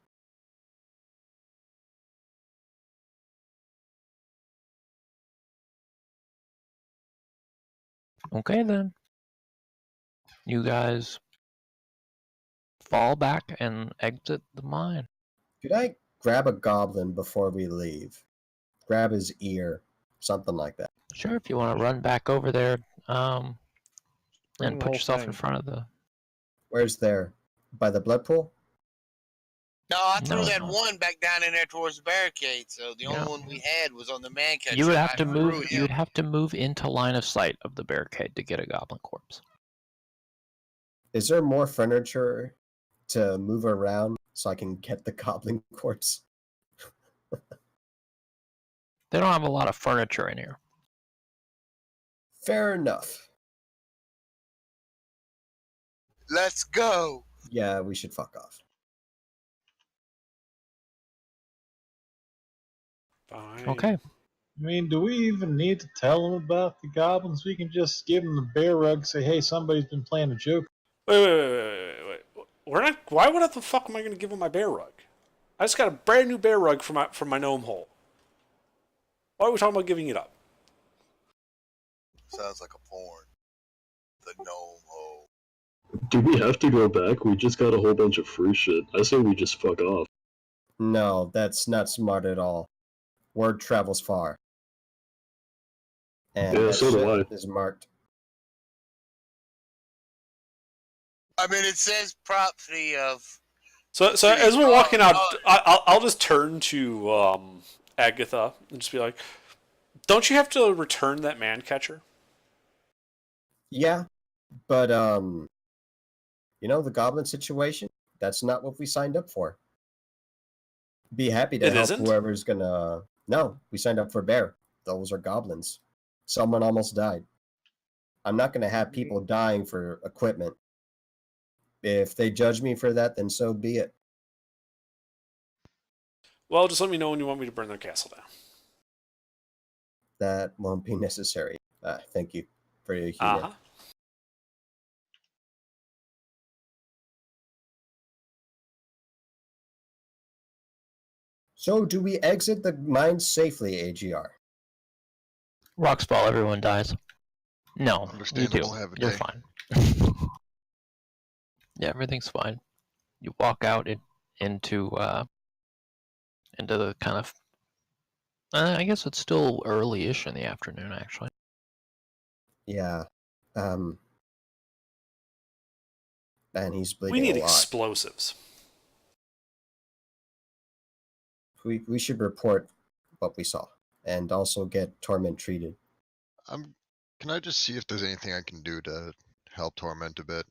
Okay then. You guys fall back and exit the mine. Could I grab a goblin before we leave? Grab his ear, something like that. Sure, if you want to run back over there, Bring and the put whole yourself in thing. front of the. Where's there? By the blood pool? No, I threw No, that no. one back down in there towards the barricade. So the Yeah. only one we had was on the man catcher. You would have to I move. threw You would him. have to move into line of sight of the barricade to get a goblin corpse. Is there more furniture to move around so I can get the goblin corpse? They don't have a lot of furniture in here. Fair enough. Let's go. Yeah, we should fuck off. Fine. Okay. I mean, do we even need to tell them about the goblins? We can just give them the bear rug, say, hey, somebody's been playing a joke. Wait. We're not. Why would the fuck am I going to give him my bear rug? I just got a brand new bear rug from my gnome hole. Why are we talking about giving it up? Sounds like a porn. The gnome hole. Do we have to go back? We just got a whole bunch of free shit. I say we just fuck off. No, that's not smart at all. Word travels far. And Yeah, that so do shit I. is marked. I mean, it says property of. So as we're walking out, I'll just turn to Agatha and just be like, "Don't you have to return that man catcher?" Yeah, But the goblin situation, that's not what we signed up for. Be happy to It help isn't? whoever's gonna. No, we signed up for bear. Those are goblins. Someone almost died. I'm not gonna have people dying for equipment. If they judge me for that, then so be it. Well, just let me know when you want me to burn their castle down. That won't be necessary. Thank you for your humor. Uh-huh. So, do we exit the mine safely, AGR? Rocks fall, everyone dies. No, you do. Understandable, have a You're day. fine. Yeah, everything's fine. You walk out into the kind of. I guess it's still early-ish in the afternoon, actually. Yeah. Man, he's We bleeding need a lot. explosives. We should report what we saw and also get Torment treated. Can I just see if there's anything I can do to help Torment a bit?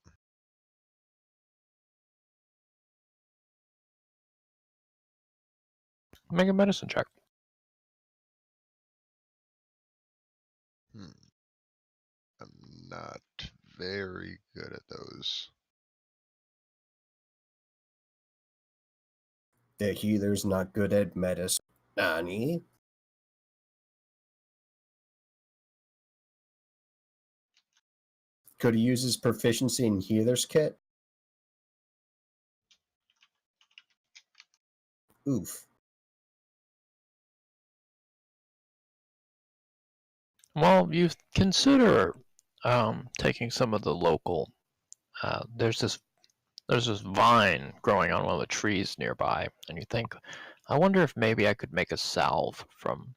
Make a medicine check. I'm not very good at those. The healer's not good at medicine. Nani? Could he use his proficiency in healer's kit? Oof. Well, you consider taking some of the local. There's this vine growing on one of the trees nearby, and you think, I wonder if maybe I could make a salve from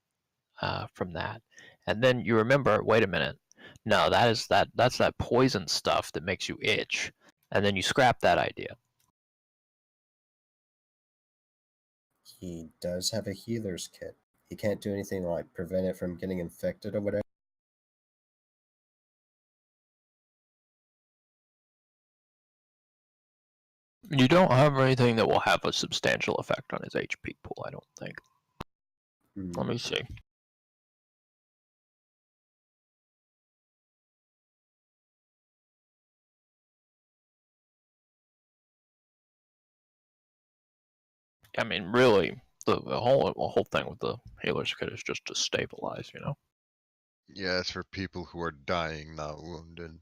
that. And then you remember, wait a minute, no, that's that poison stuff that makes you itch. And then you scrap that idea. He does have a healer's kit. He can't do anything like prevent it from getting infected or whatever. You don't have anything that will have a substantial effect on his HP pool, I don't think. Let me see. I mean, really, the whole thing with the healer's kit is just to stabilize, you know? Yeah, it's for people who are dying, not wounded.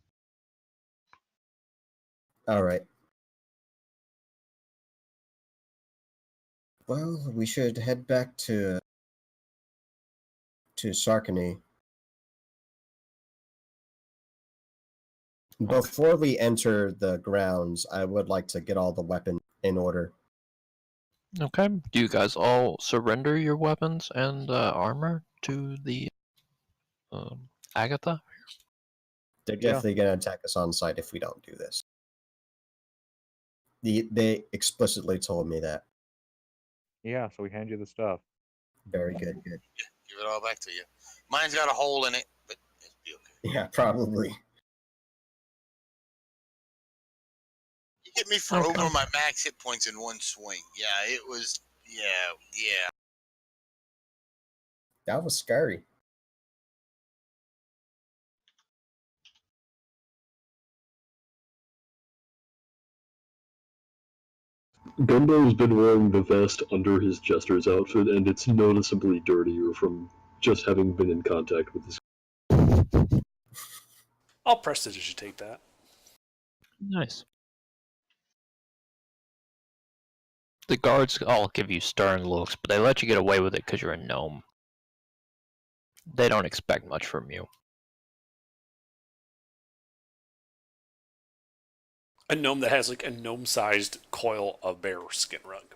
All right. Well, we should head back to Sarkany. Before we enter the grounds, I would like to get all the weapons in order. Okay. Do you guys all surrender your weapons and armor to the Agatha? They're definitely going to attack us on site if we don't do this. They explicitly told me that. Yeah, so we hand you the stuff. Very good. Give it all back to you. Mine's got a hole in it, but it'll be okay. Yeah, probably. You hit me for over my max hit points in one swing. Yeah, it was. Yeah. That was scary. Gumbo's been wearing the vest under his jester's outfit, and it's noticeably dirtier from just having been in contact with this. I'll prestidigitate that. Nice. The guards all give you stern looks, but they let you get away with it because you're a gnome. They don't expect much from you. A gnome that has like a gnome-sized coil of bear skin rug.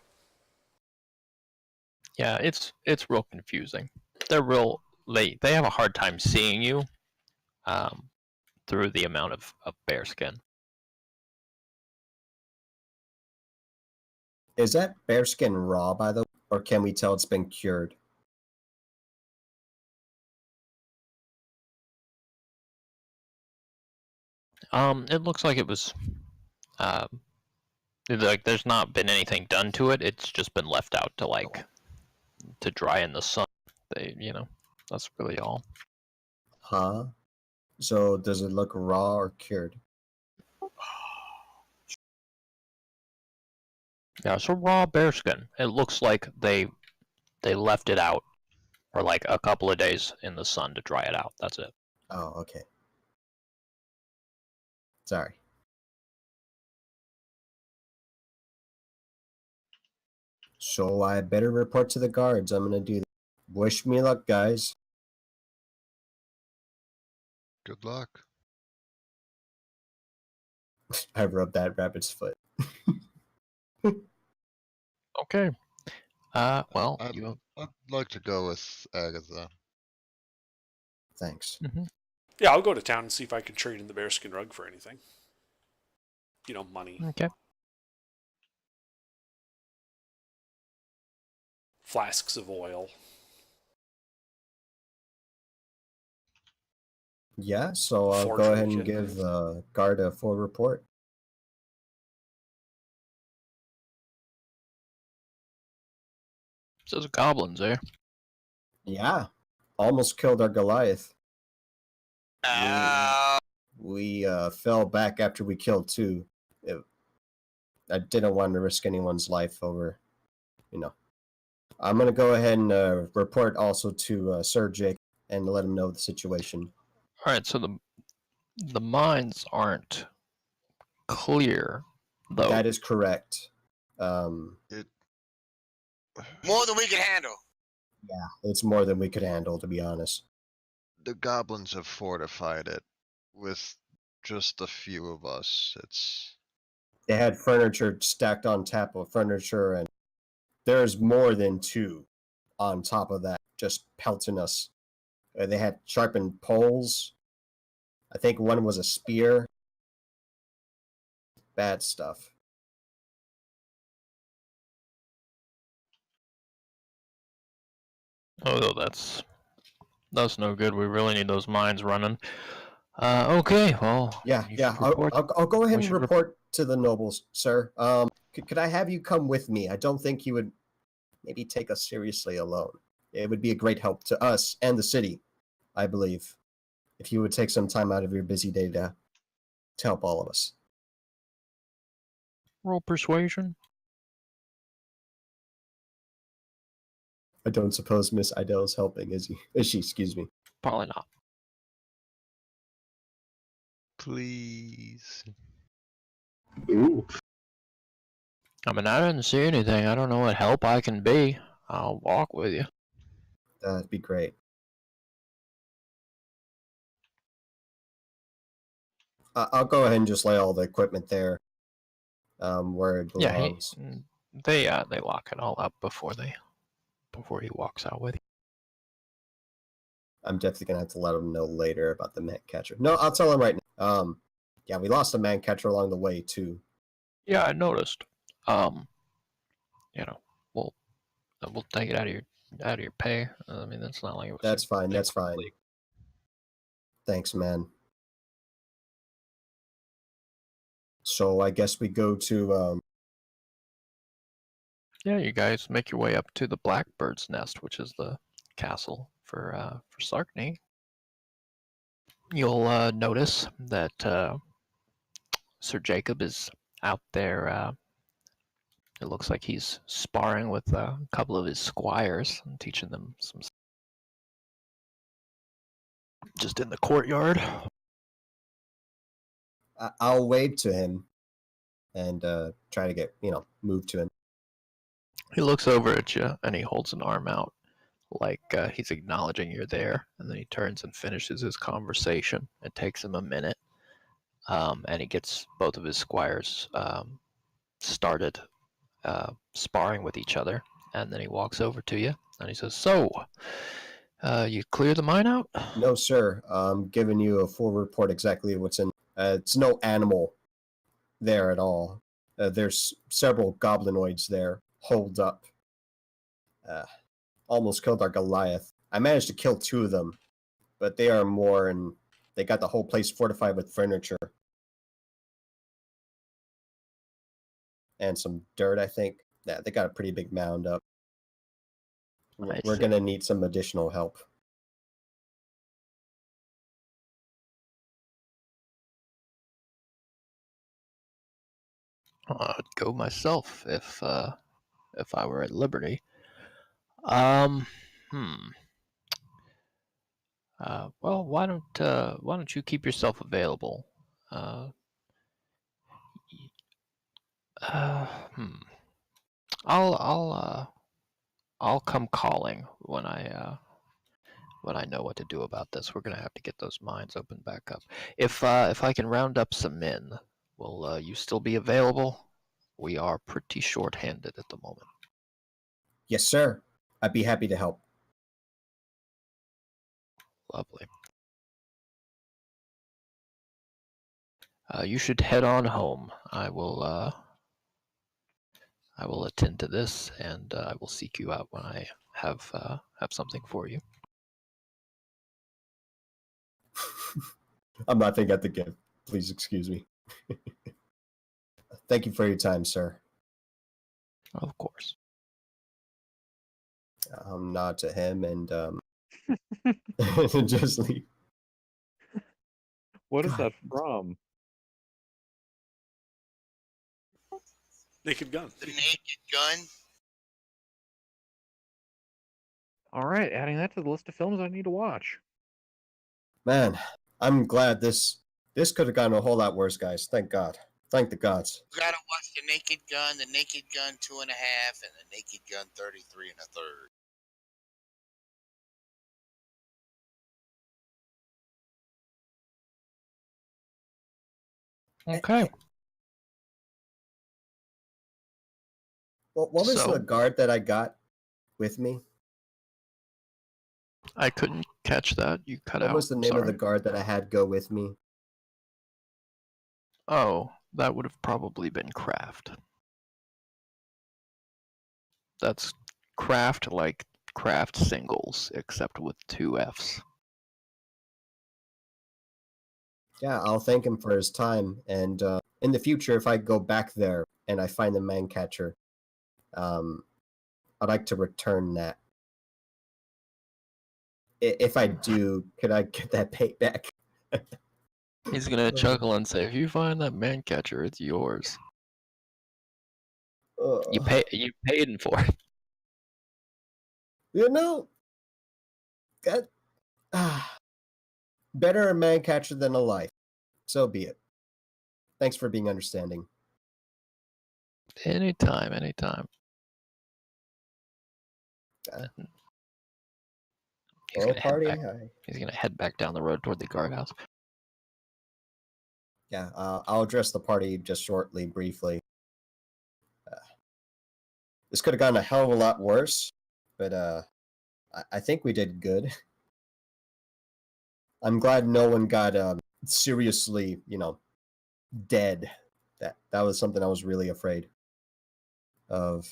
Yeah, it's real confusing. They're real late. They have a hard time seeing you through the amount of bear skin. Is that bearskin raw, by the way, or can we tell it's been cured? It looks like it was. Like there's not been anything done to it. It's just been left out to dry in the sun. That's really all. Huh? So does it look raw or cured? Yeah, it's a raw bearskin. It looks like they left it out for like a couple of days in the sun to dry it out. That's it. Oh, okay. Sorry. So I better report to the guards. I'm gonna do that. Wish me luck, guys. Good luck. I rubbed that rabbit's foot. Okay. Well, I'd, you. I'd like to go with Agatha. Thanks. Mhm. Yeah, I'll go to town and see if I can trade in the bearskin rug for anything. Money. Okay. Flasks of oil. Yeah, so I'll go Forgery ahead and kit. give the guard a full report. So there's goblins there. Yeah, almost killed our Goliath. Uh, We fell back after we killed two. I didn't want to risk anyone's life over, I'm going to go ahead and report also to Sir Jake and let him know the situation. All right. So the mines aren't clear, though. That is correct. It. more than we can handle. Yeah, it's more than we could handle, to be honest. The goblins have fortified it with just a few of us. It's. They had furniture stacked on top of furniture, and there's more than two on top of that, just pelting us. They had sharpened poles. I think one was a spear. Bad stuff. Oh, that's no good. We really need those mines running. Okay. Well. Yeah, you yeah. should report. I'll go ahead we and should report to the nobles, sir. Could I have you come with me? I don't think you would maybe take us seriously alone. It would be a great help to us and the city, I believe, if you would take some time out of your busy day to help all of us. Roll persuasion. I don't suppose Miss Idell is helping, is she? Excuse me. Probably not. Please. Ooh. I mean, I didn't see anything. I don't know what help I can be. I'll walk with you. That'd be great. I'll go ahead and just lay all the equipment there, where it Yeah, belongs. they lock it all up before he walks out with you. I'm definitely gonna have to let him know later about the man catcher. No, I'll tell him right now. Yeah, we lost a man catcher along the way too. Yeah, I noticed. We'll take it out of your pay. I mean, that's not like it was. That's fine. big That's fine. league. Thanks, man. So I guess we go to Yeah, you guys make your way up to the Blackbird's Nest, which is the castle for Sarkney. You'll notice that Sir Jacob is out there. It looks like he's sparring with a couple of his squires and teaching them some. Just in the courtyard. I'll wave to him and try to get moved to him. He looks over at you and he holds an arm out like he's acknowledging you're there, and then he turns and finishes his conversation. It takes him a minute, and he gets both of his squires started sparring with each other, and then he walks over to you and he says, "So, you clear the mine out?" No, sir. I'm giving you a full report exactly what's in. It's no animal there at all. There's several goblinoids there, holed up. Almost killed our Goliath. I managed to kill two of them, but they are more, and they got the whole place fortified with furniture. and some dirt, I think. Yeah, they got a pretty big mound up. I We're see. going to need some additional help. I'd go myself if I were at liberty. Hmm. Well, why don't you keep yourself available? Uh, uh, hmm. I'll come calling when I know what to do about this. We're gonna have to get those mines opened back up. If I can round up some men, will you still be available? We are pretty short-handed at the moment. Yes, sir. I'd be happy to help. Lovely. You should head on home. I will attend to this, and I will seek you out when I have something for you. I'm laughing at the gift. Please excuse me. Thank you for your time, sir. Of course. Nod to him and just leave. What is God. that from? Naked Gun. The Naked Gun. All right, adding that to the list of films I need to watch. Man, I'm glad this could have gotten a whole lot worse, guys. Thank God. Thank the gods. You gotta watch The Naked Gun, The Naked Gun 2.5, and The Naked Gun 33 1/3. Okay. What was So- the guard that I got with me? I couldn't catch that. You cut What out. was the name of the Sorry. guard that I had go with me? Oh, that would have probably been Craft. That's Craft like Craft singles, except with 2 Fs. Yeah, I'll thank him for his time. And in the future, if I go back there and I find the man catcher, I'd like to return that. If I do, could I get that payback? He's gonna chuckle and say, "If you find that man catcher, it's yours. You paid for it." You know, that better a man catcher than a life. So be it. Thanks for being understanding. Anytime. Uh, He's oh, gonna head party! back. He's gonna head back down the road toward the guardhouse. Yeah, I'll address the party just shortly, briefly. This could have gone a hell of a lot worse, but I think we did good. I'm glad no one got seriously, dead. That was something I was really afraid of.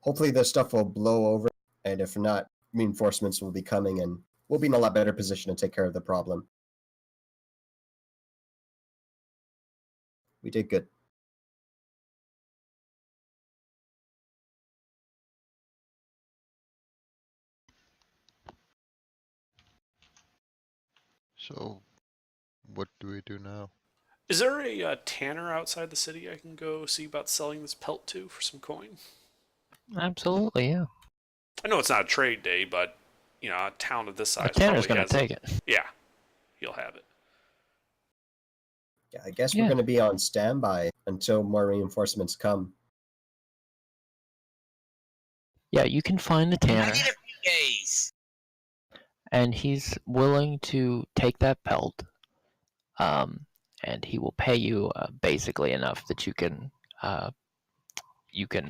Hopefully this stuff will blow over, and if not, reinforcements will be coming, and we'll be in a lot better position to take care of the problem. We did good. So, what do we do now? Is there a tanner outside the city I can go see about selling this pelt to for some coin? Absolutely, yeah. I know it's not a trade day, but a town of this size The tanner's probably gonna has take it. Yeah, he'll have it. Yeah, I guess we're going to be on standby until more reinforcements come. Yeah, you can find the I tanner, get a few days. and he's willing to take that pelt. And he will pay you basically enough that you can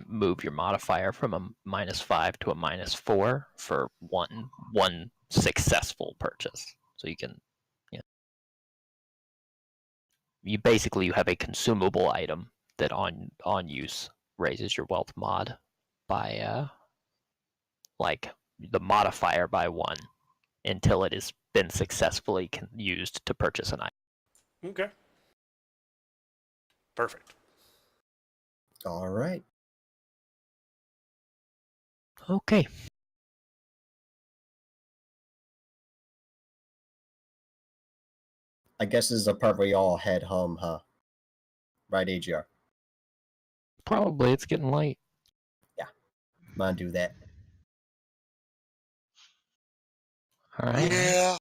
move your modifier from a -5 to a -4 for one successful purchase. So you can, you have a consumable item that on use raises your wealth mod by like the modifier by 1 until it has been successfully used to purchase an item. Okay. Perfect. All right. Okay. I guess this is the part where you all head home, huh? Right, AGR? Probably it's getting late. I'm gonna do that. All right. Yeah.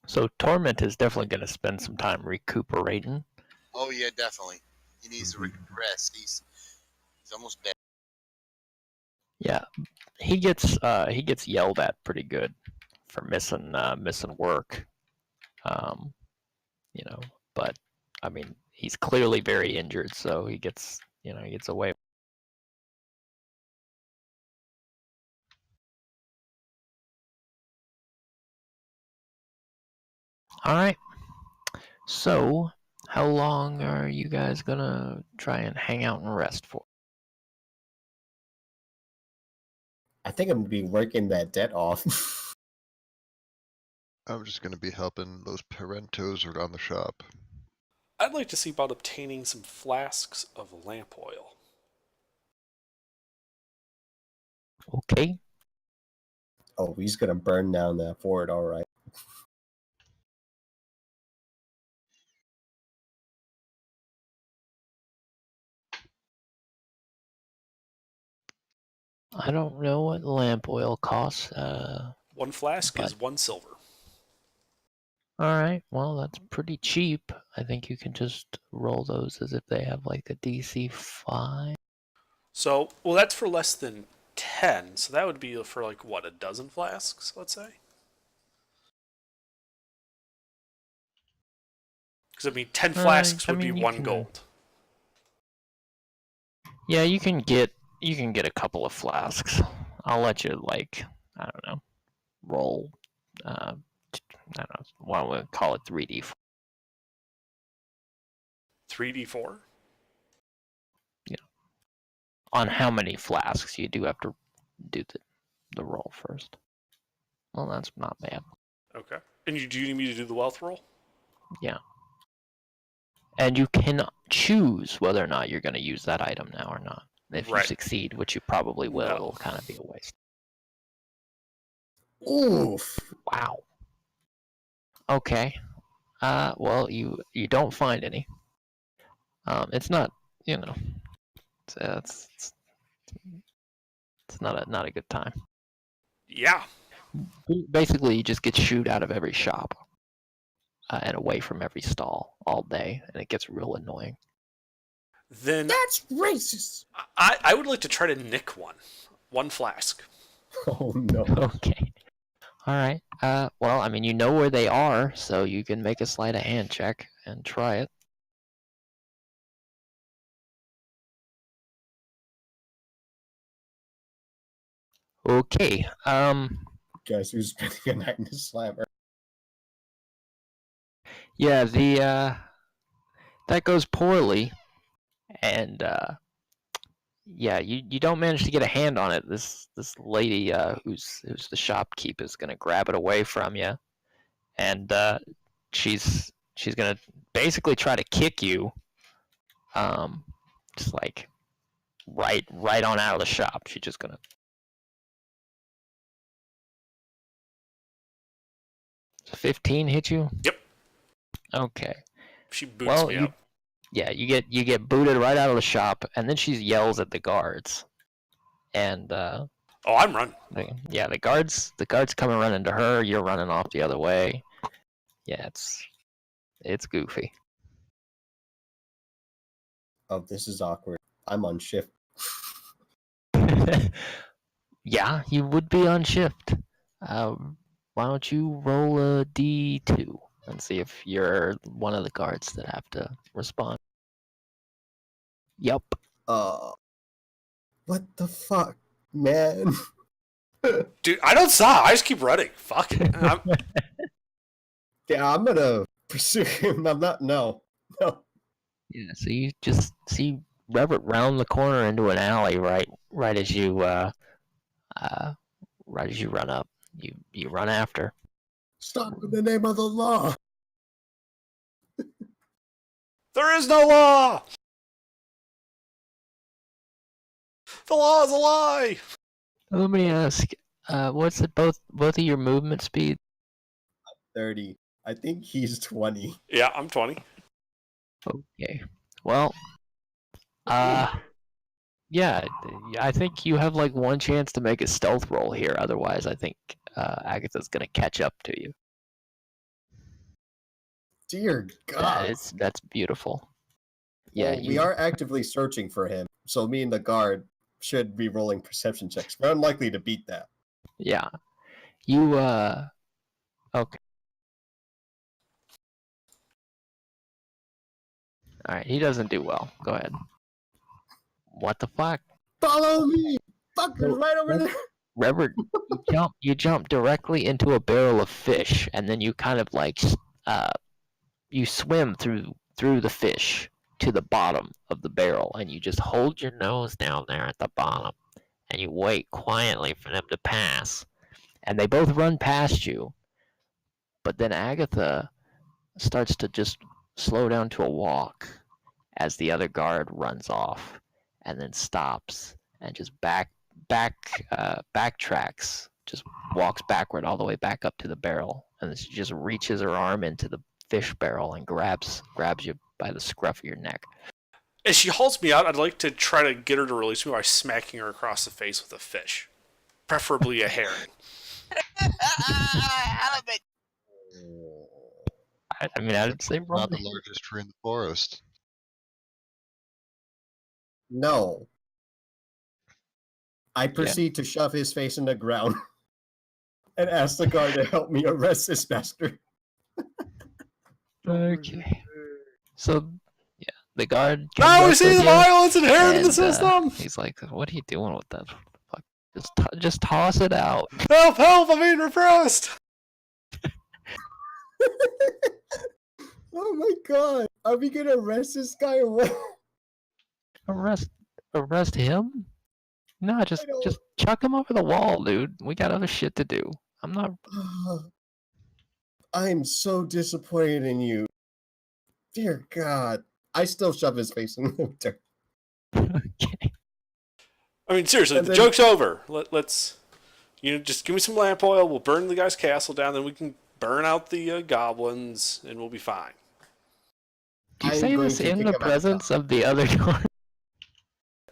So Torment is definitely going to spend some time recuperating. Oh yeah, definitely. He needs to rest. He's almost dead. Yeah, he gets yelled at pretty good for missing work. You know, but I mean, he's clearly very injured, so he gets away. All right. So, how long are you guys gonna try and hang out and rest for? I think I'm gonna be working that debt off. I'm just gonna be helping those parentos around the shop. I'd like to see about obtaining some flasks of lamp oil. Okay. Oh, he's gonna burn down that fort, all right. I don't know what lamp oil costs. One flask But- is 1 silver. All right. Well, that's pretty cheap. I think you can just roll those as if they have like a DC 5. So, well, that's for less than 10. So that would be for like what, a dozen flasks, let's say. Because I mean, 10 flasks would be you 1 can- gold. Yeah, you can get a couple of flasks. I'll let you I don't know, roll. I don't know. Why don't we call it 3D? 3d4. On how many flasks? You do have to do the roll first. Well, that's not bad. Okay. And do you need me to do the wealth roll? Yeah. And you can choose whether or not you're going to use that item now or not. If you Right. succeed, which you probably will, No. it'll kind of be a waste. Oof. Wow. Okay. Well, you don't find any. It's not, it's not a good time. Yeah. Basically, you just get shooed out of every shop and away from every stall all day, and it gets real annoying. Then That's racist. I would like to try to nick one flask. Oh no. Okay. All right. Well, I mean, you know where they are, so you can make a sleight of hand check and try it. Okay. Guys who's spending a night in the slammer. Yeah, that goes poorly, and yeah, you don't manage to get a hand on it. This lady who's the shopkeep is gonna grab it away from you, and she's gonna basically try to kick you, just like right on out of the shop. She's just gonna. 15 hit you? Yep. Okay. She boots Well, me you up. yeah, you get booted right out of the shop, and then she yells at the guards, and Oh, I'm running. yeah, the guards coming running to her. You're running off the other way. Yeah, it's goofy. Oh, this is awkward. I'm on shift. Yeah, you would be on shift. Why don't you roll a D2 and see if you're one of the guards that have to respond? Yep. What the fuck, man? Dude, I don't stop. I just keep running. Fuck it. Yeah, I'm gonna pursue him. I'm not. No. Yeah, so you just see Reverend round the corner into an alley right as you run up. You run after. Stop in the name of the law. There is no law! The law is a lie! Let me ask, what's it both of your movement speed? 30. I think he's 20. Yeah, I'm 20. Okay. Well, yeah, I think you have like one chance to make a stealth roll here. Otherwise, I think Agatha's gonna catch up to you. Dear God. That's beautiful. Yeah, Well, we are actively searching for him, so me and the guard should be rolling perception checks. We're unlikely to beat that. Yeah, you okay. All right, he doesn't do well. Go ahead. What the fuck? Follow me! Fuckers right over there! Reverend, you jump directly into a barrel of fish, and then you kind of like you swim through the fish to the bottom of the barrel, and you just hold your nose down there at the bottom, and you wait quietly for them to pass, and they both run past you, but then Agatha starts to just slow down to a walk as the other guard runs off, and then stops and just backtracks, just walks backward all the way back up to the barrel, and then she just reaches her arm into the fish barrel and grabs you by the scruff of your neck. As she hauls me out, I'd like to try to get her to release me by smacking her across the face with a fish, preferably a herring. I mean, I'd say Not the largest tree in the forest. No. I proceed to shove his face in the ground and ask the guard to help me arrest this bastard. Okay. So, yeah, the guard. Now we see the violence inherent in the system. He's like, "What are you doing with that? Fuck, just toss it out." Help! Help! I'm being repressed. Oh my God! Are we gonna arrest this guy or what? Arrest him? No, just chuck him over the wall, dude. We got other shit to do. I'm not. I'm so disappointed in you. Dear God. I still shove his face in the dirt. Okay. I mean, seriously, the joke's over. Let's, just give me some lamp oil. We'll burn the guy's castle down, then we can burn out the goblins, and we'll be fine. Do you say this in the presence of the other guard?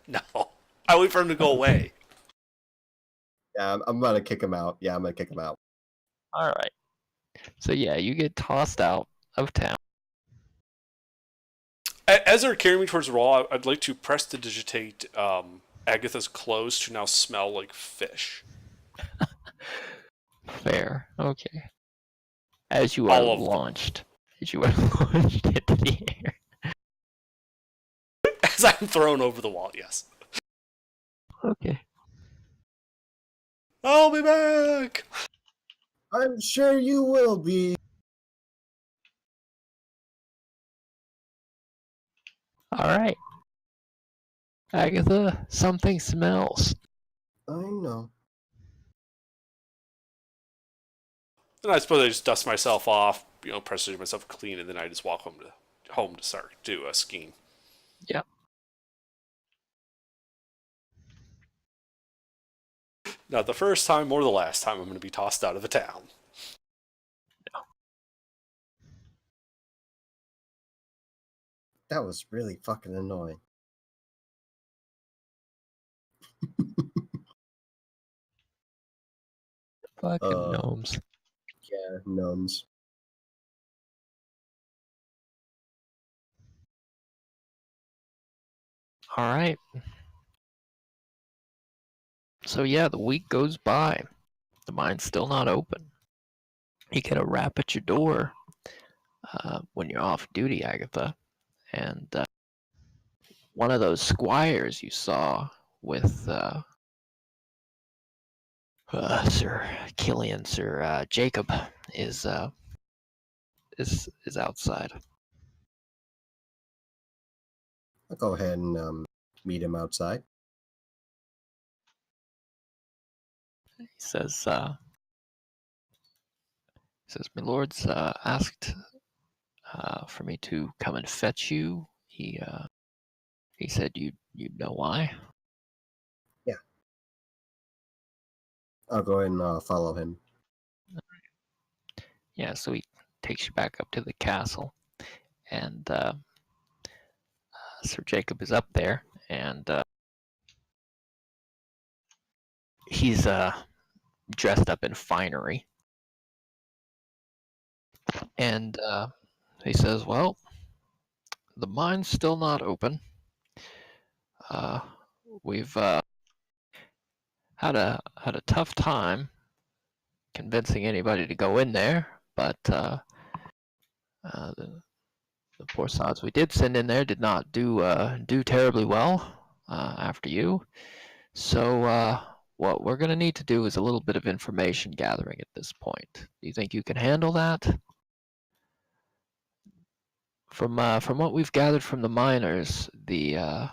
No. I wait for him to go away. Yeah, I'm gonna kick him out. Yeah, I'm gonna kick him out. All right. So yeah, you get tossed out of town. As they're carrying me towards the wall, I'd like to prestidigitate Agatha's clothes to now smell like fish. Fair. Okay. As you are launched into the air. As I'm thrown over the wall, yes. Okay. I'll be back! I'm sure you will be. Alright. Agatha, something smells. I know. And I suppose I just dust myself off, prestidigitate myself clean, and then I just walk home to start skiing. Yeah. Not the first time or the last time I'm going to be tossed out of a town. No. That was really fucking annoying. Fucking gnomes. Yeah, gnomes. Alright. So yeah, the week goes by. The mine's still not open. You get a rap at your door when you're off duty, Agatha. And one of those squires you saw with Sir Killian, Sir Jacob, is outside. I'll go ahead and meet him outside. He says, "My lords asked for me to come and fetch you. He said you'd know why. Yeah. I'll go ahead and follow him. Yeah, so he takes you back up to the castle, and Sir Jacob is up there, and he's dressed up in finery, and he says, "Well, the mine's still not open. Uh, we've had a tough time convincing anybody to go in there, but the poor sods we did send in there did not do terribly well after you. So what we're going to need to do is a little bit of information gathering at this point. Do you think you can handle that? From what we've gathered from the miners, the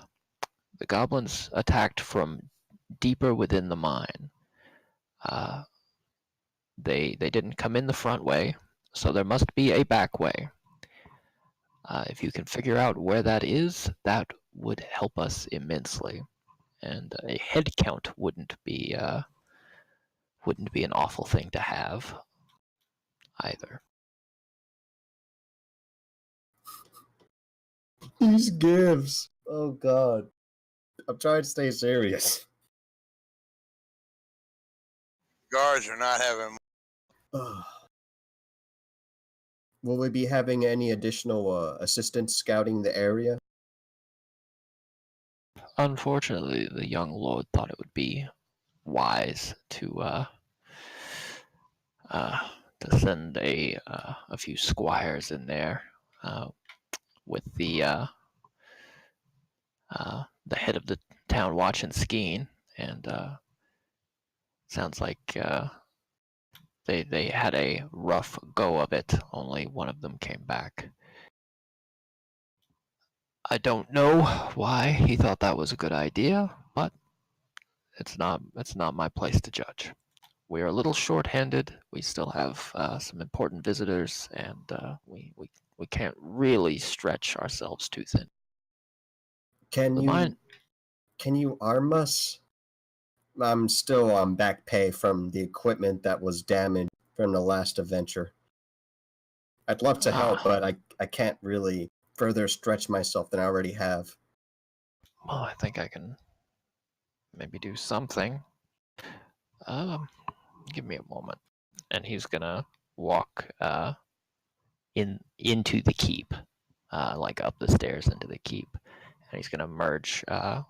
goblins attacked from deeper within the mine. They didn't come in the front way, so there must be a back way. If you can figure out where that is, that would help us immensely. And a head count wouldn't be an awful thing to have either." These gives. Oh God. I'm trying to stay serious. Guards are not having. Will we be having any additional assistance scouting the area? Unfortunately, the young lord thought it would be wise to send a few squires in there with the head of the town watch and skiing, and sounds like they had a rough go of it. Only one of them came back. I don't know why he thought that was a good idea, but it's not my place to judge. We are a little short-handed. We still have some important visitors, and we can't really stretch ourselves too thin. Can you arm us? I'm still on back pay from the equipment that was damaged from the last adventure. I'd love to help, but I can't really further stretch myself than I already have. Well, I think I can maybe do something. Give me a moment. And he's gonna walk into the keep, like up the stairs into the keep. And he's gonna emerge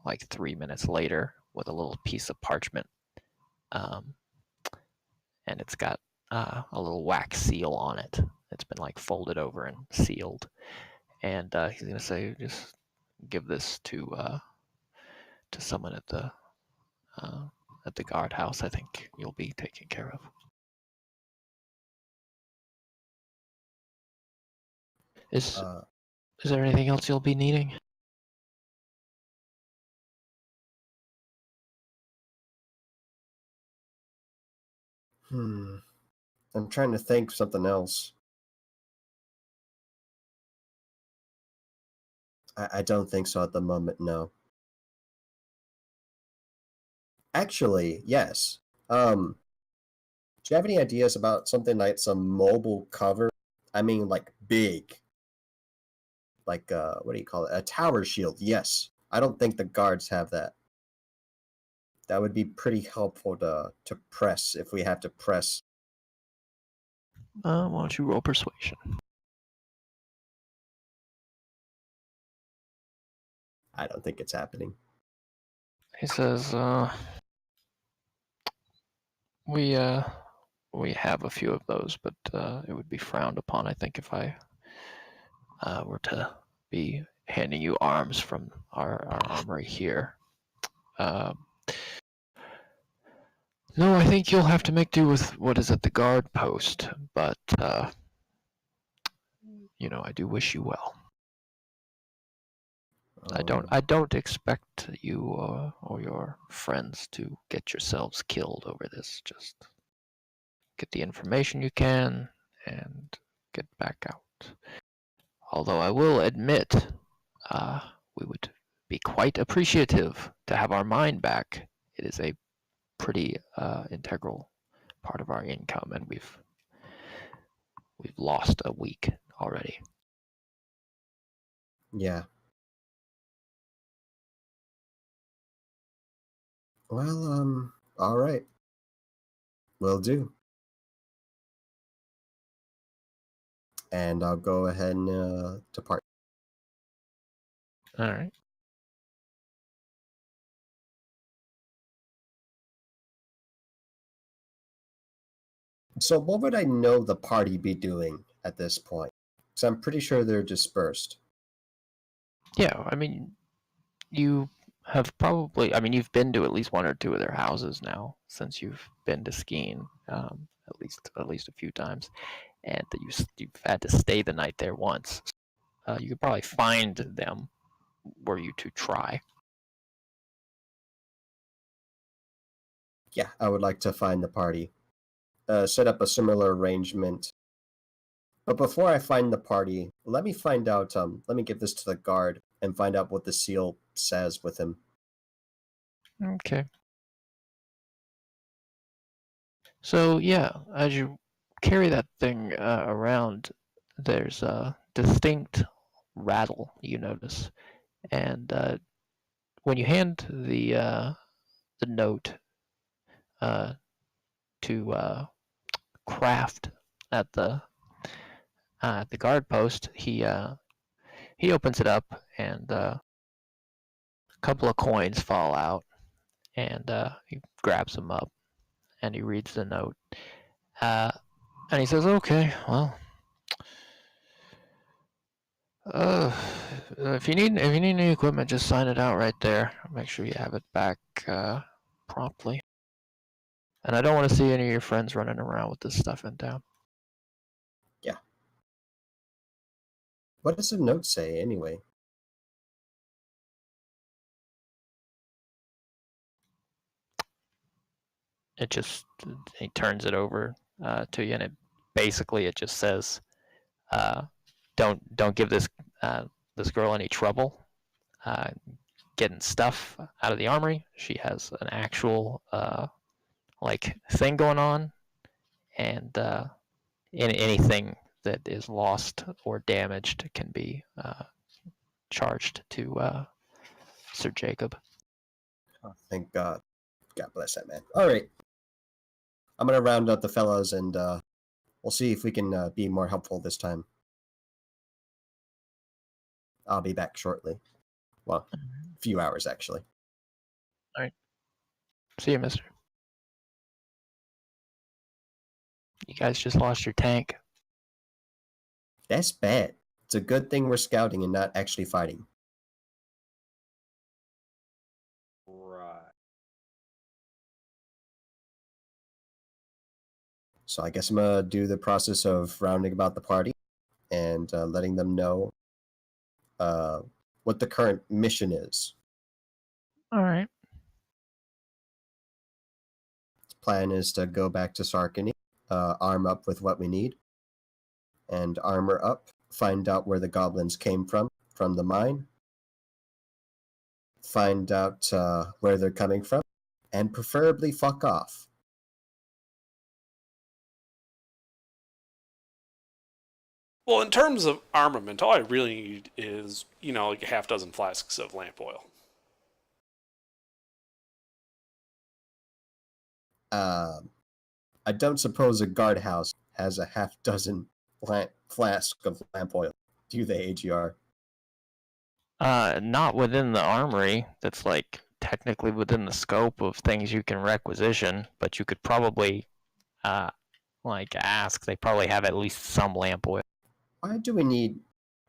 like 3 minutes later with a little piece of parchment. And it's got a little wax seal on it. It's been like folded over and sealed. And he's gonna say, just give this to someone at the guardhouse. I think you'll be taken care of. Is there anything else you'll be needing? I'm trying to think of something else. I don't think so at the moment, no. Actually, yes. Do you have any ideas about something like some mobile cover? I mean, like big. Like, what do you call it? A tower shield, yes. I don't think the guards have that. That would be pretty helpful to press if we have to press. Why don't you roll persuasion? I don't think it's happening. He says, we have a few of those, but it would be frowned upon, I think, if I were to be handing you arms from our armory here. No, I think you'll have to make do with what is at the guard post, but I do wish you well. I don't expect you or your friends to get yourselves killed over this. Just get the information you can and get back out. Although I will admit, we would be quite appreciative to have our mine back. It is a pretty integral part of our income, and we've lost a week already. Yeah. Well, all right. Will do. And I'll go ahead and depart. All right. So what would I know the party be doing at this point? Because I'm pretty sure they're dispersed. Yeah, I mean, you have probably, I mean, you've been to at least one or two of their houses now since you've been to skiing, at least a few times, and that you've had to stay the night there once. You could probably find them were you to try. Yeah, I would like to find the party. Set up a similar arrangement. But before I find the party, let me find out, let me give this to the guard and find out what the seal says with him. Okay. So yeah, as you carry that thing around, there's a distinct rattle you notice, and when you hand the note to Craft at the guard post, he opens it up, and a couple of coins fall out, and he grabs them up, and he reads the note, and he says, "Okay, well, if you need any equipment, just sign it out right there. Make sure you have it back promptly. And I don't want to see any of your friends running around with this stuff in town." Yeah. What does the note say, anyway? He turns it over to you, and it just says, don't give this girl any trouble getting stuff out of the armory. She has an actual thing going on, and anything that is lost or damaged can be charged to Sir Jacob. Oh, thank God. God bless that man. All right. I'm going to round up the fellows, and we'll see if we can be more helpful this time. I'll be back shortly. Well, a few hours, actually. All right. See you, mister. You guys just lost your tank. That's bad. It's a good thing we're scouting and not actually fighting. Right. So I guess I'm going to do the process of rounding about the party and letting them know what the current mission is. All right. The plan is to go back to Sarkany, arm up with what we need, and armor up, find out where the goblins came from the mine, find out where they're coming from, and preferably fuck off. Well, in terms of armament, all I really need is, like a half dozen flasks of lamp oil. I don't suppose a guardhouse has a half dozen flask of lamp oil, do they, AGR? Not within the armory. That's technically within the scope of things you can requisition, but you could probably ask. They probably have at least some lamp oil. Why do we need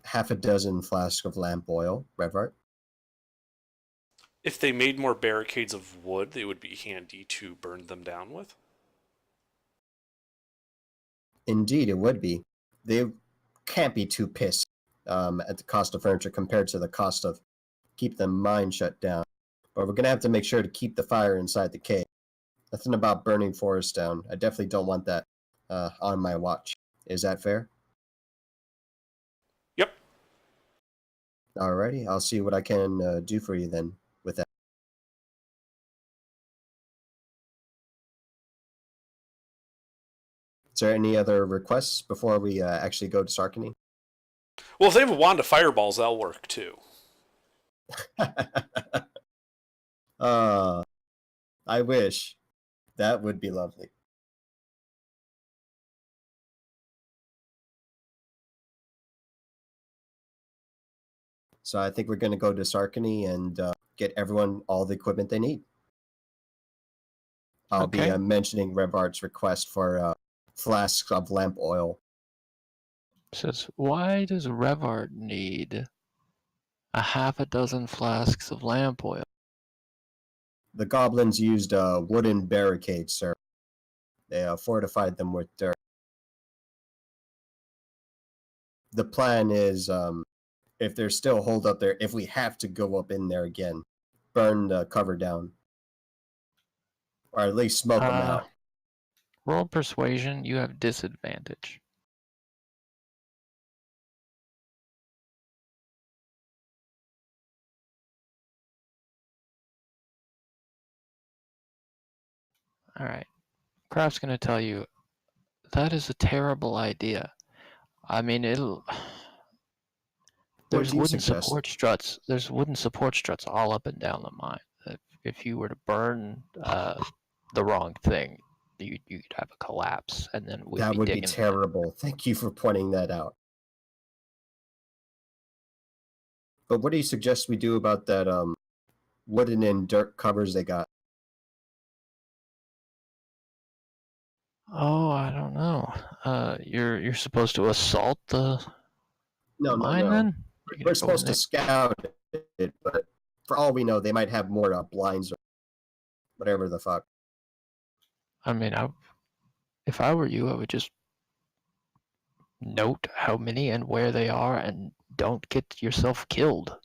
half a dozen flasks of lamp oil, Revart? If they made more barricades of wood, they would be handy to burn them down with. Indeed, it would be. They can't be too pissed at the cost of furniture compared to the cost of keep the mine shut down. But we're going to have to make sure to keep the fire inside the cave. Nothing about burning forests down. I definitely don't want that on my watch. Is that fair? Yep. Alrighty, I'll see what I can do for you then with that. Is there any other requests before we actually go to Sarkany? Well, if they have a wand of fireballs, that'll work too. I wish. That would be lovely. So I think we're going to go to Sarkany and get everyone all the equipment they need. I'll be Okay. mentioning Revart's request for flasks of lamp oil. Says, why does Revart need a half a dozen flasks of lamp oil? The goblins used wooden barricades, sir. They fortified them with dirt. The plan is, if there's still hold up there, if we have to go up in there again, burn the cover down. Or at least smoke them out. Roll persuasion, you have disadvantage. Alright. Craft's gonna tell you that is a terrible idea. I mean, What there's do you wooden suggest? support struts. There's wooden support struts all up and down the mine. If you were to burn the wrong thing, you'd have a collapse, and then we'd That be would be digging. terrible. Thank you for pointing that out. But what do you suggest we do about that wooden and dirt covers they got? Oh, I don't know. You're supposed to assault the mine then? You're gonna We're go supposed in to scout it, but for all we know, they might have more blinds or whatever the fuck. I mean, if I were you, I would just note how many and where they are, and don't get yourself killed.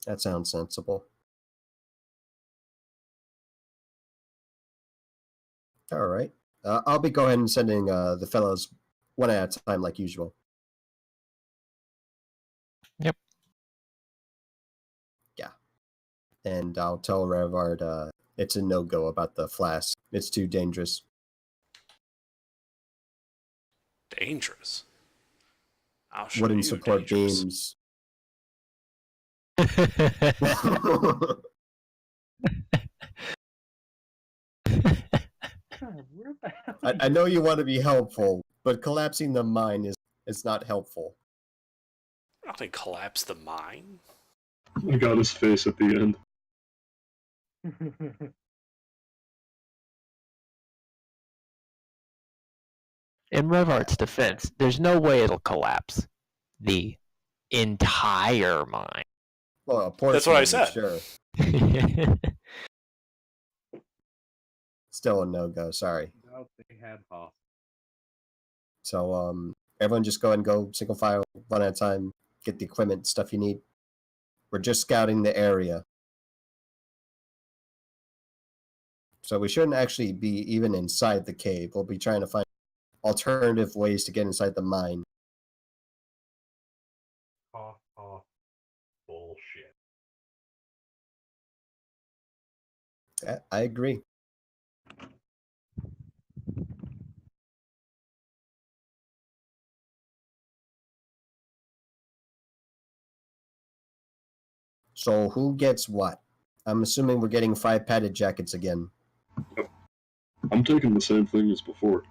That sounds sensible. All right. I'll be going and sending the fellows one at a time, like usual. Yep. Yeah. And I'll tell Revard it's a no-go about the flask. It's too dangerous. Dangerous. I'll show Wooden you support dangerous. beams. I know you want to be helpful, but collapsing the mine is not helpful. I think collapse the mine. I got his face at the end. In Revart's defense, there's no way it'll collapse the entire mine. Well, a portion That's what I of it, said. sure. Still a no-go, sorry. No, they had Hoff. So, everyone just go and go single file, one at a time, get the equipment, stuff you need. We're just scouting the area. So we shouldn't actually be even inside the cave. We'll be trying to find alternative ways to get inside the mine. Hoff, Hoff. Bullshit. I agree. So who gets what? I'm assuming we're getting 5 padded jackets again. I'm taking the same thing as before.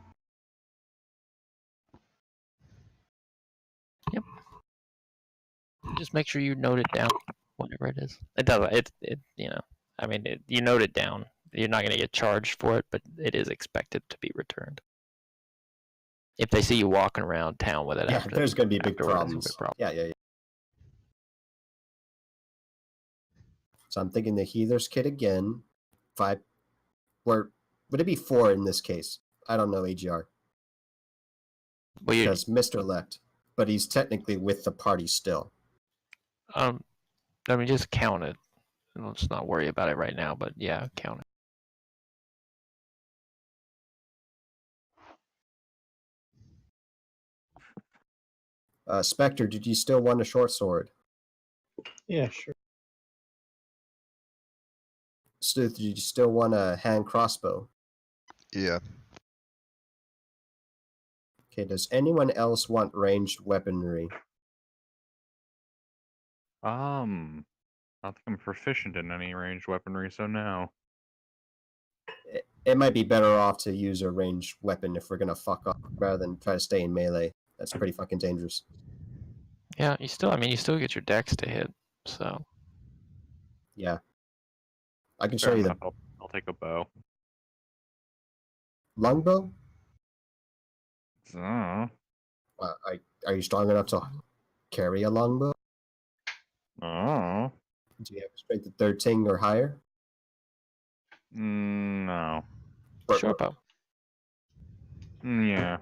Yep. Just make sure you note it down, whatever it is. It doesn't. It you know. I mean, you note it down. You're not going to get charged for it, but it is expected to be returned. If they see you walking around town with it, Yeah, after, there's going to be big afterward, it's a problems. big problem. Yeah. So I'm thinking the healer's kit again. 5. Or would it be 4 in this case? I don't know, AGR. Well, Because Mr. left, but he's technically with the party still. I mean, just count it. Let's not worry about it right now, but yeah, count it. Spectre, did you still want a short sword? Yeah, sure. Sleuth, did you still want a hand crossbow? Yeah. Okay, does anyone else want ranged weaponry? I don't think I'm proficient in any ranged weaponry, so no. It might be better off to use a ranged weapon if we're gonna fuck up rather than try to stay in melee. That's pretty fucking dangerous. Yeah, you still get your dex to hit, so. Yeah. I can show Fair you enough. the I'll take a bow. longbow. So, Are you strong enough to carry a longbow? oh, Do you have strength of 13 or higher? no. Short bow. Yeah.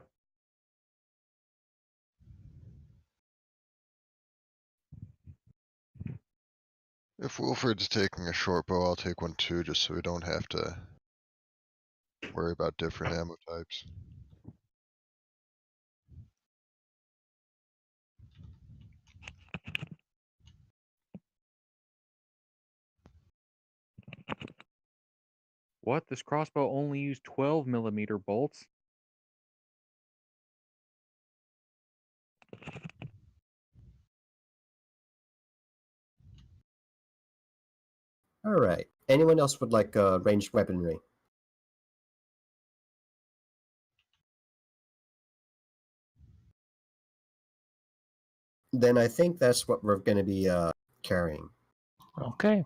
If Wilfred's taking a short bow, I'll take one too, just so we don't have to worry about different ammo types. What? This crossbow only used 12mm bolts? All right. Anyone else would like ranged weaponry? Then I think that's what we're going to be carrying. Okay.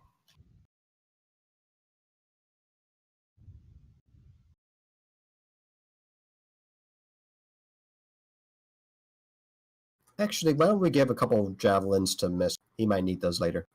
Actually, why don't we give a couple of javelins to Miss? He might need those later.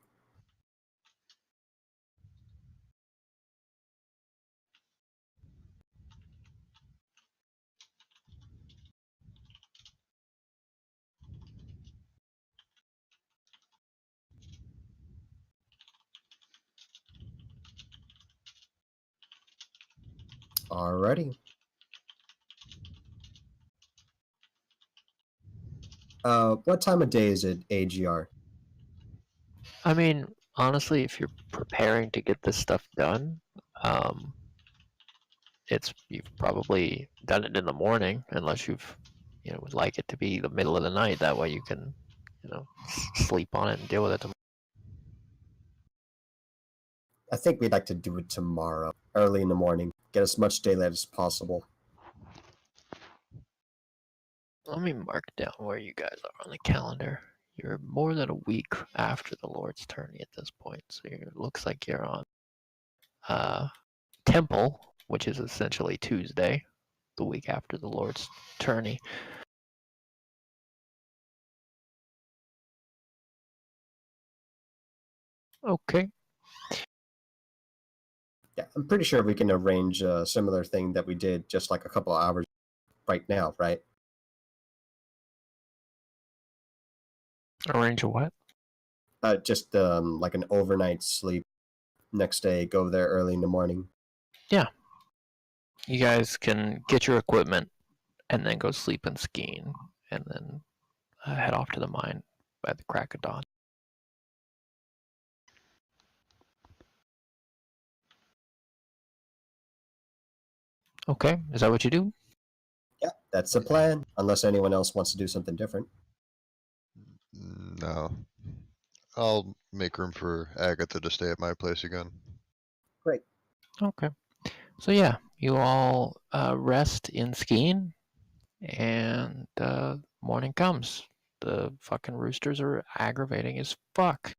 Alrighty. What time of day is it, AGR? I mean, honestly, if you're preparing to get this stuff done, you've probably done it in the morning, unless would like it to be the middle of the night. That way you can, sleep on it and deal with it tomorrow. I think we'd like to do it tomorrow, early in the morning. Get as much daylight as possible. Let me mark down where you guys are on the calendar. You're more than a week after the Lord's tourney at this point, so it looks like you're on Temple, which is essentially Tuesday, the week after the Lord's tourney. Okay. Yeah, I'm pretty sure we can arrange a similar thing that we did just like a couple of hours right now, right? Arrange a what? Just like an overnight sleep. Next day, go there early in the morning. Yeah. You guys can get your equipment and then go sleep in Skeen, and then head off to the mine by the crack of dawn. Okay, is that what you do? Yeah, that's the plan. Unless anyone else wants to do something different. No. I'll make room for Agatha to stay at my place again. Great. Okay. So yeah, you all rest in Skeen, and morning comes. The fucking roosters are aggravating as fuck.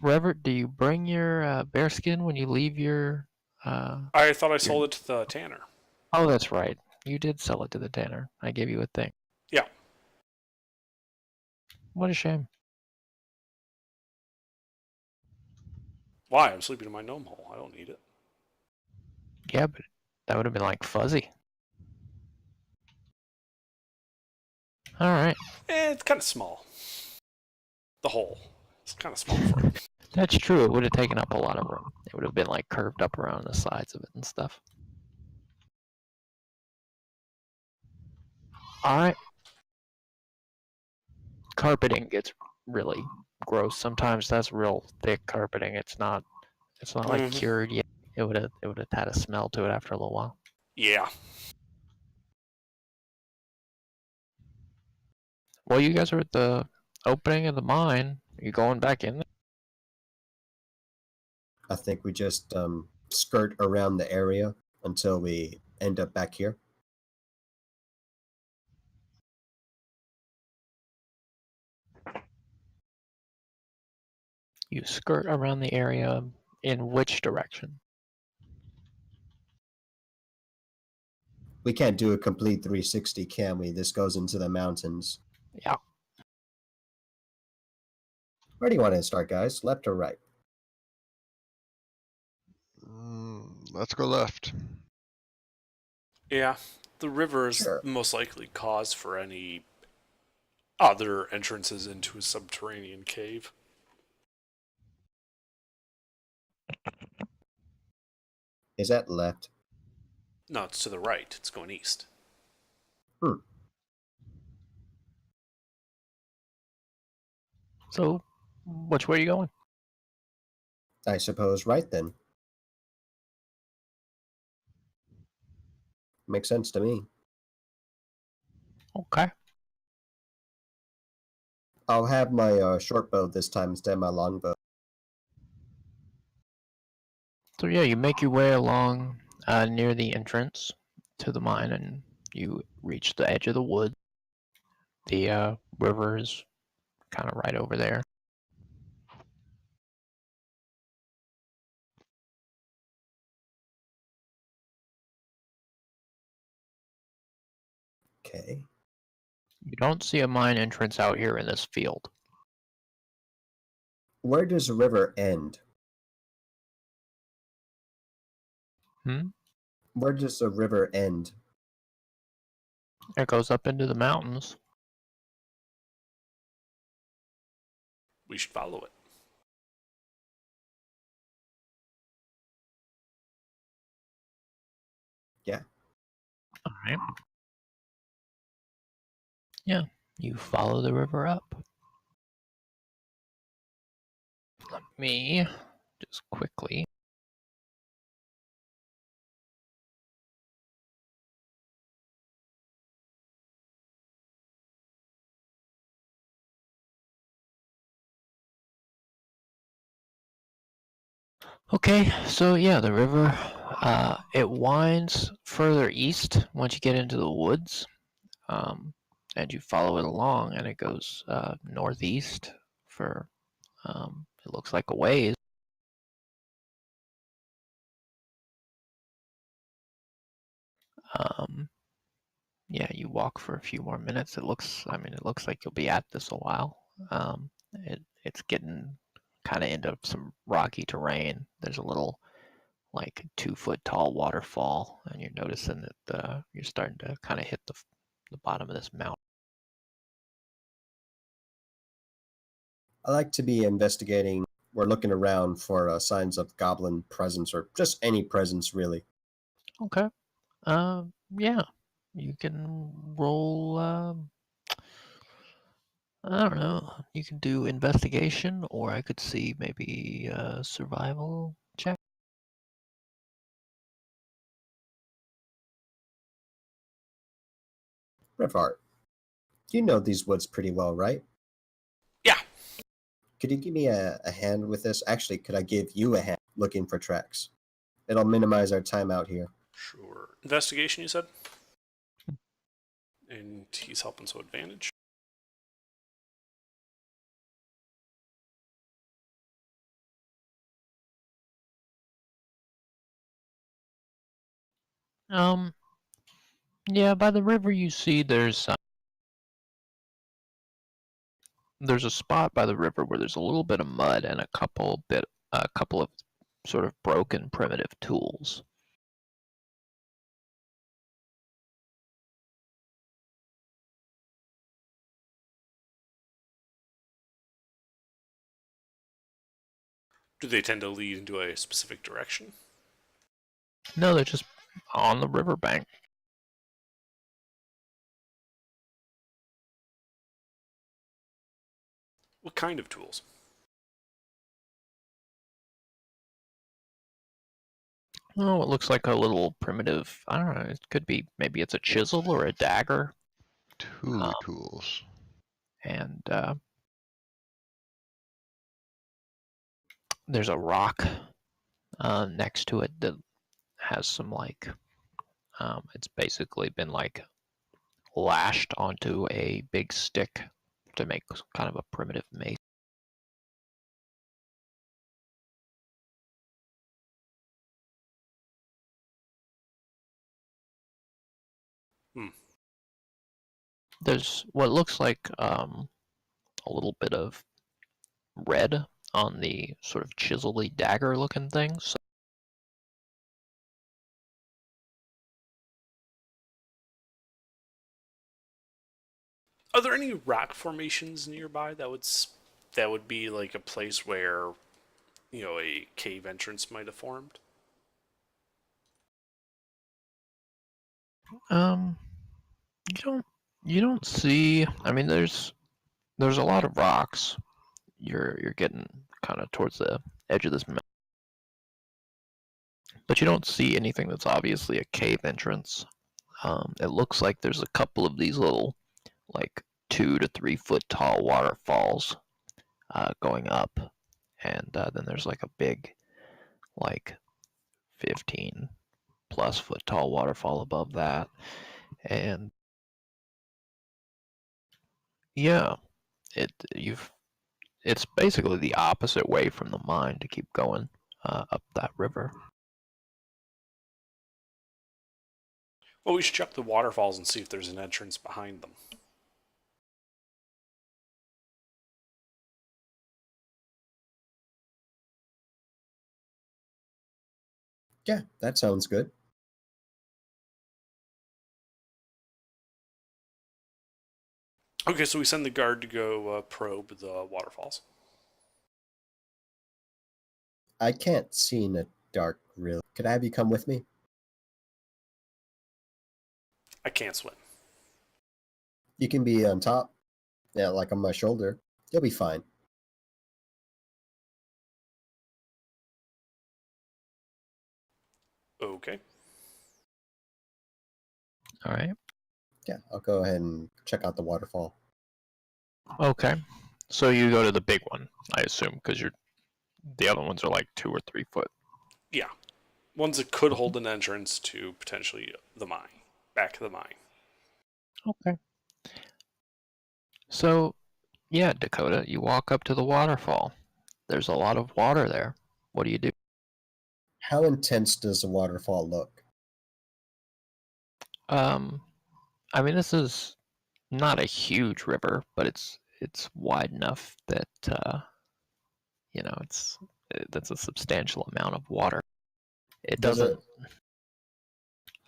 Revert, do you bring your bearskin when you leave your... I thought I sold it to the tanner. Oh, that's right. You did sell it to the tanner. I gave you a thing. Yeah. What a shame. Why? I'm sleeping in my gnome hole. I don't need it. Yeah, but that would have been like fuzzy. All right. It's kind of small. The hole. It's kind of small for it. That's true. It would have taken up a lot of room. It would have been like curved up around the sides of it and stuff. All right. carpeting gets really gross sometimes. That's real thick carpeting. It's not like cured yet. It would have had a smell to it after a little while. Yeah. Well, you guys are at the opening of the mine. Are you going back in there? I think we just skirt around the area until we end up back here. You skirt around the area in which direction? We can't do a complete 360, can we? This goes into the mountains. Yeah. Where do you want to start, guys? Left or right? Let's go left. Yeah. The river is Sure. most likely cause for any other entrances into a subterranean cave. Is that left? No, it's to the right. It's going east. So, which way are you going? I suppose right then. Makes sense to me. Okay. I'll have my short bow this time instead of my long bow. So yeah, you make your way along near the entrance to the mine, and you reach the edge of the wood. The river is kind of right over there. Okay. You don't see a mine entrance out here in this field. Where does the river end? Where does the river end? It goes up into the mountains. We should follow it. Yeah. All right. Yeah, you follow the river up. Let me just quickly. Okay, so yeah, the river, it winds further east once you get into the woods, and you follow it along, and it goes northeast for, it looks like a ways. Yeah, you walk for a few more minutes. It looks like you'll be at this a while. It's getting kind of into some rocky terrain. There's a little like 2-foot tall waterfall, and you're noticing that you're starting to kind of hit the bottom of this mountain. I like to be investigating. We're looking around for signs of goblin presence or just any presence, really. Okay. Yeah, you can roll. I don't know. You can do investigation, or I could see maybe a survival check. Revart, you know these woods pretty well, right? Yeah. Could you give me a hand with this? Actually, could I give you a hand looking for tracks? It'll minimize our time out here. Sure. Investigation, you said? And he's helping, so advantage. Yeah, by the river you see there's a spot by the river where there's a little bit of mud and a couple of sort of broken primitive tools. Do they tend to lead into a specific direction? No, they're just on the riverbank. What kind of tools? Oh, it looks like a little primitive. I don't know. It could be maybe it's a chisel or a dagger, Two tools. and there's a rock next to it that has some like it's basically been like lashed onto a big stick to make kind of a primitive mace. There's what looks like a little bit of red on the sort of chisel-y dagger looking thing. So Are there any rock formations nearby that would be like a place where, a cave entrance might have formed? you don't see. I mean, there's a lot of rocks. You're getting kind of towards the edge of this map, but you don't see anything that's obviously a cave entrance. It looks like there's a couple of these little, like 2 to 3 foot tall waterfalls going up, and then there's like a big, like 15 plus foot tall waterfall above that, and yeah, it's basically the opposite way from the mine to keep going up that river. Well, we should check the waterfalls and see if there's an entrance behind them. Yeah, that sounds good. Okay, so we send the guard to go probe the waterfalls. I can't see in the dark, really. Could I have you come with me? I can't swim. You can be on top. Yeah, like on my shoulder. You'll be fine. Okay. All right. Yeah, I'll go ahead and check out the waterfall. Okay. So you go to the big one, I assume, because the other ones are like 2 or 3 foot. Yeah. Ones that could hold an entrance to potentially the mine. Back to the mine. Okay. So, yeah, Dakota, you walk up to the waterfall. There's a lot of water there. What do you do? How intense does the waterfall look? I mean, this is not a huge river, but it's wide enough that that's a substantial amount of water. It Does doesn't.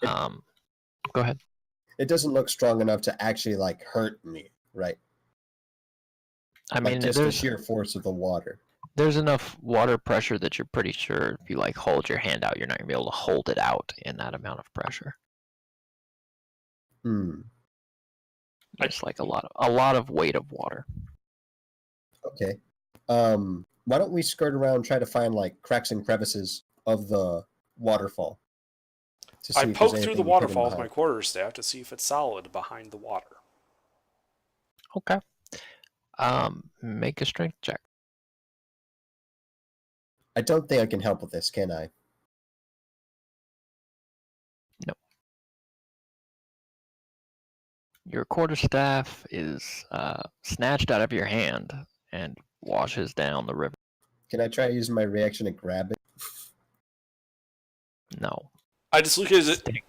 it- Go ahead. It doesn't look strong enough to actually like hurt me, right? I mean, Like just the there's sheer force of the water. there's enough water pressure that you're pretty sure if you like hold your hand out, you're not gonna be able to hold it out in that amount of pressure. It's like a lot of weight of water. Okay. Why don't we skirt around and try to find like cracks and crevices of the waterfall? To see I if there's poke through anything the hidden waterfall with my behind. quarterstaff to see if it's solid behind the water. Okay. Make a strength check. I don't think I can help with this, can I? No. Your quarterstaff is snatched out of your hand and washes down the river. Can I try using my reaction to grab it? No. I just look at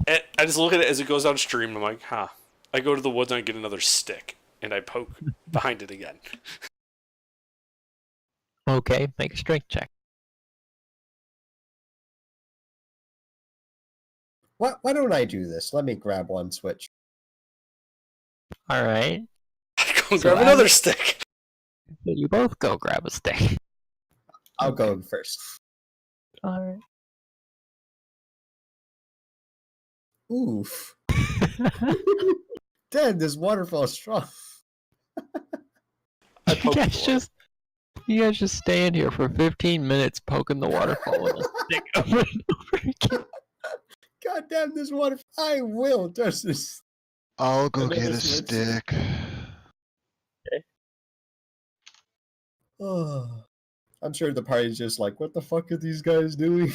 it. I just look at it as it goes downstream. I'm like, huh. I go to the woods and I get another stick and I poke behind it again. Okay, make a strength check. Why don't I do this? Let me grab one switch. All right. I go So grab another stick. So you both go grab a stick. I'll go first. All right. Oof. Dad, this waterfall is strong. I You poke guys the water. just You guys just stand here for 15 minutes poking the waterfall with a stick over and over again. God damn this water! I will touch this. I'll go I know get a this looks- stick. Oh, I'm sure the party's just like, what the fuck are these guys doing?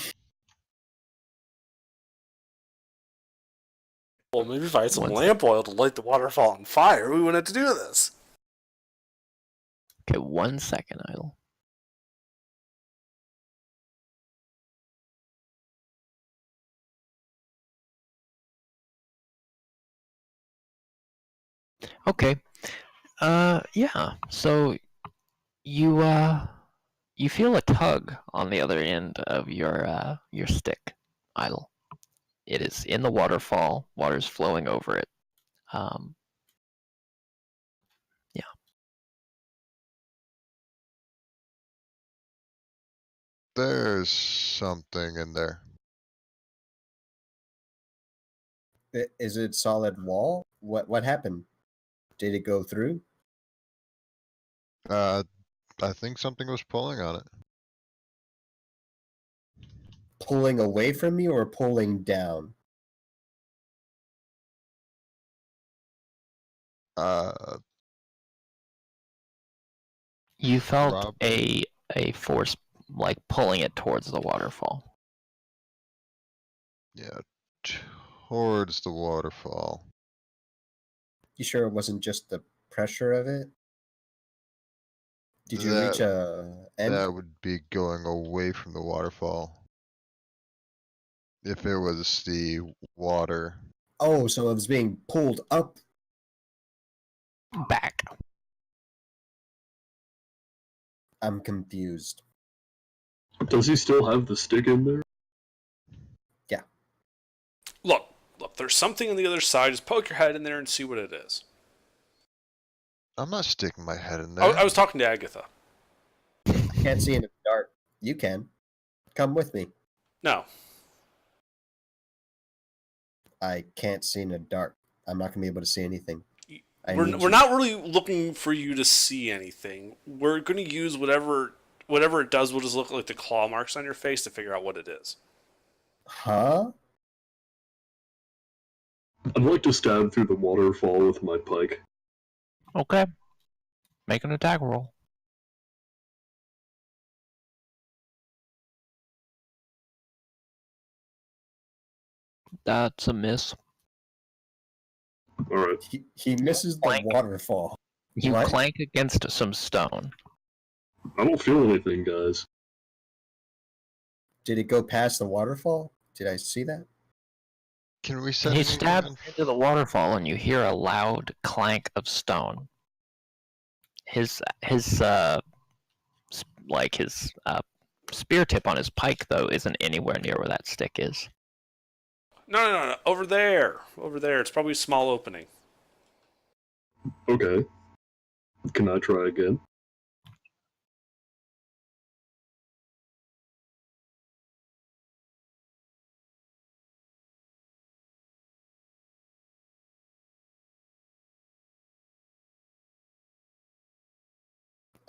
Well, maybe if I had some One lamp oil to light the waterfall on fire, we wouldn't have to do this. Okay, 1 second, Idle. Okay. Yeah. So you feel a tug on the other end of your stick, Idle. It is in the waterfall. Water's flowing over it. Yeah. There's something in there. Is it solid wall? What happened? Did it go through? I think something was pulling on it. Pulling away from me or pulling down? You felt Rob? a force like pulling it towards the waterfall. Yeah, towards the waterfall. You sure it wasn't just the pressure of it? Did you That- reach a end? That would be going away from the waterfall. If it was the water. Oh, so it was being pulled up. Back. I'm confused. Does he still have the stick in there? Look, there's something on the other side. Just poke your head in there and see what it is. I'm not sticking my head in I there. was talking to Agatha. I can't see in the dark. You can. Come with me. No. I can't see in the dark. I'm not gonna be able to see anything. I need We're you. not really looking for you to see anything. We're going to use whatever it does. We'll just look like the claw marks on your face to figure out what it is. Huh? I'd like to stab through the waterfall with my pike. Okay. Make an attack roll. That's a miss. Alright. He misses the Blank. waterfall. You What? clank against some stone. I don't feel anything, guys. Did it go past the waterfall? Did I see that? Can we set He anything stabs on? into the waterfall, and you hear a loud clank of stone. His spear tip on his pike though isn't anywhere near where that stick is. No. Over there. It's probably a small opening. Okay. Can I try again?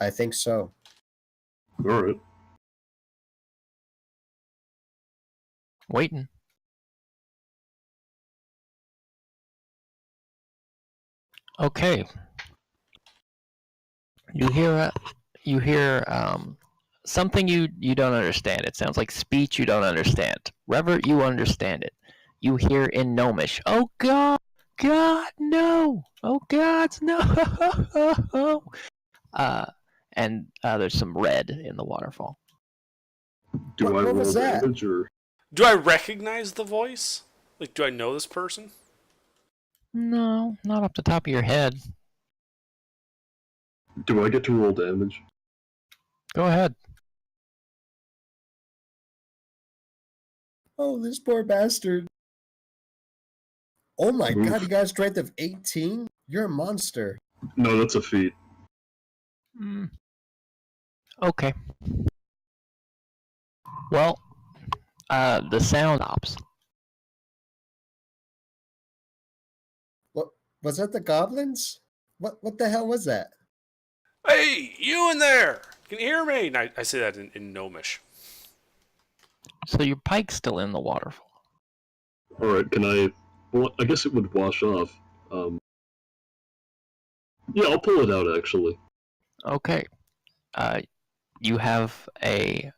I think so. Alright. Waiting. Okay. You hear something you don't understand. It sounds like speech you don't understand. Revert, you understand it. You hear in Gnomish, "Oh God, no! Oh God, no!" And there's some red in the waterfall. Do I What roll was that? damage or? Do I recognize the voice? Like, do I know this person? No, not off the top of your head. Do I get to roll damage? Go ahead. Oh, this poor bastard. Oh my Oof. god, you got a strength of 18? You're a monster. No, that's a feat. Okay. Well, the sound stops. What was that the goblins? What the hell was that? Hey, you in there! can hear me. And I say that in Gnomish. So your pike's still in the waterfall. Alright, can I... Well, I guess it would wash off. Yeah, I'll pull it out, actually. Okay. You have a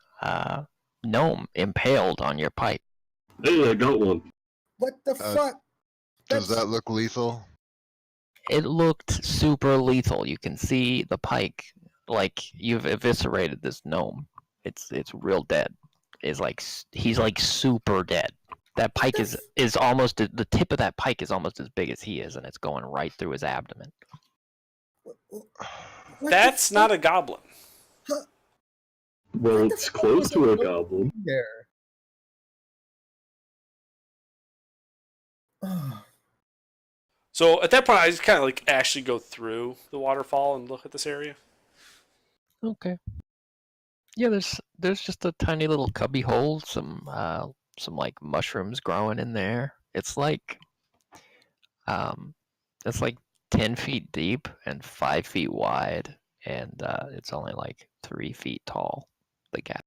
gnome impaled on your pike. Hey, I got one. What the fuck? Does that look lethal? It looked super lethal. You can see the pike, like you've eviscerated this gnome. It's real dead. He's like super dead. That pike is almost the tip of that pike is almost as big as he is, and it's going right through his abdomen. That's not a goblin. Well, it's close to a goblin. There. So at that point, I just kind of like actually go through the waterfall and look at this area. Okay. Yeah, there's just a tiny little cubby hole, some like mushrooms growing in there. It's like 10 feet deep and 5 feet wide, and it's only like 3 feet tall. The gap.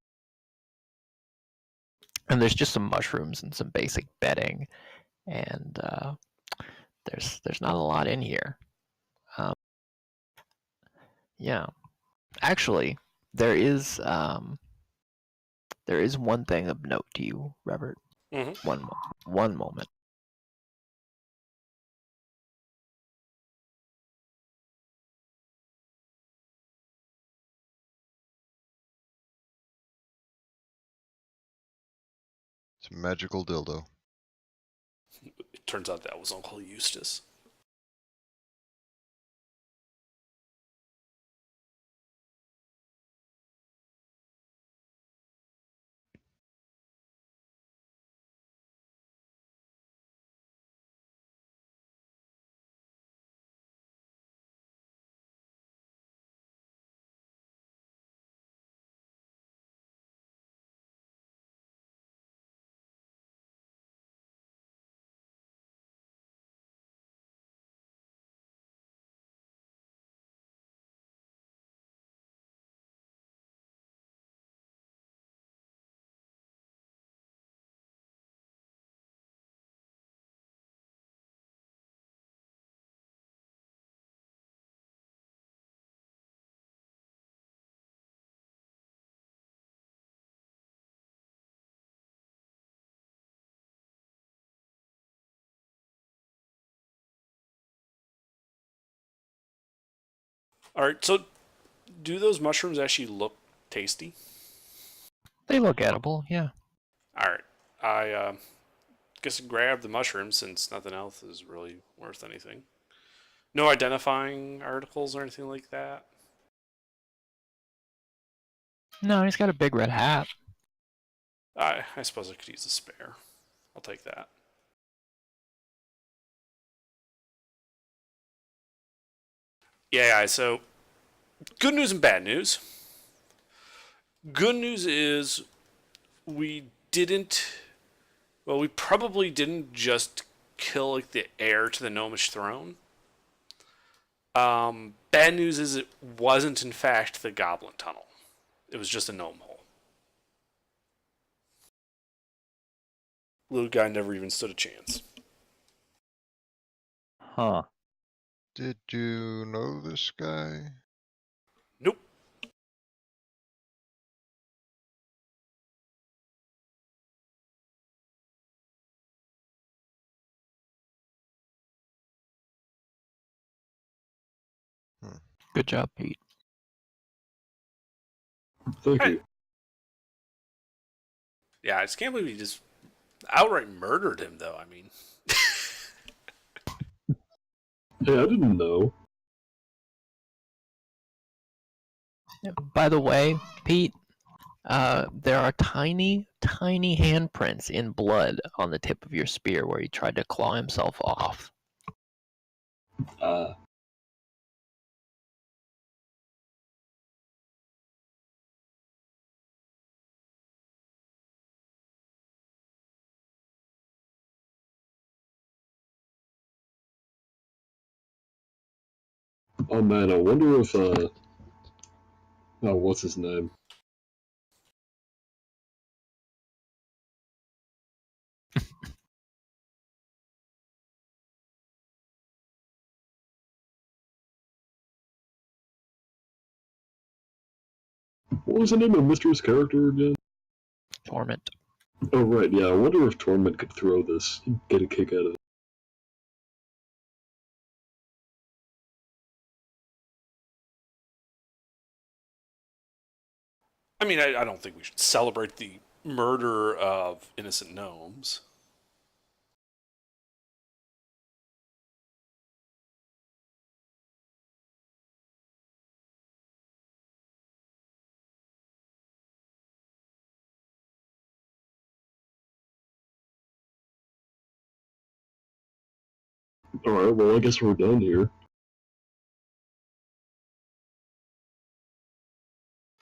And there's just some mushrooms and some basic bedding, and there's not a lot in here. Yeah, actually, there is one thing of note to you, Robert. Mm-hmm. One moment. It's a magical dildo. It turns out that was Uncle Eustace. All right, so do those mushrooms actually look tasty? They look edible, yeah. All right, I guess grab the mushrooms since nothing else is really worth anything. No identifying articles or anything like that. No, he's got a big red hat. I suppose I could use a spare. I'll take that. Yeah, so good news and bad news. Good news is we probably didn't just kill like the heir to the gnomish throne. Bad news is it wasn't in fact the goblin tunnel. It was just a gnome hole. Little guy never even stood a chance. Huh. Did you know this guy? Nope. Good job, Pete. Thank Hey. you. Yeah, I just can't believe he just outright murdered him, though. I mean, Hey, I didn't know. By the way, Pete, there are tiny, tiny handprints in blood on the tip of your spear where he tried to claw himself off. Oh man, I wonder if Oh, what's his name? What was the name of Myster's character again? Torment. Oh, right, yeah, I wonder if Torment could throw this and get a kick out of it. I mean, I don't think we should celebrate the murder of innocent gnomes. Alright, well, I guess we're done here.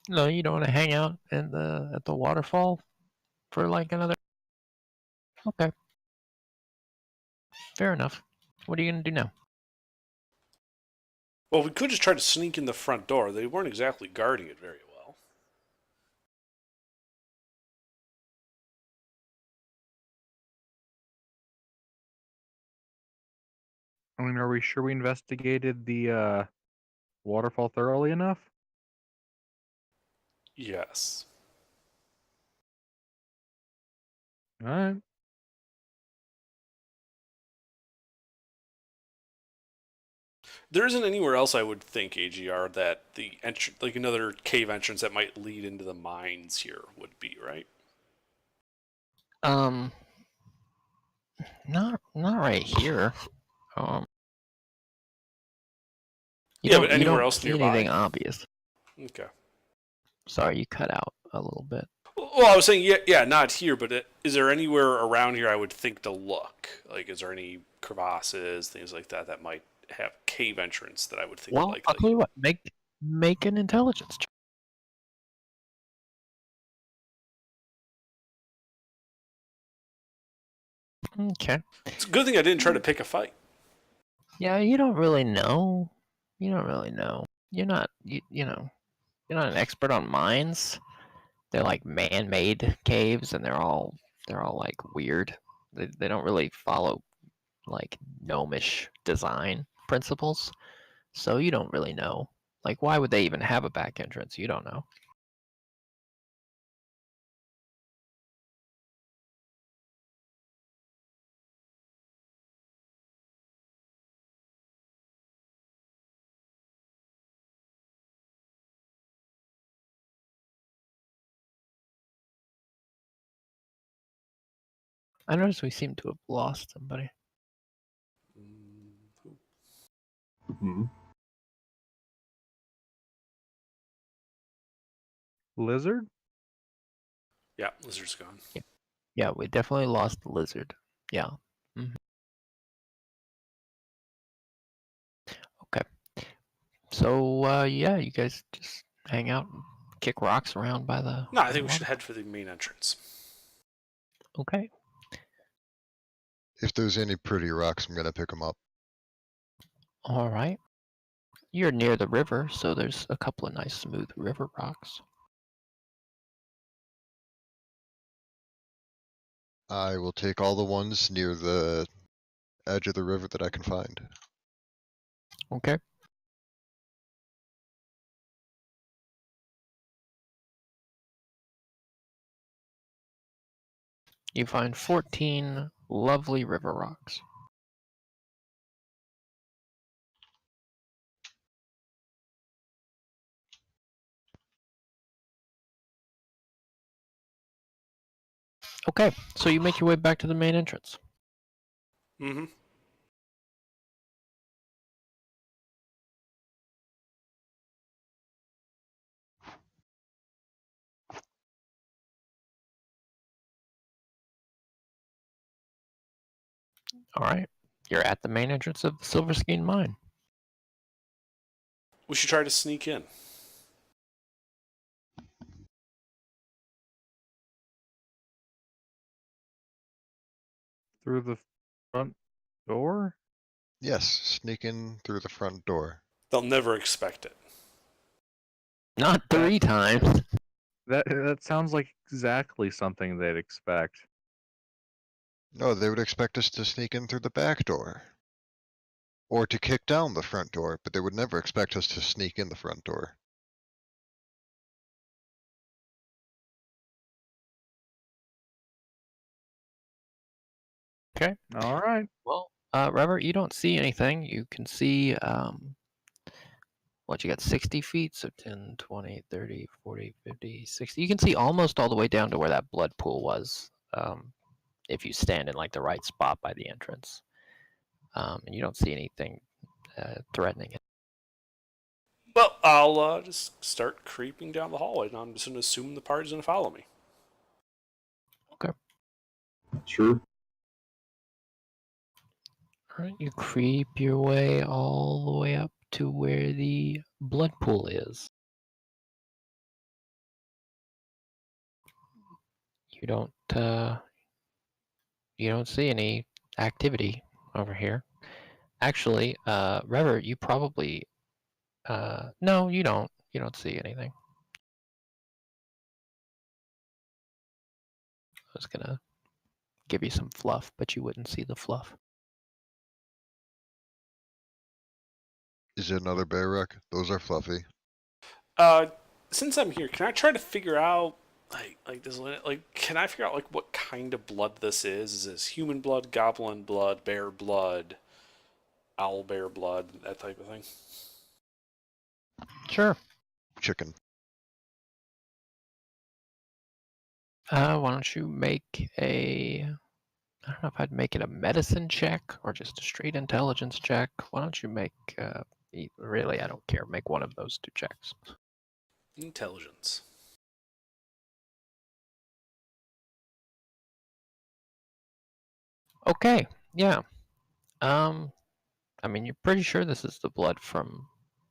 No, you don't want to hang out in the at the waterfall for like another. Okay, fair enough. What are you gonna do now? Well, we could just try to sneak in the front door. They weren't exactly guarding it very well. I mean, are we sure we investigated the waterfall thoroughly enough? Yes. All right. There isn't anywhere else I would think, AGR, that the entrance, like another cave entrance that might lead into the mines here would be, right? Um, not right here. You Yeah, don't but you anywhere don't else see nearby. anything obvious. Okay. Sorry, you cut out a little bit. Well, I was saying, yeah, not here, but is there anywhere around here I would think to look? Like, is there any crevasses, things like that, that might have cave entrance that I would think Well, I'll likely? tell you what. Make an intelligence check. Okay. It's a good thing I didn't try to pick a fight. Yeah, you don't really know. You don't really know. You're not you know you're not an expert on mines. They're like man-made caves, and they're all like weird. They don't really follow like gnomish design principles. So you don't really know. Like, why would they even have a back entrance? You don't know. I noticed we seem to have lost somebody. Hmm. Lizard? Yeah, lizard's gone. Yeah, we definitely lost the lizard. Yeah. Okay. So yeah, you guys just hang out and kick rocks around by the. No, I by think the we should water. head for the main entrance. Okay. If there's any pretty rocks, I'm gonna pick them up. All right. You're near the river, so there's a couple of nice smooth river rocks. I will take all the ones near the edge of the river that I can find. Okay. You find 14 lovely river rocks. Okay, so you make your way back to the main entrance. Mm-hmm. All right. You're at the main entrance of the Silver Skein Mine. We should try to sneak in. Through the front door? Yes, sneak in through the front door. They'll never expect it. Not 3 times. That sounds like exactly something they'd expect. No, they would expect us to sneak in through the back door. Or to kick down the front door, but they would never expect us to sneak in the front door. Okay. All right. Well, Robert, you don't see anything. You can see, what, you got 60 feet, so 10, 20, 30, 40, 50, 60. You can see almost all the way down to where that blood pool was, if you stand in like the right spot by the entrance. And you don't see anything threatening it. Well, I'll just start creeping down the hallway, and I'm just going to assume the party's going to follow me. Sure. All right, you creep your way all the way up to where the blood pool is. You don't see any activity over here. Actually, Rever, you probably no, you don't. You don't see anything. I was gonna give you some fluff, but you wouldn't see the fluff. Is it another bear wreck? Those are fluffy. Since I'm here, can I try to figure out can I figure out like what kind of blood this is? Is this human blood, goblin blood, bear blood, owl bear blood, that type of thing? Sure. Chicken. Why don't you make a? I don't know if I'd make it a medicine check or just a straight intelligence check. Why don't you make? Really, I don't care. Make one of those 2 checks. Intelligence. Okay. Yeah. I mean, you're pretty sure this is the blood from.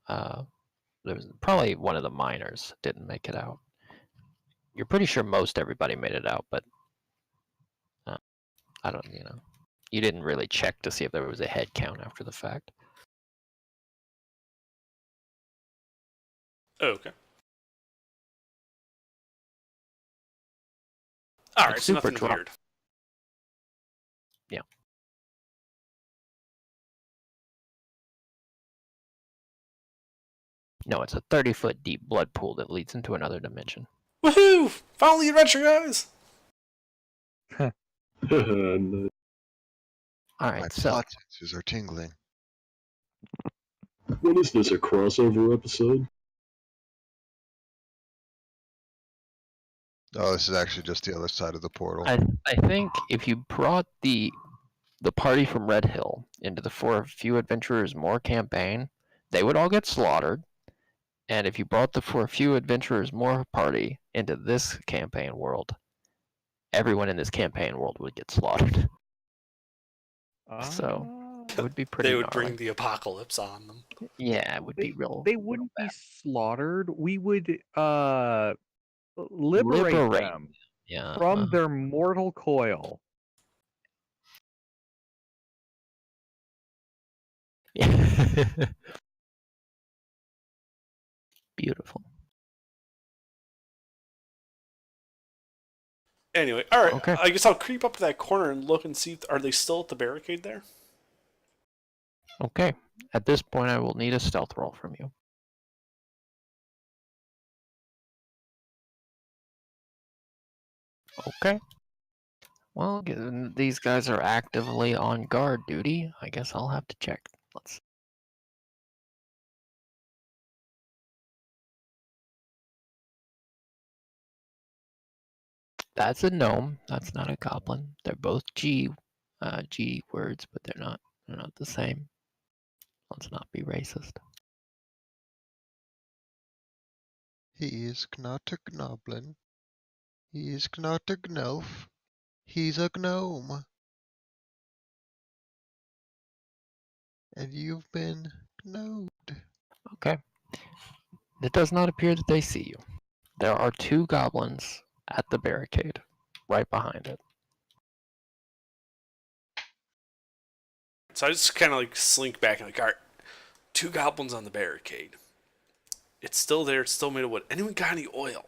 There was probably one of the miners didn't make it out. You're pretty sure most everybody made it out, but I don't. You didn't really check to see if there was a head count after the fact. Oh, okay. All right, It's so super nothing drop. weird. Yeah. No, it's a 30-foot deep blood pool that leads into another dimension. Woohoo! Follow the adventure, guys! And, All My right, so plot senses are tingling. what is this, a crossover episode? Oh, this is actually just the other side of the portal. I think if you brought the party from Redhill into the For a Few Adventurers More campaign, they would all get slaughtered. And if you brought the For a Few Adventurers More party into this campaign world, everyone in this campaign world would get slaughtered. So it would be pretty They would gnarly. bring the apocalypse on them. Yeah, it would be real. They real wouldn't be bad. slaughtered. We would liberate them Yeah. from their mortal coil. Beautiful. Anyway, all right. Okay. I guess I'll creep up to that corner and look and see. Are they still at the barricade there? Okay. At this point, I will need a stealth roll from you. Okay. Well, given these guys are actively on guard duty, I guess I'll have to check. Let's. That's a gnome. That's not a goblin. They're both G words, but they're not. They're not the same. Let's not be racist. He is not a goblin. He is not a gnolf. He's a gnome. And you've been gnomed. Okay. It does not appear that they see you. There are 2 goblins at the barricade, right behind it. So I just kind of like slink back and like, all right, 2 goblins on the barricade. It's still there. It's still made of wood. Anyone got any oil?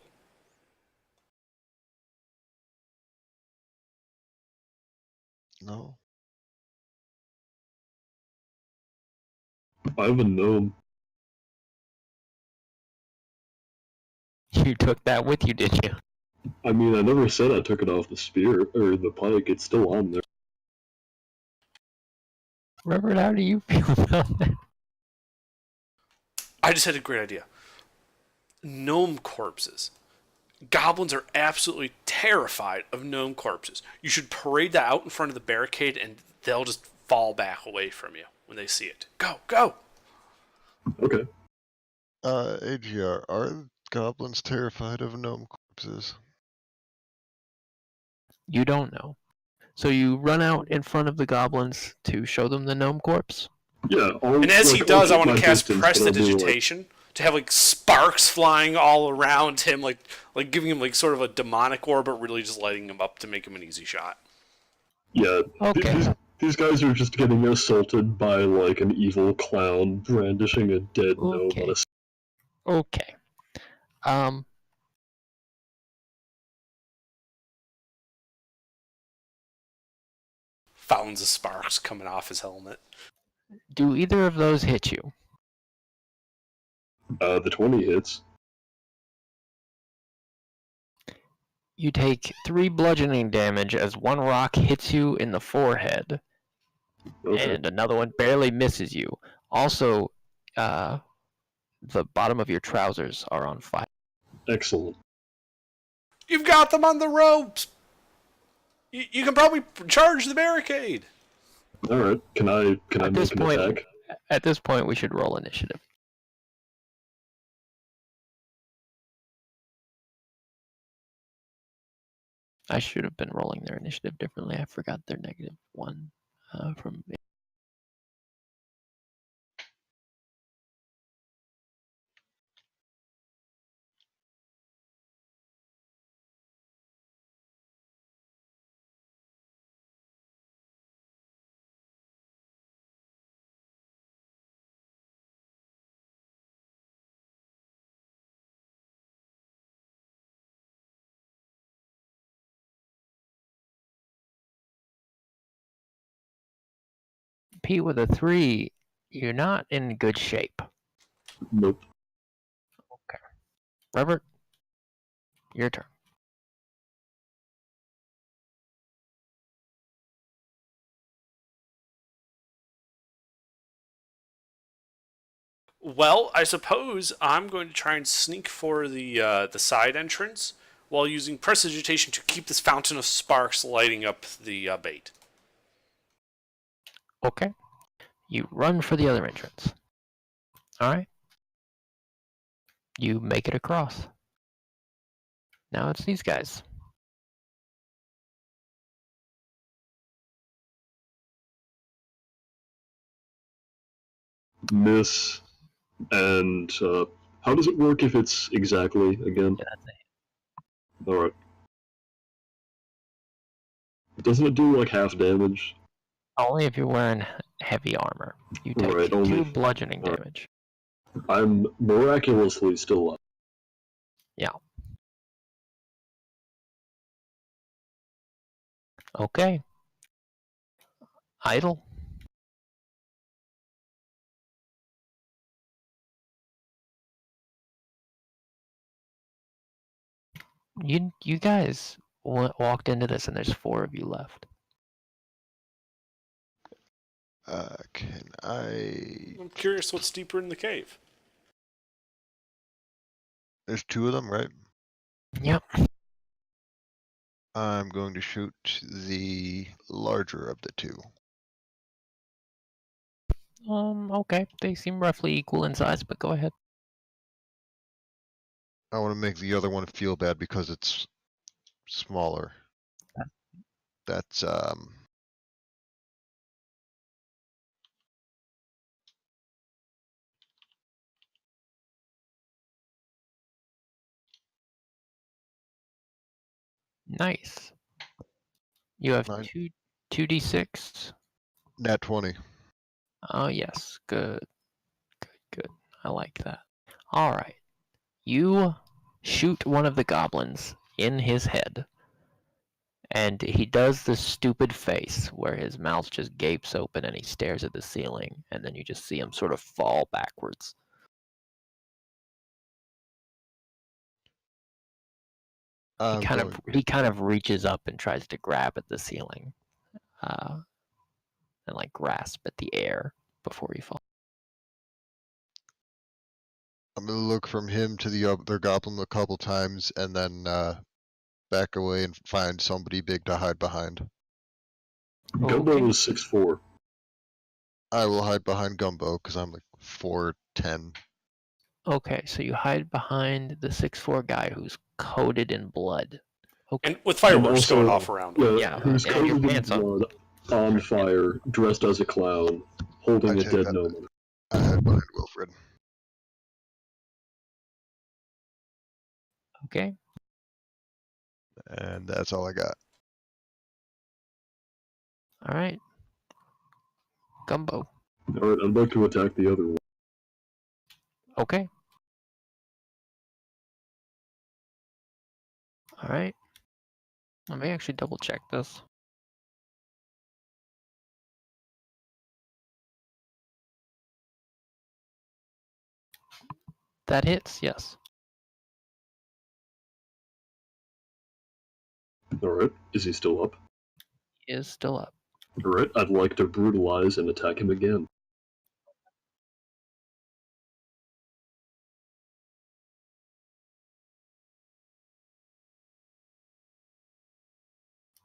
No. I have a gnome. You took that with you, did you? I mean, I never said I took it off the spear or the pike. It's still on there. Robert, how do you feel about that? I just had a great idea. Gnome corpses. Goblins are absolutely terrified of gnome corpses. You should parade that out in front of the barricade and they'll just fall back away from you when they see it. Go, go! Okay. AGR, are goblins terrified of gnome corpses? You don't know. So you run out in front of the goblins to show them the gnome corpse? Yeah, And as he I'll does, I keep want my to cast distance, but I'll do, like, Prestidigitation to have like sparks flying all around him, like giving him like sort of a demonic aura, but really just lighting him up to make him an easy shot. yeah. Okay. These guys are just getting assaulted by like an evil clown brandishing a dead gnome on a. Okay. Fountains of sparks coming off his helmet. Do either of those hit you? The 20 hits. You take 3 bludgeoning damage as one rock hits you in the forehead, Okay. and another one barely misses you. Also, the bottom of your trousers are on fire. Excellent. You've got them on the ropes. You can probably charge the barricade. All right. Can I make an attack? At this point, we should roll initiative. I should have been rolling their initiative differently. I forgot their -1 from. Pete with a 3, you're not in good shape. Nope. Okay. Robert, your turn. Well, I suppose I'm going to try and sneak for the side entrance while using Prestidigitation to keep this fountain of sparks lighting up the bait. Okay. You run for the other entrance. Alright. You make it across. Now it's these guys. Miss. And how does it work if it's exactly again? Yeah, that's it. All right. Doesn't it do like half damage? Only if you're wearing heavy armor. You take Right, 2 only. bludgeoning damage. I'm miraculously still alive. Yeah. Okay. Idle. You guys walked into this and there's 4 of you left. Can I... I'm curious what's deeper in the cave. There's 2 of them, right? Yep. I'm going to shoot the larger of the 2. Okay. They seem roughly equal in size, but go ahead. I want to make the other one feel bad because it's smaller. That's Nice. You have 9. 2d6. Nat 20. Oh yes, good. I like that. All right. You shoot one of the goblins in his head, and he does this stupid face where his mouth just gapes open and he stares at the ceiling, and then you just see him sort of fall backwards. I'm He kind of reaches up and tries to grab at the ceiling, and like grasp at the air before he falls. I'm gonna look from him to the other goblin a couple times, and then back away and find somebody big to hide behind. Gumbo Okay. is 6'4". I will hide behind Gumbo because I'm like 4'10". Okay, so you hide behind the 6'4" guy who's coated in blood. Okay. And with fireworks also, going off around him. Yeah, who's and your covered in pants up. blood, on fire, dressed as a clown, holding I a take dead that. gnome. I hide behind Wilfred. Okay. And that's all I got. All right. Gumbo. Alright, I'm about to attack the other one. Okay. All right. Let me actually double check this. That hits, yes. Alright, is he still up? He is still up. Alright, I'd like to brutalize and attack him again.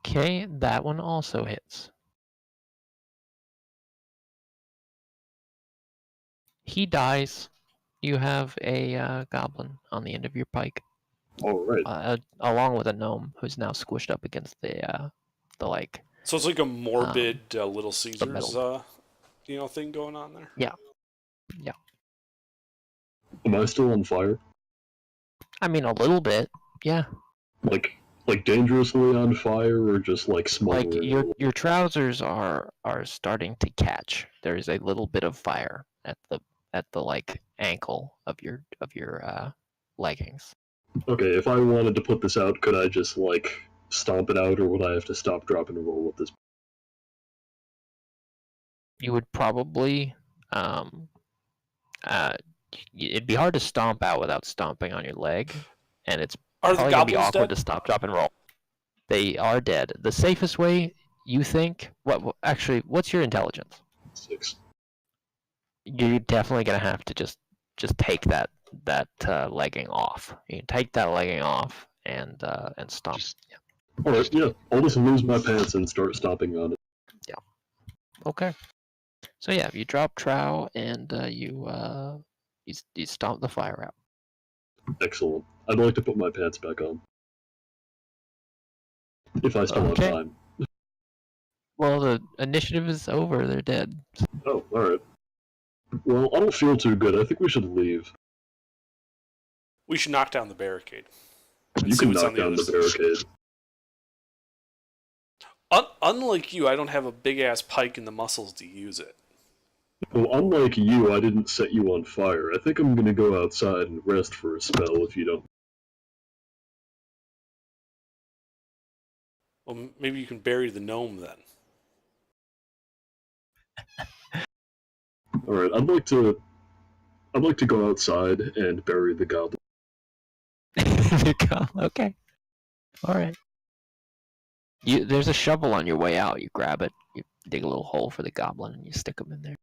Okay, that one also hits. He dies. You have a goblin on the end of your pike, Alright, along with a gnome who's now squished up against the like. So it's like a morbid Little metal. Caesars, thing going on there. Yeah. am I still on fire? I mean, a little bit. Yeah. Like dangerously on fire, or just like smoldering? Like your trousers are starting to catch. There's a little bit of fire at the like ankle of your leggings. Okay, if I wanted to put this out, could I just like stomp it out, or would I have to stop, drop, and roll with this? You would probably it'd be hard to stomp out without stomping on your leg, and it's Are the probably gonna be goblins awkward dead? to stop, drop, and roll. They are dead. The safest way, you think? Actually, what's your intelligence? 6. You're definitely gonna have to just take that legging off. You can take that legging off and stomp. Just- Alright, yeah, I'll just lose my pants and start stomping on it. Okay. So yeah, you drop trow and you stomp the fire out. Excellent. I'd like to put my pants back on. If I still Okay. have time. Well, the initiative is over. They're dead. Oh, alright. Well, I don't feel too good. I think we should leave. We should knock down the barricade. You See can what's knock on the down other the barricade. Unlike you, I don't have a big-ass pike and the muscles to use it. Well, unlike you, I didn't set you on fire. I think I'm gonna go outside and rest for a spell if you don't. Well, maybe you can bury the gnome then. Alright, I'd like to go outside and bury the goblin. Okay. All right. There's a shovel on your way out. You grab it. You dig a little hole for the goblin and you stick him in there.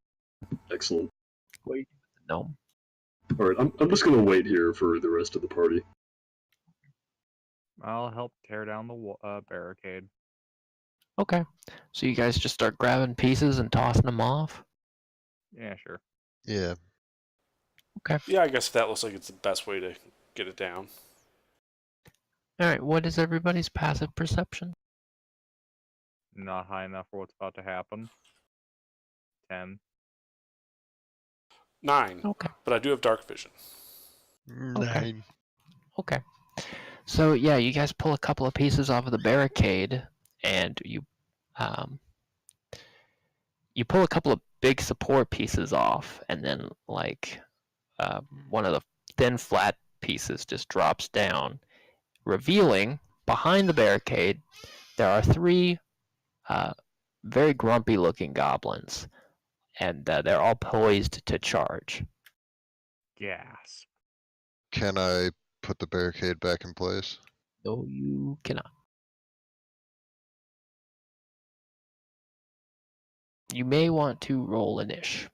Excellent. What do you do with the gnome? Alright, I'm just gonna wait here for the rest of the party. I'll help tear down the barricade. Okay. So you guys just start grabbing pieces and tossing them off? Yeah, sure. Yeah. Yeah, I guess that looks like it's the best way to get it down. All right. What is everybody's passive perception? Not high enough for what's about to happen. 10. 9. Okay. But I do have dark vision. 9. Okay. So yeah, you guys pull a couple of pieces off of the barricade, and you pull a couple of big support pieces off, and then like one of the thin flat pieces just drops down, revealing behind the barricade there are 3 very grumpy-looking goblins, and they're all poised to charge. Gasp. Can I put the barricade back in place? No, you cannot. You may want to roll an ish.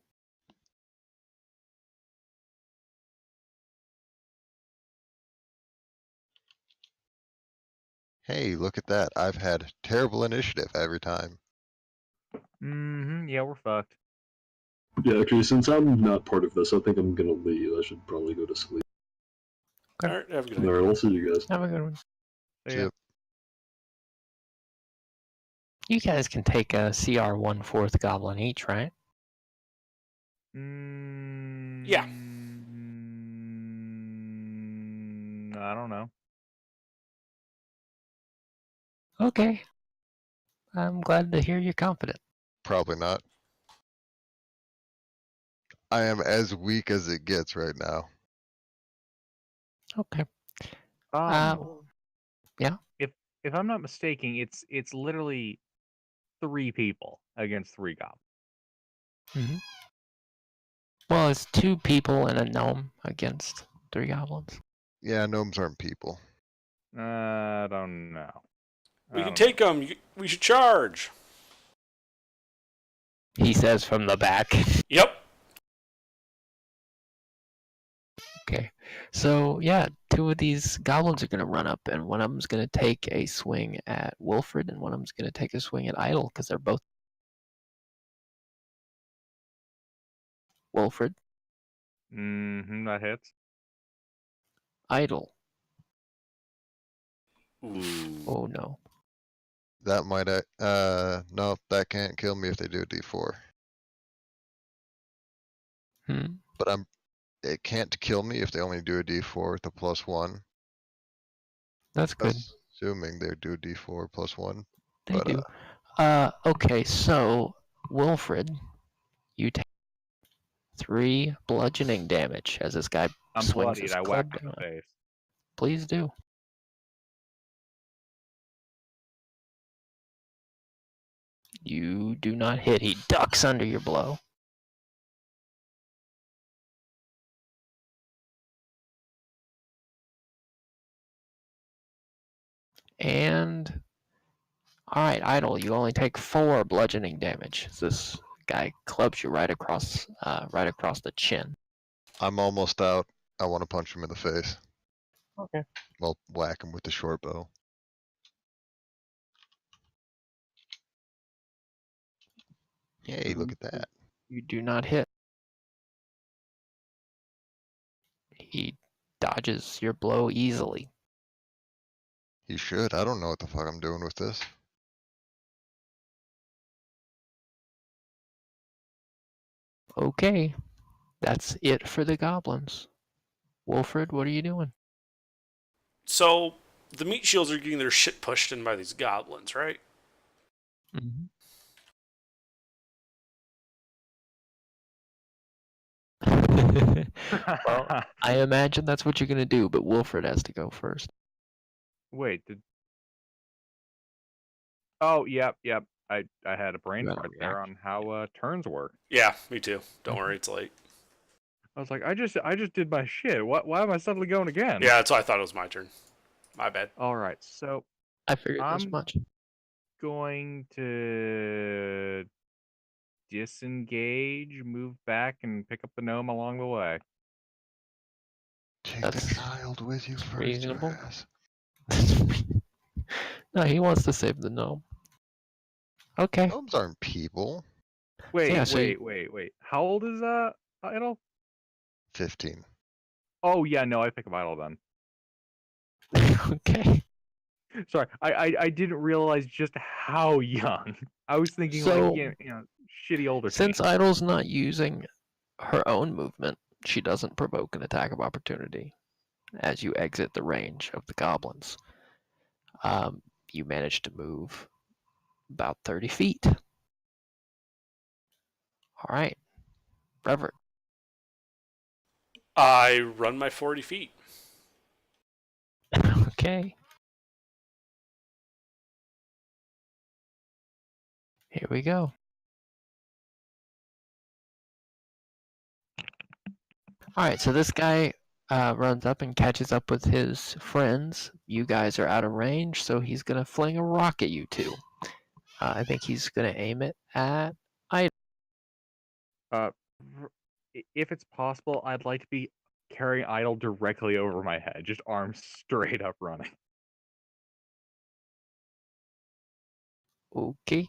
Hey, look at that. I've had terrible initiative every time. Mm-hmm. Yeah, we're fucked. Yeah, actually, since I'm not part of this, I think I'm gonna leave. I should probably go to sleep. Okay. All right, have a good night. Alright, I'll see you guys. Have a good one. So, yeah. Yep. You guys can take a CR 1/4 goblin each, right? Yeah. I don't know. Okay. I'm glad to hear you're confident. Probably not. I am as weak as it gets right now. Okay. Yeah. If I'm not mistaken, it's literally 3 people against 3 goblins. Mm-hmm. Well, it's 2 people and a gnome against 3 goblins. Yeah, gnomes aren't people. I don't know. We can take them. We should charge. He says from the back. Yep. Okay. So, yeah, 2 of these goblins are going to run up, and one of them's going to take a swing at Wilfred, and one of them's going to take a swing at Idle, because they're both. Wilfred. Mm-hmm, that hits. Idle. Ooh. Oh, no. That might, no, that can't kill me if they do a D4. But it can't kill me if they only do a D4 with a +1. That's good. Assuming they do a D4 +1. They do. Okay, so, Wilfred, you take 3 bludgeoning damage as this guy I'm swings bloodied. his I club whacked him in down. the face. Please do. You do not hit. He ducks under your blow. And all right, Idle, you only take 4 bludgeoning damage. This guy clubs you right across the chin. I'm almost out. I want to punch him in the face. Okay. Well, whack him with the short bow. Hey, look at that. You do not hit. He dodges your blow easily. He should. I don't know what the fuck I'm doing with this. Okay, that's it for the goblins. Wilfred, what are you doing? So the meat shields are getting their shit pushed in by these goblins, right? Mm-hmm. Well, I imagine that's what you're gonna do, but Wilfred has to go first. Wait, Oh, yep. I had a brain You had a fart there on how turns work. Yeah, me too. Don't worry, it's late. I was like, I just did my shit. Why am I suddenly going again? Yeah, that's why I thought it was my turn. My bad. All right, so I figured as much. going to disengage, move back, and pick up the gnome along the way. Take That's the child with you first, reasonable. Raz. No, he wants to save the gnome. Okay. Gnomes aren't people. Wait, Yeah, so wait. How old is Idle? 15. Oh yeah, no, I pick up Idle then. Okay. Sorry, I didn't realize just how young. I was thinking So, like you know shitty older. Since teen. Idle's not using her own movement, she doesn't provoke an attack of opportunity as you exit the range of the goblins. You manage to move about 30 feet. All right. Brevert. I run my 40 feet. Okay. Here we go. Alright, so this guy runs up and catches up with his friends. You guys are out of range, so he's going to fling a rock at you two. I think he's going to aim it at Idle. If it's possible, I'd like to be carrying Idle directly over my head, just arms straight up running. Okay.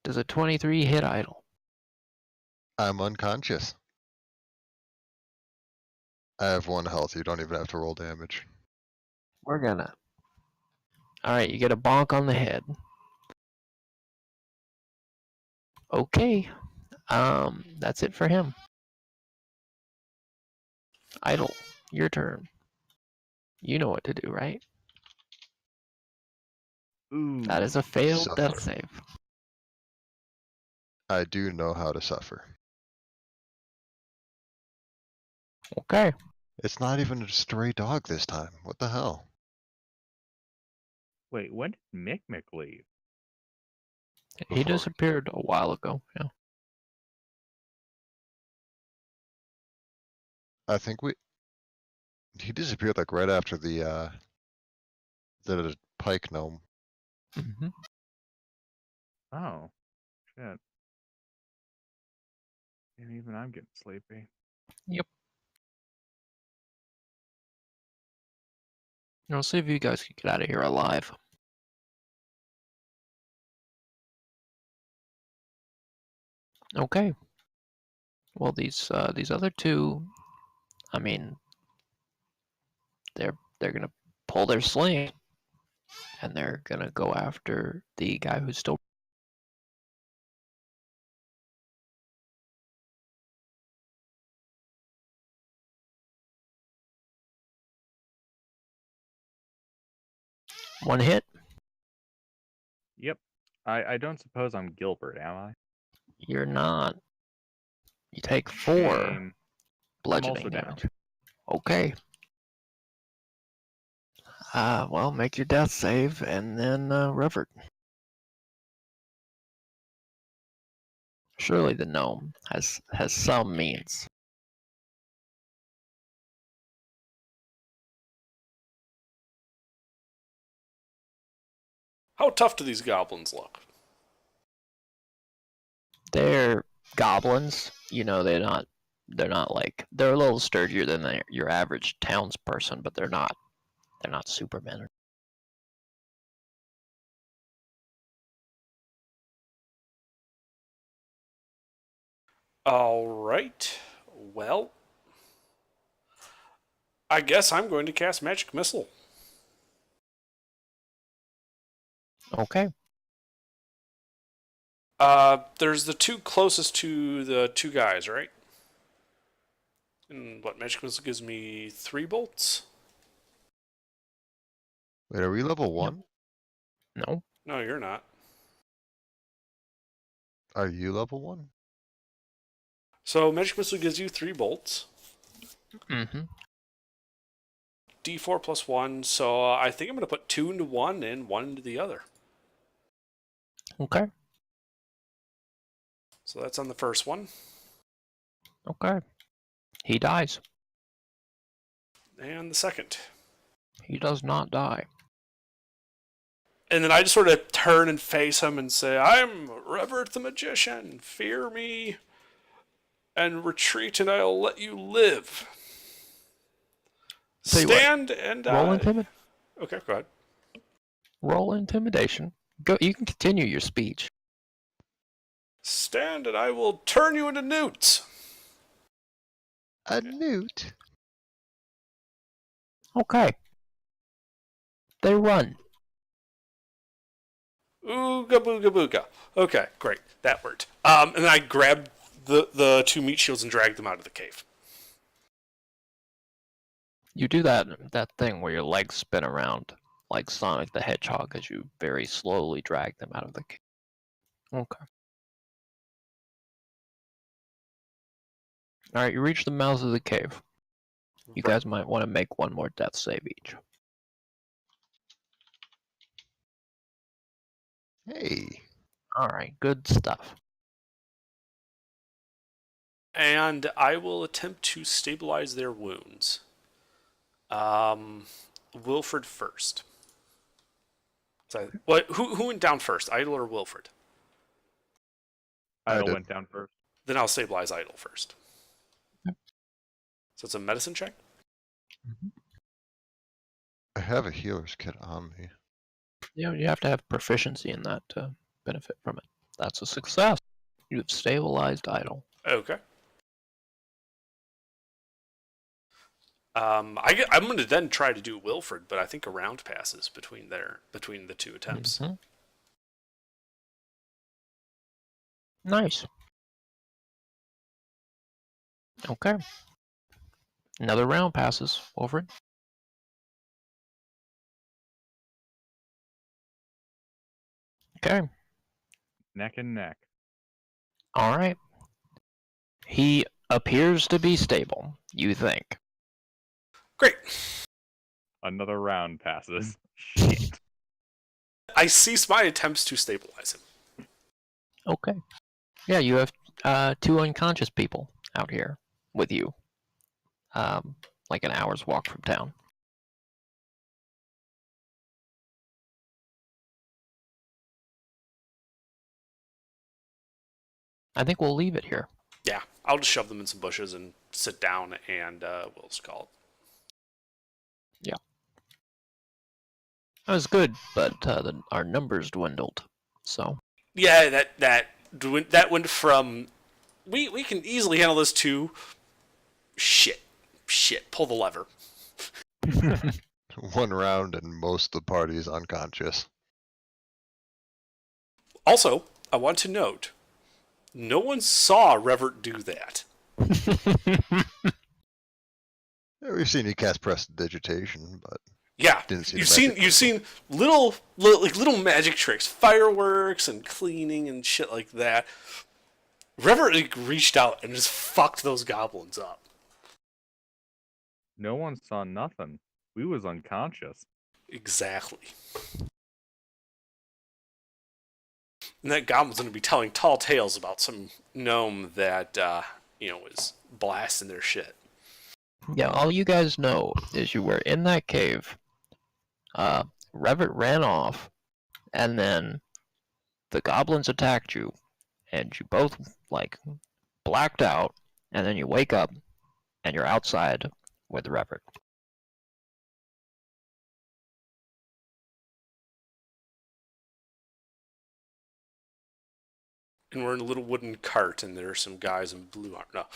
Does a 23 hit Idle? I'm unconscious. I have 1 health. You don't even have to roll damage. We're gonna. Alright, you get a bonk on the head. Okay. That's it for him. Idle, your turn. You know what to do, right? Ooh. That is a failed Suffer. death save. I do know how to suffer. Okay. It's not even a stray dog this time. What the hell? Wait, when did Mick leave? He Before. disappeared a while ago. Yeah. I think he disappeared like right after the pike gnome. Mm-hmm. Oh, shit. And even I'm getting sleepy. Yep. I'll see if you guys can get out of here alive. Okay. Well, these other two, I mean, they're gonna pull their sling, and they're gonna go after the guy who's still. One hit. Yep. I don't suppose I'm Gilbert, am I? You're not. You take 4 Shame. bludgeoning also down. damage. Okay. Well, make your death save and then revert. Surely the gnome has some means. How tough do these goblins look? They're goblins. You know, they're not like, they're a little sturdier than your average townsperson, but they're not supermen. All right. Well, I guess I'm going to cast Magic Missile. Okay. There's the 2 closest to the 2 guys, right? And what, Magic Missile gives me 3 bolts? Wait, are we level 1? No. No, you're not. Are you level 1? So Magic Missile gives you 3 bolts. Mm-hmm. D4 plus 1, so I think I'm going to put 2 into one and 1 into the other. Okay. So that's on the first one. Okay. He dies. And the second. He does not die. And then I just sort of turn and face him and say, I'm Revert the Magician. Fear me and retreat and I'll let you live. Tell you what, Stand and roll intimidation. Okay, go ahead. Roll intimidation. Go. You can continue your speech. Stand and I will turn you into newts. A newt? Okay. They run. Ooga booga booga. Okay, great. That worked. And then I grabbed the 2 meat shields and dragged them out of the cave. You do that thing where your legs spin around like Sonic the Hedgehog as you very slowly drag them out of the cave. Okay. Alright, you reach the mouth of the cave. You Right. guys might want to make one more death save each. Hey. All right, good stuff. And I will attempt to stabilize their wounds. Wilfred first. So, what? Who went down first, Idle or Wilfred? Idle did. went down first. Then I'll stabilize Idle first. So it's a medicine check? I have a healer's kit on me. Yeah, you have to have proficiency in that to benefit from it. That's a success. You've stabilized Idle. Okay. I'm going to then try to do Wilfred, but I think a round passes between the two attempts. Mhm. Nice. Okay. Another round passes, Wilfred. Okay. Neck and neck. All right. He appears to be stable, you think. Great. Another round passes. Shit. I cease my attempts to stabilize him. Okay. Yeah, you have 2 unconscious people out here with you. Like an hour's walk from town. I think we'll leave it here. Yeah, I'll just shove them in some bushes and sit down, and we'll just call it. Yeah. That was good, but our numbers dwindled. So. Yeah, that went from we can easily handle this to shit, pull the lever. 1 round and most of the party is unconscious. Also, I want to note, no one saw Revert do that. Yeah, we've seen you cast prestidigitation, but Yeah, didn't see you've seen little magic tricks, fireworks and cleaning and shit like that. Revert reached out and just fucked those goblins up. No one saw nothing. We was unconscious. Exactly. And that goblin's going to be telling tall tales about some gnome that, is blasting their shit. Yeah, all you guys know is you were in that cave. Revert ran off, and then the goblins attacked you, and you both, blacked out, and then you wake up, and you're outside with Revert. And we're in a little wooden cart, and there are some guys in blue armor. No.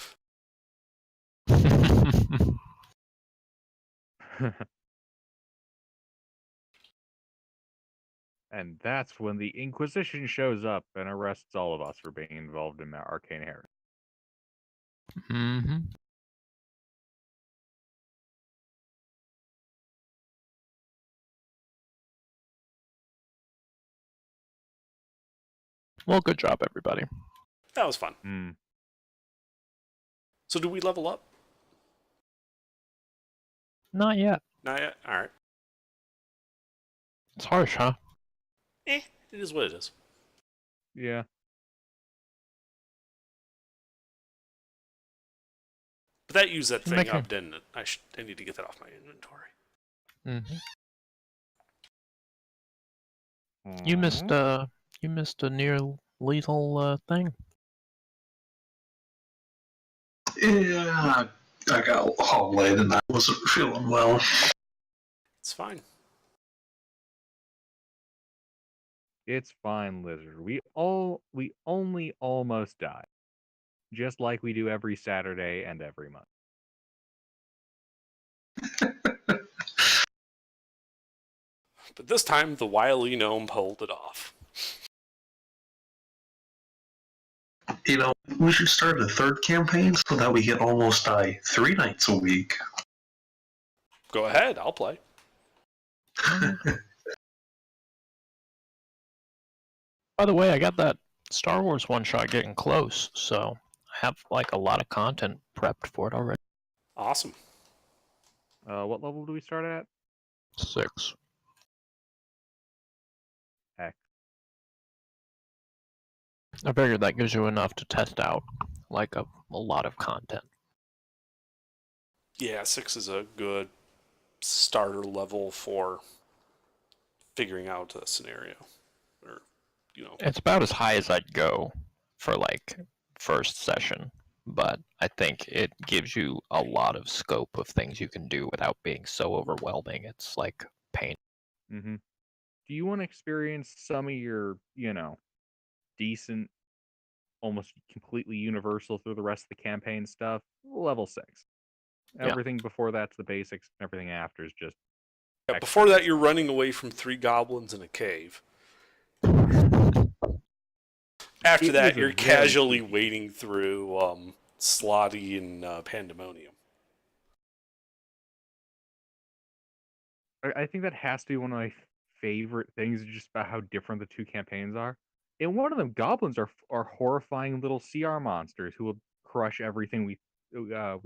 And that's when the Inquisition shows up and arrests all of us for being involved in that arcane heresy. Mm-hmm. Well, good job, everybody. That was fun. Mm. So do we level up? Not yet. Not yet? Alright. It's harsh, huh? It is what it is. Yeah. But that used that thing Make up, didn't it? I need to get that off my inventory. Mm-hmm. Mm-hmm. You missed a near lethal thing. Yeah, I got all late and I wasn't feeling well. It's fine. It's fine, Lizard. We only almost died. Just like we do every Saturday and every month. But this time, the wily gnome pulled it off. You know, we should start a 3rd campaign so that we can almost die 3 nights a week. Go ahead, I'll play. By the way, I got that Star Wars one-shot getting close, so I have a lot of content prepped for it already. Awesome. What level do we start at? 6. Heck. I figured that gives you enough to test out, like a lot of content. Yeah, 6 is a good starter level for figuring out a scenario, or It's about as high as I'd go for like first session, but I think it gives you a lot of scope of things you can do without being so overwhelming. It's like pain. Mm-hmm. Do you want to experience some of your, decent, almost completely universal through the rest of the campaign stuff? Level 6. Yeah. Everything before that's the basics. Everything after is just. Yeah, before that, you're running away from 3 goblins in a cave. After that, you're casually wading through Slotty and Pandemonium. I think that has to be one of my favorite things, just about how different the two campaigns are. In one of them, goblins are horrifying little CR monsters who will crush everything we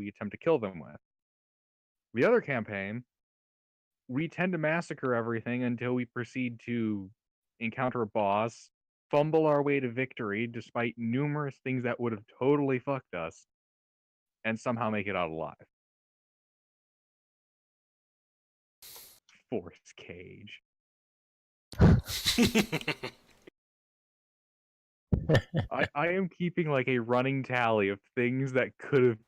attempt to kill them with. The other campaign, we tend to massacre everything until we proceed to encounter a boss, fumble our way to victory despite numerous things that would have totally fucked us, and somehow make it out alive. Force cage. I am keeping like a running tally of things that could have